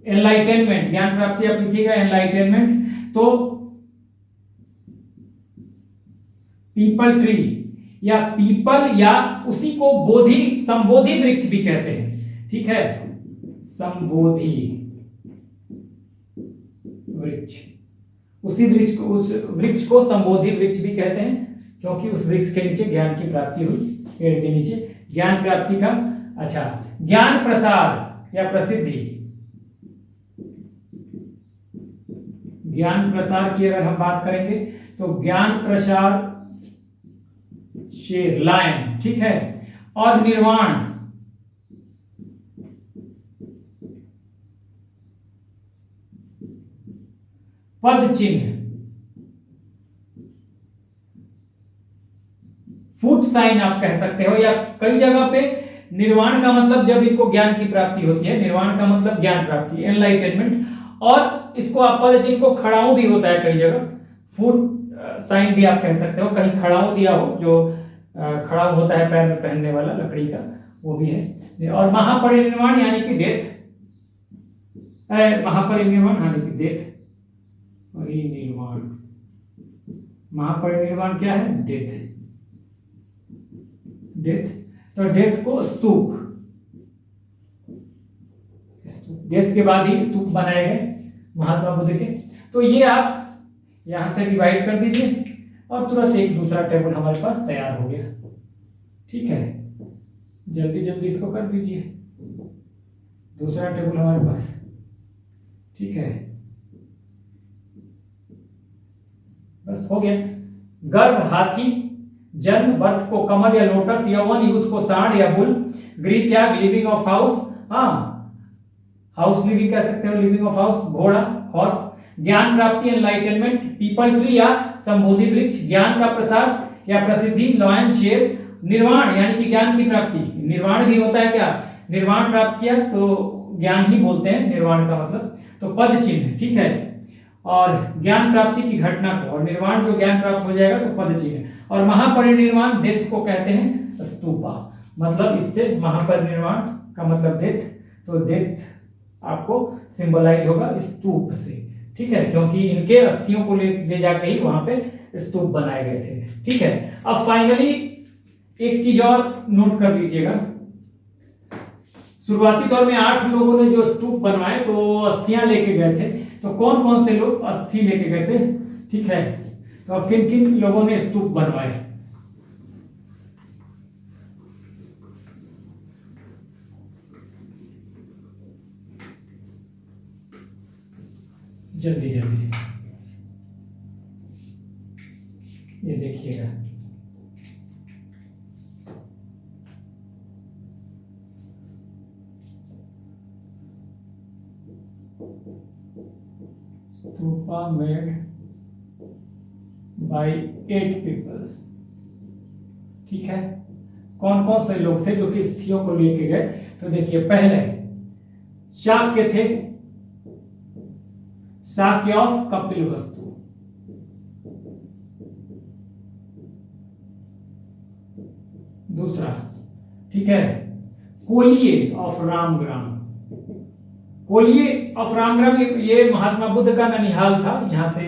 एनलाइटेनमेंट, ज्ञान प्राप्ति आप लिखिएगा एनलाइटेनमेंट। तो पीपल ट्री या पीपल या उसी को बोधि, संबोधि वृक्ष भी कहते हैं, ठीक है, संबोधि वृक्ष, उसी वृक्ष को, उस वृक्ष को संबोधि वृक्ष भी कहते हैं, क्योंकि उस वृक्ष के नीचे ज्ञान की प्राप्ति हुई, पेड़ के नीचे ज्ञान प्राप्ति का। अच्छा, ज्ञान प्रसार या प्रसिद्धि, ज्ञान प्रसार की अगर हम बात करेंगे तो ज्ञान प्रसार शेर, लायन, ठीक है। और निर्वाण, पद चिन्ह, फुट साइन आप कह सकते हो, या कई जगह पे निर्वाण का मतलब जब इनको ज्ञान की प्राप्ति होती है, निर्वाण का मतलब ज्ञान प्राप्ति, एनलाइटेनमेंट। और इसको आप पद चिन्ह को खड़ाऊ भी होता है कई जगह, फुट साइन भी आप कह सकते हो, कहीं खड़ाऊ दिया हो, जो खड़ाऊ होता है पैर में पहनने वाला लकड़ी का, वो भी है। और महापरिनिर्वाण यानी कि डेथ, महापरिनिर्वाण यानी कि डेथ, परिनिर्वाण, महापरिनिर्वाण क्या है, डेथ, डेथ। तो डेथ को स्तूप, डेथ के बाद ही स्तूप बनाए गए महात्मा बुद्ध के। तो ये आप यहां से डिवाइड कर दीजिए और तुरंत एक दूसरा टेबल हमारे पास तैयार हो गया, ठीक है। जल्दी जल्दी इसको कर दीजिए, दूसरा टेबल हमारे पास, ठीक है, बस हो गया। गर्भ हाथी, जन्म बर्थ को कमल या लोटस, यौवन युद्ध को सांड या बुल, गृह त्याग लिविंग ऑफ हाउस, हाँ हाउस लिविंग कह सकते हो, लिविंग ऑफ हाउस, घोड़ा, हॉर्स, ज्ञान प्राप्ति एनलाइटनमेंट, पीपल ट्री या संबोधि वृक्ष, ज्ञान का प्रसार या प्रसिद्धि, लॉयन शेर, निर्वाण यानी कि ज्ञान की प्राप्ति, निर्वाण भी होता है क्या, निर्वाण प्राप्त किया तो ज्ञान ही बोलते हैं निर्वाण का मतलब, तो पद चिन्ह, ठीक है। और ज्ञान प्राप्ति की घटना को, और निर्वाण जो ज्ञान प्राप्त हो जाएगा तो पद चिन्ह। और महापरिनिर्वाण डेथ को कहते हैं स्तूपा, मतलब इससे महापरिनिर्वाण का मतलब डेथ, तो डेथ आपको सिंबलाइज होगा स्तूप से, ठीक है, क्योंकि इनके अस्थियों को ले जाके ही वहां पे स्तूप बनाए गए थे, ठीक है। अब फाइनली एक चीज और नोट कर लीजिएगा, शुरुआती तौर में 8 लोगों ने जो स्तूप बनवाए तो अस्थियां लेके गए थे, तो कौन कौन से लोग अस्थि लेके गए थे, ठीक है। तो अब किन किन लोगों ने स्तूप बनवाए, जल्दी जल्दी ये देखिएगा, स्तूपा मेड बाय 8 पीपल, ठीक है। कौन कौन से लोग थे जो कि अस्थियों को लेके गए, तो देखिए पहले शाक्य थे, शाक्य ऑफ कपिलवस्तु, दूसरा, ठीक है, कोलिये ऑफ रामग्राम, कोलिये ऑफ रामग्राम ये महात्मा बुद्ध का ननिहाल था, यहां से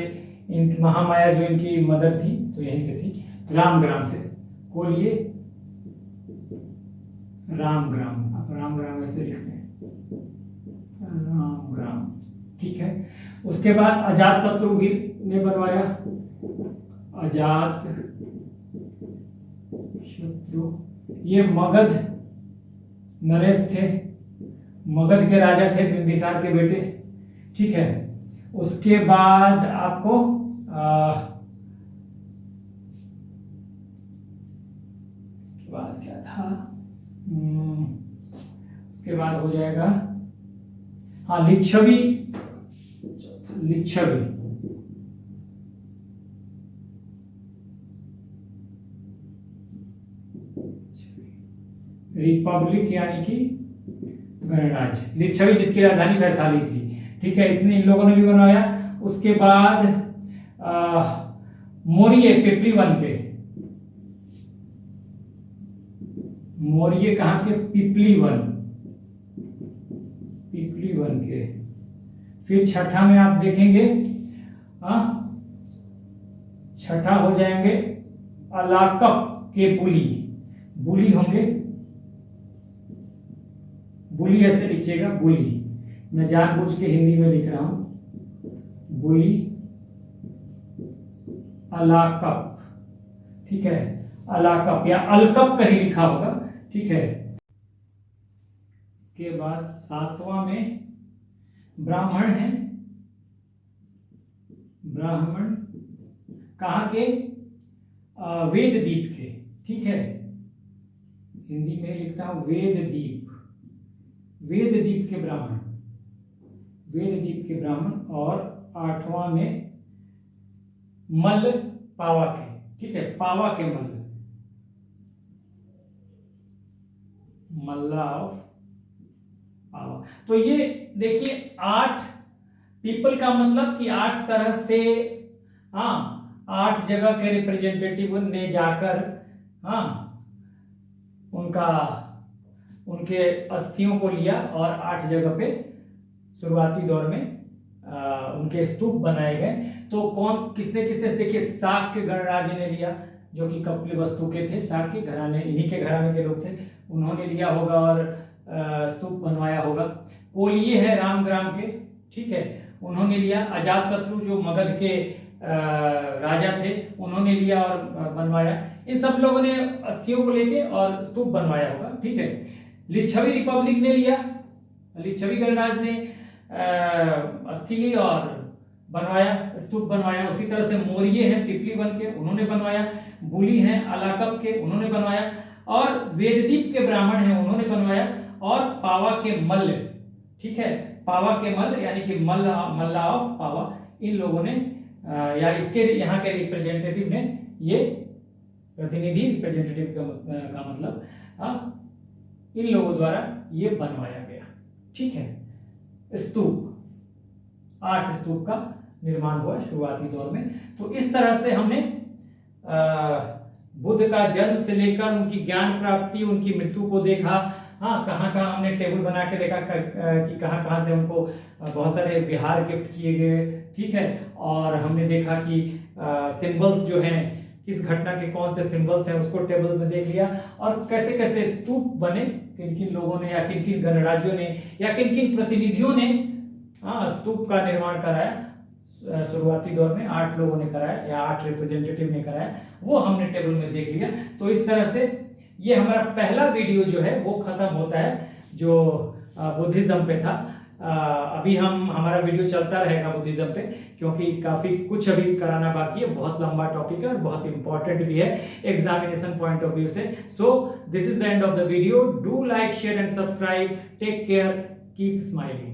इन महामाया जो इनकी मदर थी तो यहीं से थी, रामग्राम से, कोलिये रामग्राम, आप रामग्राम ऐसे लिखते हैं, रामग्राम, ठीक है। उसके बाद अजात शत्रु ने बनवाया, अजात शत्रु, ये मगध नरेश थे, मगध के राजा थे, बिंबिसार के बेटे, ठीक है। उसके बाद आपको इसके बाद क्या था, उसके बाद हो जाएगा, हाँ लिच्छवी, लिच्छवी, रिपब्लिक यानी कि गणराज्य, लिच्छवी जिसकी राजधानी वैशाली थी, ठीक है, इसने इन लोगों ने भी बनवाया। उसके बाद मोरिये पेपली वन के, मौर्य कहाँ के? पिपली वन, पिपली वन के। फिर छठा में आप देखेंगे, छठा हो जाएंगे अलाकप के बुली, बुली होंगे, बुली ऐसे लिखिएगा, बुली, मैं जानबूझ के हिंदी में लिख रहा हूं, बुली अलाकप, ठीक है, अलाकप या अलकप कहीं लिखा होगा, ठीक है। इसके बाद सातवां में ब्राह्मण है, ब्राह्मण कहाँ के? वेददीप के, ठीक है, हिंदी में लिखता हूं वेददीप, वेददीप के ब्राह्मण, वेददीप के ब्राह्मण। और आठवां में मल्ल पावा के, ठीक है, पावा के मल्ल, मल्ला ऑफ पावा। तो ये देखिए 8 पीपल का मतलब कि 8 तरह से, 8 जगह के रिप्रेजेंटेटिव ने जाकर उनके अस्थियों को लिया और 8 जगह पे शुरुआती दौर में उनके स्तूप बनाए गए। तो कौन किसने किसने? देखिए शाक्य गणराज्य ने लिया, जो कि कपिलवस्तु के थे, शाक्य घराने, इन्हीं के घराने के लोग थे, उन्होंने लिया होगा और स्तूप बनवाया होगा। कोलिये है रामग्राम के, ठीक है, उन्होंने लिया। अजातशत्रु जो मगध के राजा थे, उन्होंने लिया और बनवाया। इन सब लोगों ने अस्थियों को लेके और स्तूप बनवाया होगा, ठीक है। लिच्छवी रिपब्लिक ने लिया, लिच्छवी गणराज ने अस्थि ली और बनवाया, स्तूप बनवाया। उसी तरह से मौर्य हैं पिपली वन के, उन्होंने बनवाया। बुली हैं अलाकप के, उन्होंने बनवाया। और वेददीप के ब्राह्मण हैं, उन्होंने बनवाया। और पावा के मल्ल, ठीक है, पावा के मल्ल यानी कि मल्ला ऑफ पावा, इन लोगों ने या इसके यहाँ के रिप्रेजेंटेटिव ने, ये प्रतिनिधि रिप्रेजेंटेटिव का मतलब इन लोगों द्वारा ये बनवाया गया, ठीक है। स्तूप, 8 स्तूप का निर्माण हुआ शुरुआती दौर में। तो इस तरह से हमने बुद्ध का जन्म से लेकर उनकी ज्ञान प्राप्ति, उनकी मृत्यु को देखा। कहाँ कहाँ हमने टेबल बना के देखा कि कहाँ कहाँ से उनको बहुत सारे विहार गिफ्ट किए गए, ठीक है। और हमने देखा कि सिंबल्स जो हैं, किस घटना के कौन से सिंबल्स हैं, उसको टेबल में देख लिया। और कैसे कैसे स्तूप बने, किन किन लोगों ने या किन किन गणराज्यों ने या किन किन प्रतिनिधियों ने स्तूप का निर्माण कराया। शुरुआती दौर में 8 लोगों ने कराया या 8 रिप्रेजेंटेटिव ने कराया, वो हमने टेबल में देख लिया। तो इस तरह से ये हमारा पहला वीडियो जो है वो खत्म होता है, जो बुद्धिज्म पे था। अभी हमारा वीडियो चलता रहेगा बुद्धिज्म पे, क्योंकि काफी कुछ अभी कराना बाकी है, बहुत लंबा टॉपिक है और बहुत इंपॉर्टेंट भी है एग्जामिनेशन पॉइंट ऑफ व्यू से। So this is the end of the video. Do like, share and subscribe. Take care, keep smiling.